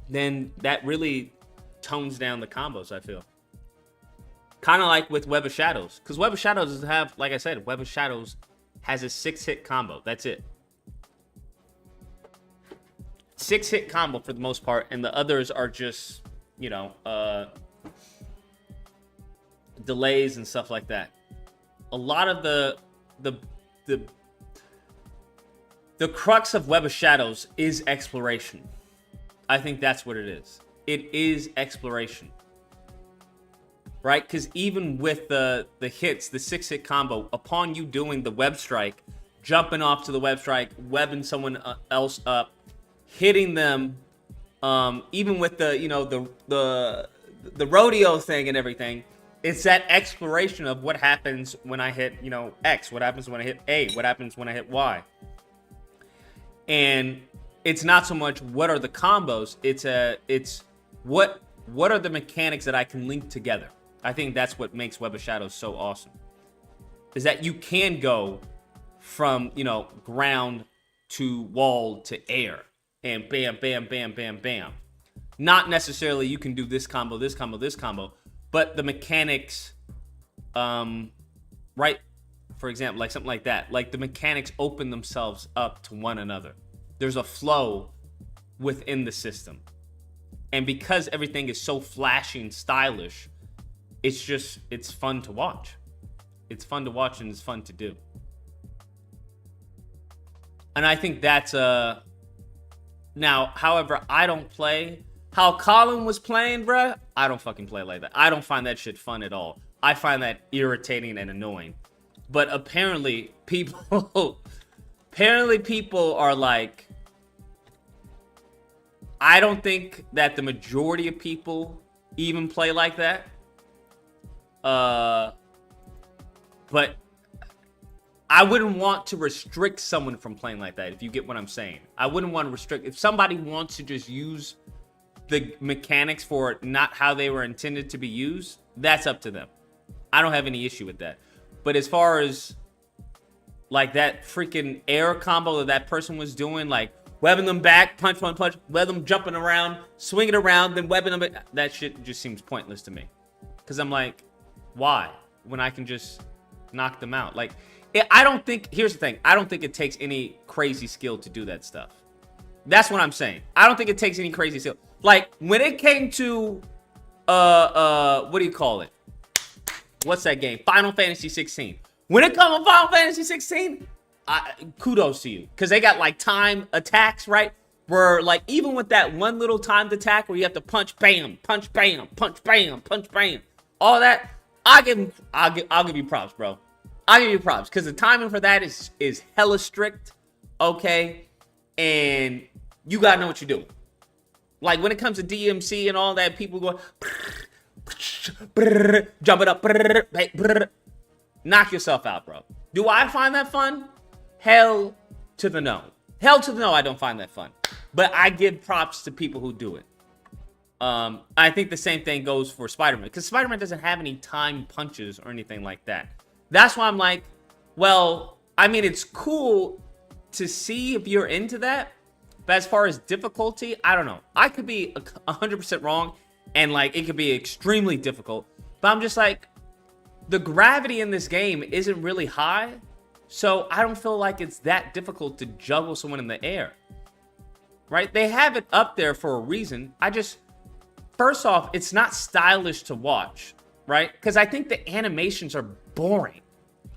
Then that really tones down the combos, I feel. Kind of like with Web of Shadows. Because Web of Shadows doesn't have, like I said, Web of Shadows has a 6-hit combo. That's it. 6-hit combo for the most part. And the others are just, you know, delays and stuff like that. A lot of the crux of Web of Shadows is exploration. I think that's what it is. It is exploration. Right? Because even with the hits, the 6-hit combo, upon you doing the web strike, jumping off to the web strike, webbing someone else up, hitting them, even with the, you know, the rodeo thing and everything, it's that exploration of what happens when I hit, you know, X, what happens when I hit A, what happens when I hit Y. And it's not so much what are the combos, it's what are the mechanics that I can link together. I think that's what makes Web of Shadows so awesome. Is that you can go from, you know, ground to wall to air. And bam, bam, bam, bam, bam. Not necessarily you can do this combo, this combo, this combo. But the mechanics, right? For example, like something like that. Like the mechanics open themselves up to one another. There's a flow within the system. And because everything is so flashy and stylish, it's fun to watch. It's fun to watch and it's fun to do. And I think that's now, however, I don't play how Colin was playing, bruh. I don't fucking play like that. I don't find that shit fun at all. I find that irritating and annoying. But apparently people are like, I don't think that the majority of people even play like that. But I wouldn't want to restrict someone from playing like that, if you get what I'm saying. I wouldn't want to restrict. If somebody wants to just use the mechanics for not how they were intended to be used, that's up to them. I don't have any issue with that. But as far as like that freaking air combo that person was doing, like webbing them back, punch, web them jumping around, swinging around, then webbing them, that shit just seems pointless to me. Because I'm like, why? When I can just knock them out. Like, I don't think, here's the thing. I don't think it takes any crazy skill to do that stuff. That's what I'm saying. I don't think it takes any crazy skill. Like, when it came to, what do you call it? What's that game? Final Fantasy 16. When it comes to Final Fantasy 16, kudos to you. Because they got, like, time attacks, right? Where, like, even with that one little timed attack where you have to punch, bam, punch, bam, punch, bam, punch, bam. All that, I'll give you props, bro. I'll give you props. Because the timing for that is hella strict, okay? And you gotta know what you're doing. Like, when it comes to DMC and all that, people go, jump it up, knock yourself out, bro. Do I find that fun? Hell to the no. Hell to the no, I don't find that fun. But I give props to people who do it. I think the same thing goes for Spider-Man. Because Spider-Man doesn't have any time punches or anything like that. That's why I'm like, well, I mean, it's cool to see if you're into that. But as far as difficulty, I don't know. I could be 100% wrong, and like it could be extremely difficult. But I'm just like, the gravity in this game isn't really high, so I don't feel like it's that difficult to juggle someone in the air. Right? They have it up there for a reason. First off, it's not stylish to watch, right? Because I think the animations are boring.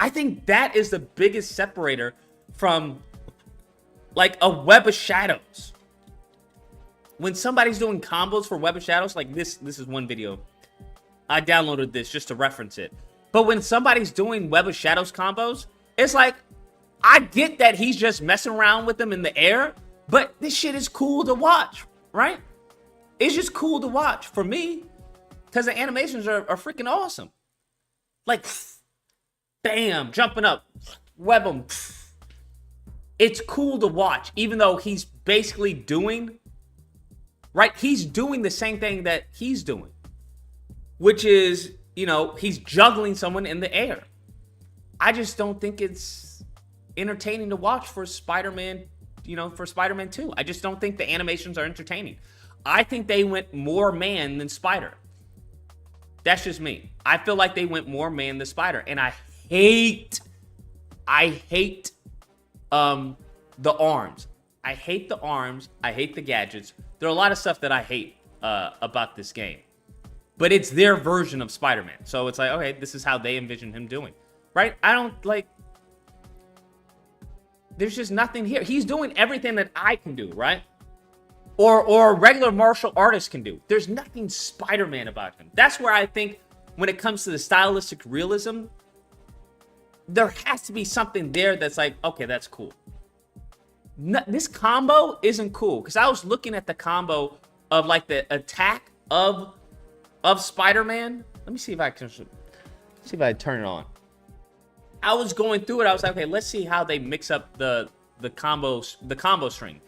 I think that is the biggest separator from like a Web of Shadows. When somebody's doing combos for Web of Shadows, like this is one video. I downloaded this just to reference it. But when somebody's doing Web of Shadows combos, it's like, I get that he's just messing around with them in the air, but this shit is cool to watch, right? It's just cool to watch for me because the animations are freaking awesome. Like, bam, jumping up, web him. It's cool to watch, even though he's basically doing, right? He's doing the same thing that he's doing, which is, you know, he's juggling someone in the air. I just don't think it's entertaining to watch for Spider-Man, you know, for Spider-Man 2. I just don't think the animations are entertaining. I think they went more man than Spider. That's just me. I feel like they went more man than Spider. And I hate the arms. I hate the arms. I hate the gadgets. There are a lot of stuff that I hate about this game. But it's their version of Spider-Man. So it's like, okay, this is how they envision him doing. Right? I don't, like... There's just nothing here. He's doing everything that I can do, right? Or a regular martial artist can do. There's nothing Spider-Man about him. That's where I think when it comes to the stylistic realism, there has to be something there that's like, okay, that's cool. This combo isn't cool. Because I was looking at the combo of like the attack of Spider-Man. Let me see if I can turn it on. I was going through it. I was like, okay, let's see how they mix up the combo string.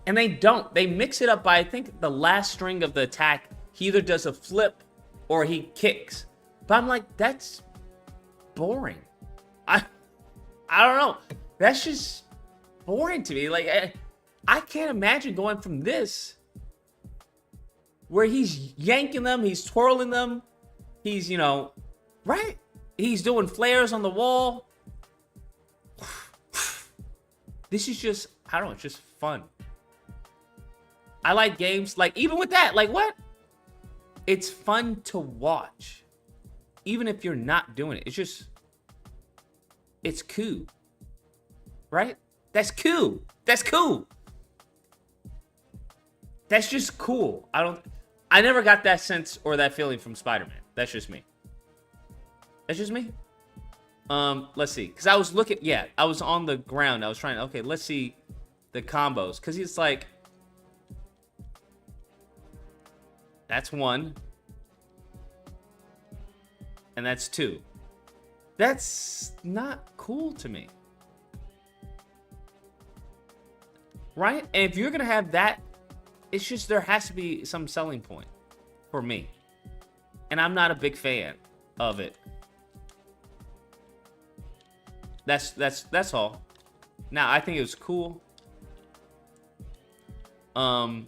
And they don't. They mix it up by, I think, the last string of the attack. He either does a flip or he kicks. But I'm like, that's boring. I don't know. That's just boring to me. Like, I can't imagine going from this, where he's yanking them, he's twirling them, he's, you know, right? He's doing flares on the wall. This is just, I don't know, it's just fun. I like games, like, even with that, like, what? It's fun to watch. Even if you're not doing it. It's just, it's cool. Right? That's cool. That's cool. That's just cool. I never got that sense or that feeling from Spider-Man. That's just me. That's just me. Let's see. Because I was looking, yeah, I was on the ground. I was trying, okay, let's see the combos. Because it's like, that's one. And that's two. That's not cool to me. Right? And if you're going to have that, it's just there has to be some selling point for me. And I'm not a big fan of it. That's all. Now, I think it was cool. Right,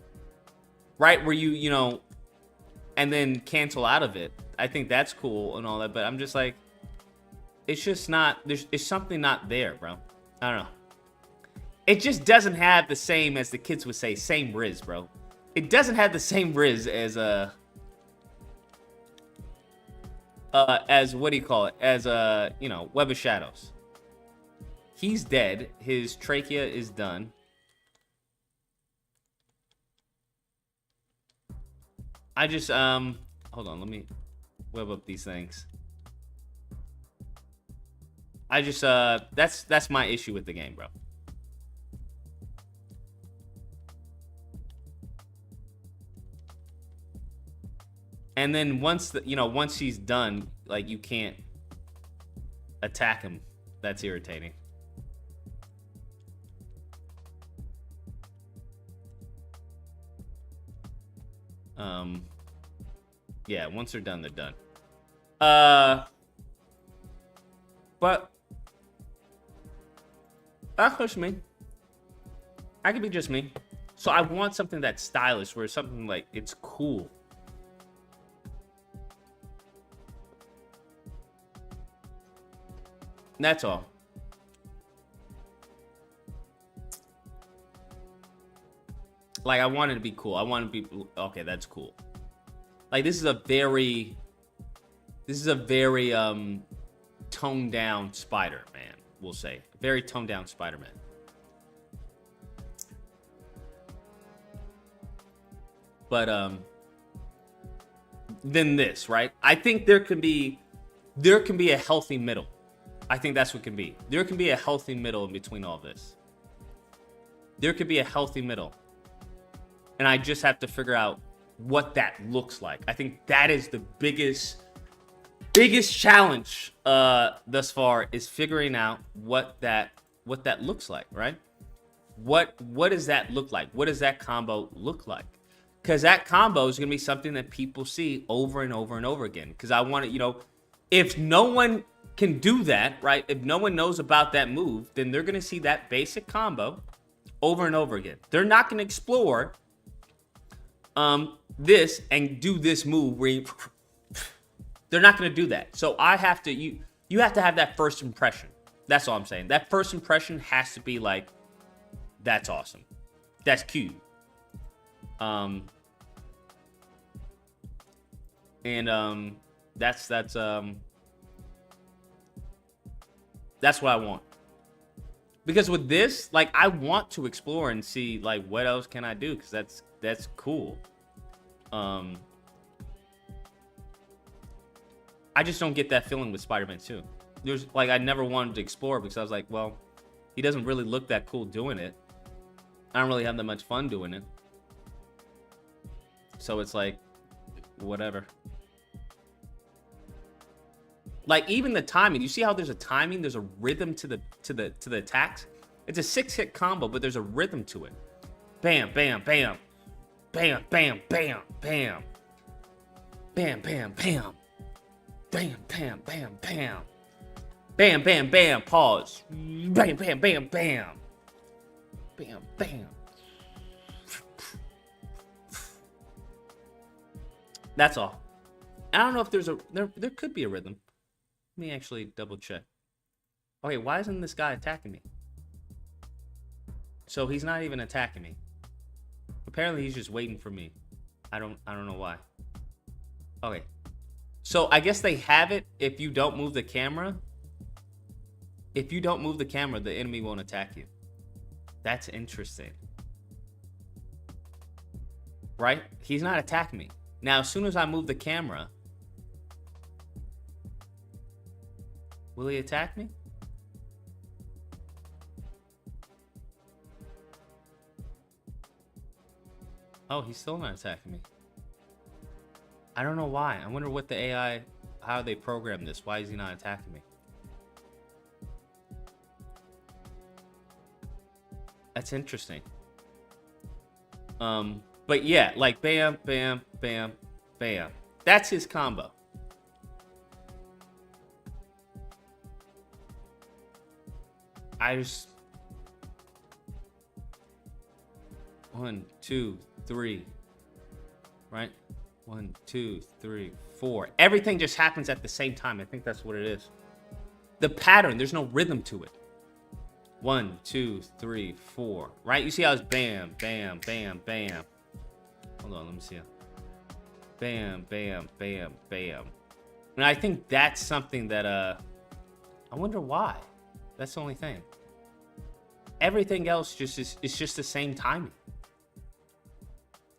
where you know, and then cancel out of it. I think that's cool and all that, but I'm just like, it's just not, it's something not there, bro. I don't know. It just doesn't have the same, as the kids would say, same riz, bro. It doesn't have the same riz as what do you call it? As you know, Web of Shadows. He's dead. His trachea is done. I just hold on, let me web up these things. I just that's my issue with the game, bro. And then once he's done, like, you can't attack him. That's irritating. Yeah, once they're done, they're done. But that's just me. I could be just me. So I want something that's stylish, where it's something like it's cool. That's all. Like, I want it to be cool. I want to be okay. That's cool. Like, this is a very toned down Spider-Man. We'll say very toned down Spider-Man. But then this, right? I think there can be a healthy middle. I think that's what can be. There can be a healthy middle in between all this. There could be a healthy middle. And I just have to figure out what that looks like. I think that is the biggest challenge thus far, is figuring out what that looks like, right? What does that look like? What does that combo look like? Because that combo is going to be something that people see over and over and over again. Because I want to, if no one can do that, right? If no one knows about that move, then they're going to see that basic combo over and over again. They're not going to explore this and do this move where they're not going to do that. So I have to, you have to have that first impression. That's all I'm saying. That first impression has to be like, that's awesome. That's cute. That's what I want. Because with this, like, I want to explore and see, like, what else can I do? Because that's cool. I just don't get that feeling with Spider-Man 2. There's, like, I never wanted to explore because I was like, well, he doesn't really look that cool doing it. I don't really have that much fun doing it. So it's like, whatever. Like, even the timing, you see how there's a timing, there's a rhythm to the attacks. It's a 6-hit combo, but there's a rhythm to it. Bam, bam, bam. Bam, bam, bam, bam. Bam, bam, bam. Bam, bam, bam, bam. Bam, bam, bam, pause. Bam, bam, bam, bam. Bam, bam. That's all. I don't know if there's there could be a rhythm. Let me actually double check. Okay, why isn't this guy attacking me? So he's not even attacking me. Apparently he's just waiting for me. I don't know why. Okay. So I guess they have it if you don't move the camera. If you don't move the camera, the enemy won't attack you. That's interesting. Right? He's not attacking me. Now, as soon as I move the camera, will he attack me? Oh, he's still not attacking me. I don't know why. I wonder what the AI, how they programmed this. Why is he not attacking me? That's interesting. But yeah, like bam, bam, bam, bam. That's his combo. I just 1, 2, 3, right? 1, 2, 3, 4. Everything just happens at the same time. I think that's what it is. The pattern, there's no rhythm to it. 1, 2, 3, 4. Right? You see how it's bam, bam, bam, bam. Hold on, let me see. Bam, bam, bam, bam. And I think that's something that I wonder why. That's the only thing. Everything else just is, it's just the same timing.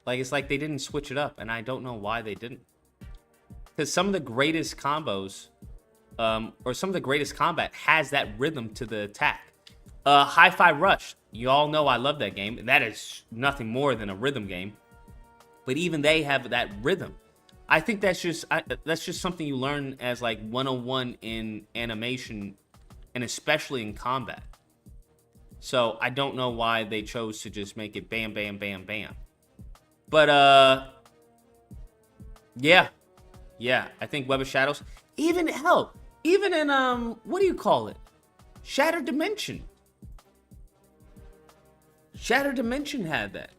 Like, it's like they didn't switch it up, and I don't know why they didn't. Because some of the greatest combos, or some of the greatest combat has that rhythm to the attack. Hi-Fi Rush, you all know I love that game, and that is nothing more than a rhythm game. But even they have that rhythm. I think that's just something you learn as like 101 in animation, and especially in combat. So I don't know why they chose to just make it bam, bam, bam, bam. But yeah, I think Web of Shadows, even in what do you call it? Shattered Dimension. Shattered Dimension had that.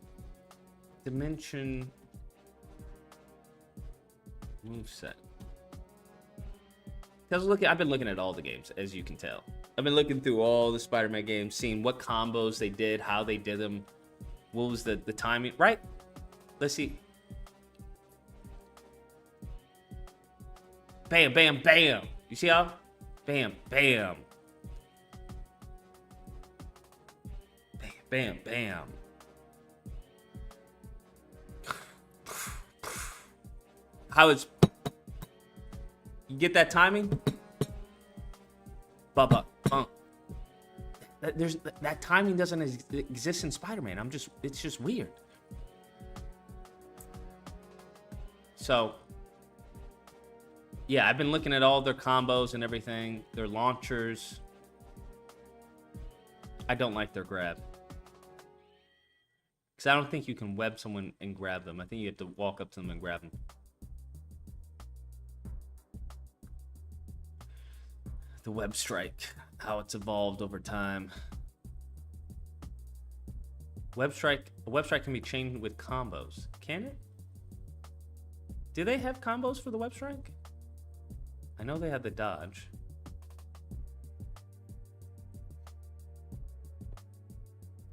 Dimension moveset. I've been looking at all the games, as you can tell. I've been looking through all the Spider-Man games, seeing what combos they did, how they did them, what was the timing, right? Let's see. Bam, bam, bam. You see how? Bam, bam. Bam, bam, bam. How it's... You get that timing? Bubba. That timing doesn't exist in Spider-Man. It's just weird. So, yeah, I've been looking at all their combos and everything, their launchers. I don't like their grab. Because I don't think you can web someone and grab them. I think you have to walk up to them and grab them. The web strike, how it's evolved over time. A web strike can be chained with combos. Can it? Do they have combos for the web strike? I know they have the dodge.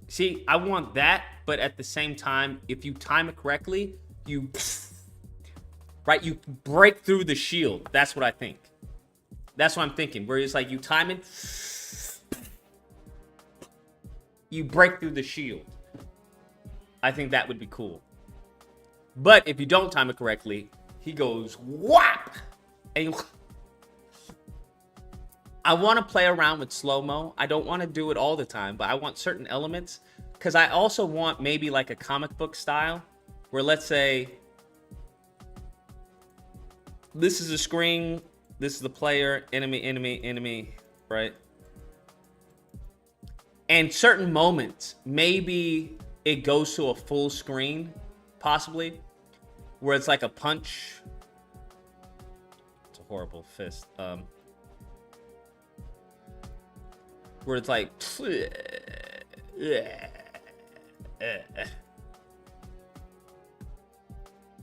See, I want that, but at the same time, if you time it correctly, you break through the shield. That's what I think. That's what I'm thinking. Where it's like you time it, you break through the shield. I think that would be cool. But if you don't time it correctly, he goes whap, and I want to play around with slow-mo. I don't want to do it all the time, but I want certain elements, because I also want maybe like a comic book style, where let's say this is a screen. This is the player, enemy, right? And certain moments, maybe it goes to a full screen, possibly, where it's like a punch. It's a horrible fist. Where it's like,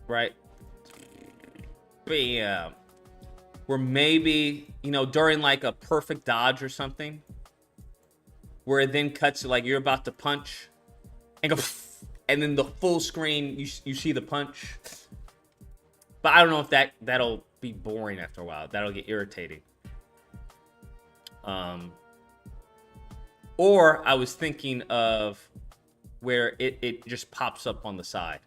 right? Bam. Where maybe, during like a perfect dodge or something, where it then cuts to like you're about to punch and go, and then the full screen, you see the punch. But I don't know if that'll be boring after a while. That'll get irritating. Or I was thinking of where it just pops up on the side,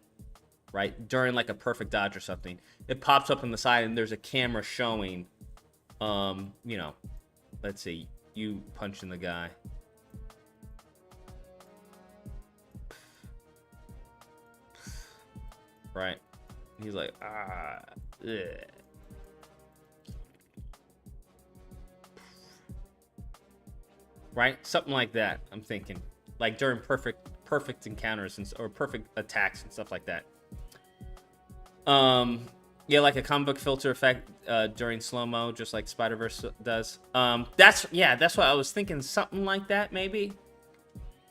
right? During like a perfect dodge or something. It pops up on the side and there's a camera showing, let's see, you punching the guy. Right? He's like, ugh. Right? Something like that, I'm thinking. Like during perfect encounters or perfect attacks and stuff like that. Yeah, like a comic book filter effect during slow-mo, just like Spider-Verse does. That's what I was thinking, something like that maybe.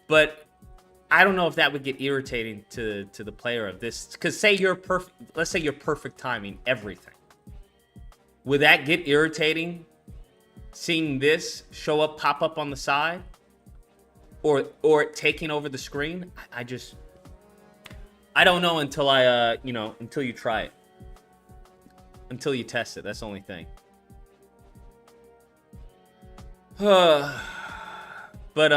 But I don't know if that would get irritating to the player of this. Because let's say you're perfect timing everything. Would that get irritating? Seeing this pop up on the side, or it taking over the screen? I don't know until until you try it. Until you test it. That's the only thing. But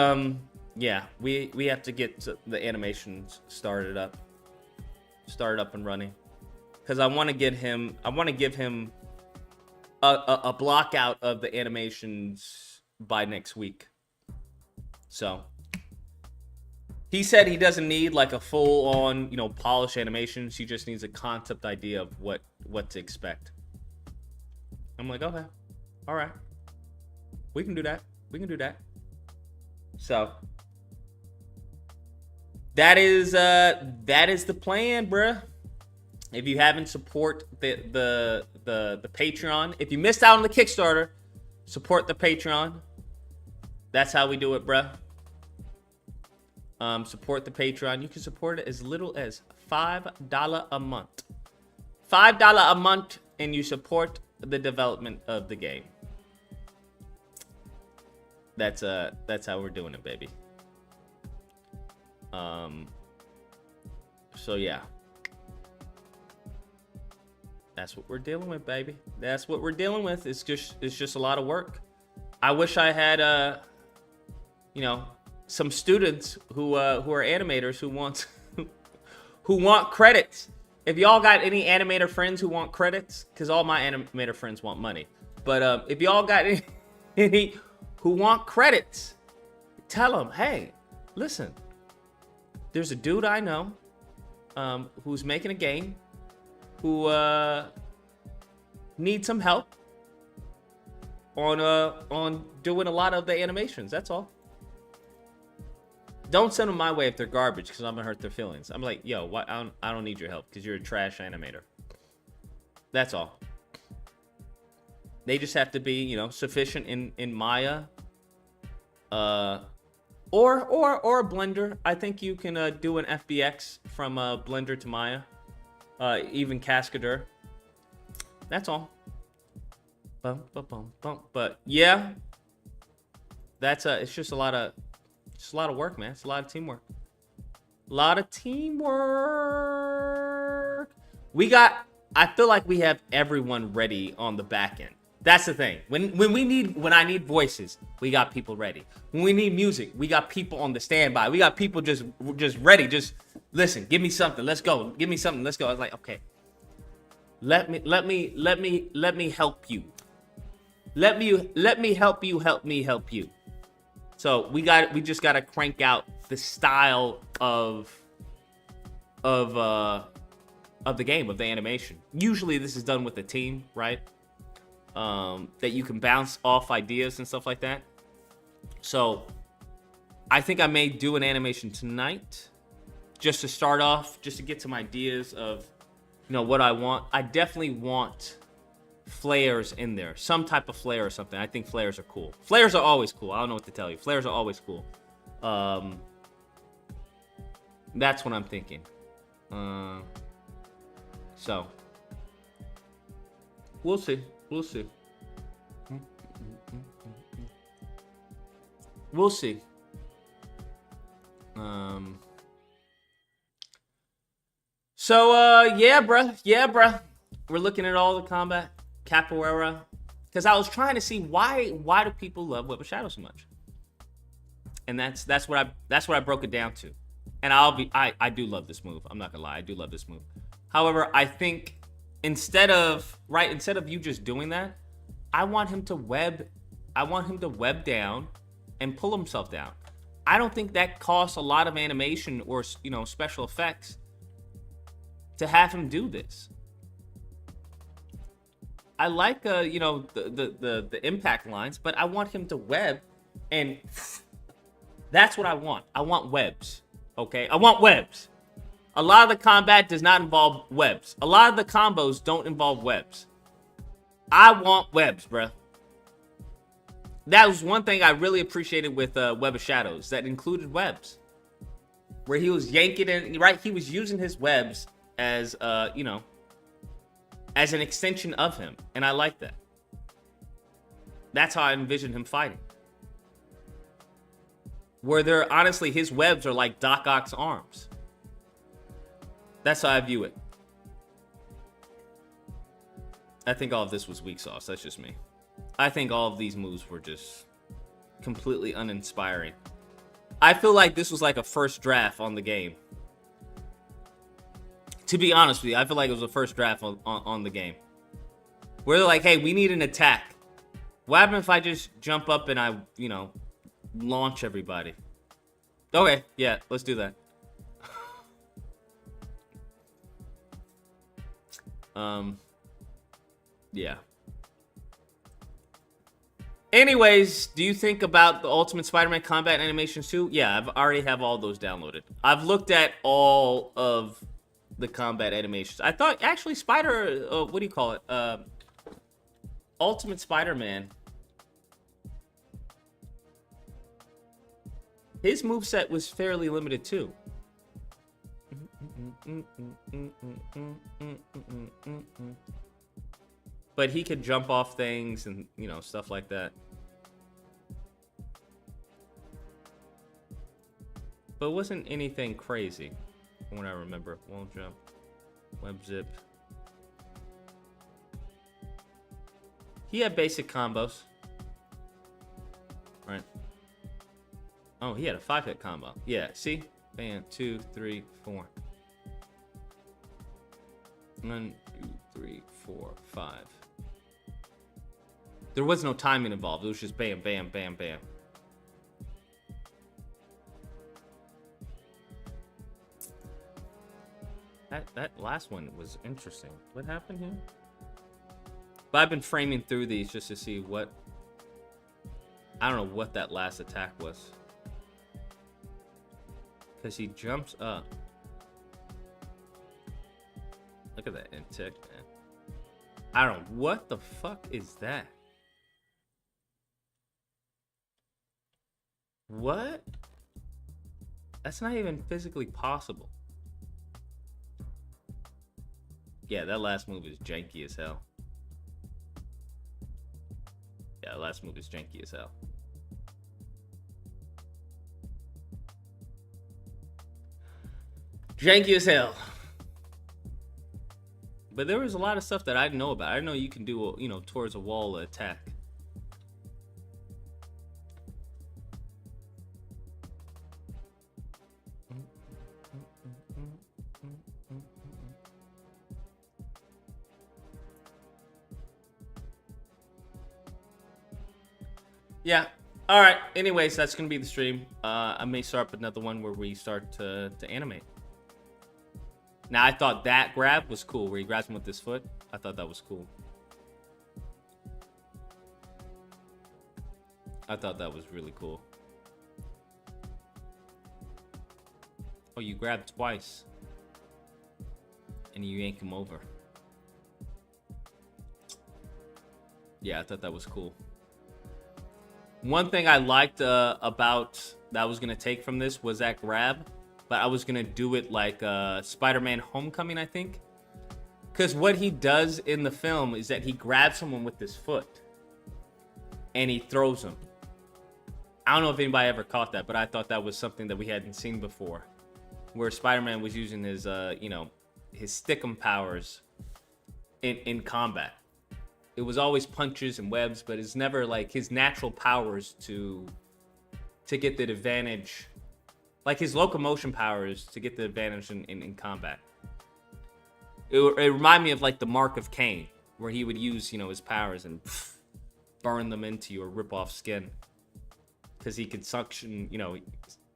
yeah, we have to get the animations started up and running, because I want to give him a block out of the animations by next week. So he said he doesn't need like a full-on, polished animations. He just needs a concept idea of what to expect. I'm like, okay, all right, we can do that. So that is the plan, bruh. If you haven't support the Patreon, if you missed out on the Kickstarter, support the Patreon. That's how we do it, bruh. support the Patreon. You can support it as little as $5 a month. $5 a month, and you support the development of the game. That's how we're doing it, baby. So yeah. That's what we're dealing with, baby. That's what we're dealing with. It's just a lot of work. I wish I had some students who are animators who want credits. If y'all got any animator friends who want credits, because all my animator friends want money. But if y'all got any who want credits, tell them, hey, listen, there's a dude I know who's making a game who needs some help on doing a lot of the animations. That's all. Don't send them my way if they're garbage, because I'm gonna hurt their feelings. I'm like, yo, what? I don't need your help because you're a trash animator. That's all. They just have to be, sufficient in Maya, or Blender. I think you can do an FBX from Blender to Maya, even Cascadeur. That's all. Bum, bum, bum, bum. But yeah, that's it's just a lot of work, man. It's a lot of teamwork. I feel like we have everyone ready on the back end. That's the thing. When I need voices, we got people ready. When we need music, we got people on the standby. We got people just ready. Just listen, give me something. Let's go. Give me something. Let's go. I was like, okay. Let me help you. Let me help you. Help me help you. So we just gotta crank out the style of the game, of the animation. Usually this is done with a team, right? That you can bounce off ideas and stuff like that. So I think I may do an animation tonight, just to start off, just to get some ideas of, what I want. I definitely want flares in there, some type of flare or something. I think flares are cool. Flares are always cool. I don't know what to tell you. Flares are always cool. That's what I'm thinking. So we'll see. We'll see. Yeah, bruh. We're looking at all the combat. Capoeira, because I was trying to see why do people love Web of Shadows so much, and that's what I broke it down to. And I do love this move. I'm not gonna lie, I do love this move. However, I think instead of you just doing that, I want him to web down and pull himself down. I don't think that costs a lot of animation or special effects to have him do this. I like the impact lines, but I want him to web, and that's what I want. I want webs. Okay? I want webs. A lot of the combat does not involve webs. A lot of the combos don't involve webs. I want webs, bruh. That was one thing I really appreciated with Web of Shadows, that included webs. Where he was yanking in, right? He was using his webs as as an extension of him, and I like that. That's how I envision him fighting. Where honestly, his webs are like Doc Ock's arms. That's how I view it. I think all of this was weak sauce. That's just me. I think all of these moves were just completely uninspiring. I feel like this was like a first draft on the game. To be honest with you, I feel like it was a first draft on the game. Where they're like, hey, we need an attack. What happens if I just jump up and I, launch everybody? Okay, yeah, let's do that. Yeah. Anyways, do you think about the Ultimate Spider-Man combat animations too? Yeah, I've already have all those downloaded. I've looked at all of the combat animations. I thought actually what do you call it? Ultimate Spider-Man. His moveset was fairly limited too. But he could jump off things and, you know, stuff like that. But it wasn't anything crazy from what I remember. Wall jump, web zip. He had basic combos. Right. Oh, he had a 5-hit combo. Yeah, see? Bam, 2, 3, 4. 1, 2, 3, 4, 5. There was no timing involved. It was just bam, bam, bam, bam. That last one was interesting. What happened here? But I've been framing through these just to see what... I don't know what that last attack was. Because he jumps up. Look at that intick, man. I don't know. What the fuck is that? What? That's not even physically possible. Yeah, that last move is janky as hell. Yeah, that last move is janky as hell. Janky as hell. But there was a lot of stuff that I didn't know about. I didn't know you can do, you know, towards a wall attack. Yeah. All right. Anyways, that's gonna be the stream. I may start up another one where we start to animate. Now, I thought that grab was cool, where he grabs him with his foot. I thought that was cool. I thought that was really cool. Oh, you grab twice. And you yank him over. Yeah, I thought that was cool. One thing I liked about that I was going to take from this was that grab. But I was going to do it like Spider-Man Homecoming, I think. Because what he does in the film is that he grabs someone with his foot. And he throws him. I don't know if anybody ever caught that, but I thought that was something that we hadn't seen before. Where Spider-Man was using his, you know, his stickum powers in combat. It was always punches and webs, but it's never like his natural powers to get the advantage. Like his locomotion powers to get the advantage in combat. It reminded me of like the Mark of Cain, where he would use, you know, his powers and burn them into you or rip off skin. Because he could suction, you know,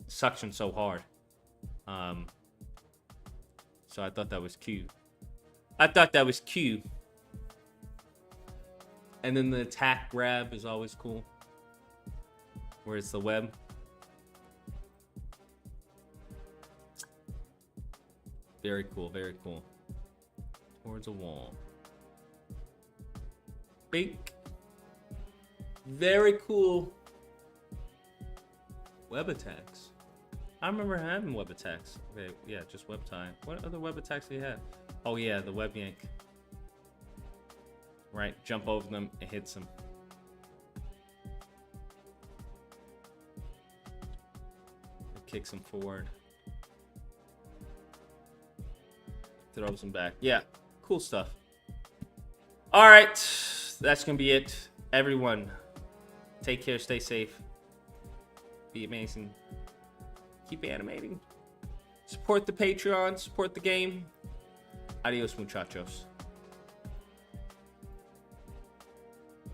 suction so hard. So I thought that was cute. And then the attack grab is always cool. Where it's the web. Very cool, very cool. Towards a wall. Bink. Very cool. Web attacks. I remember having web attacks. Okay, yeah, just web tie. What other web attacks do you have? Oh yeah, the web yank. Right, jump over them, it hits them. It kicks them forward. Throws them back. Yeah, cool stuff. All right, that's gonna be it. Everyone, take care, stay safe, be amazing, keep animating, support the Patreon, support the game. Adios, muchachos.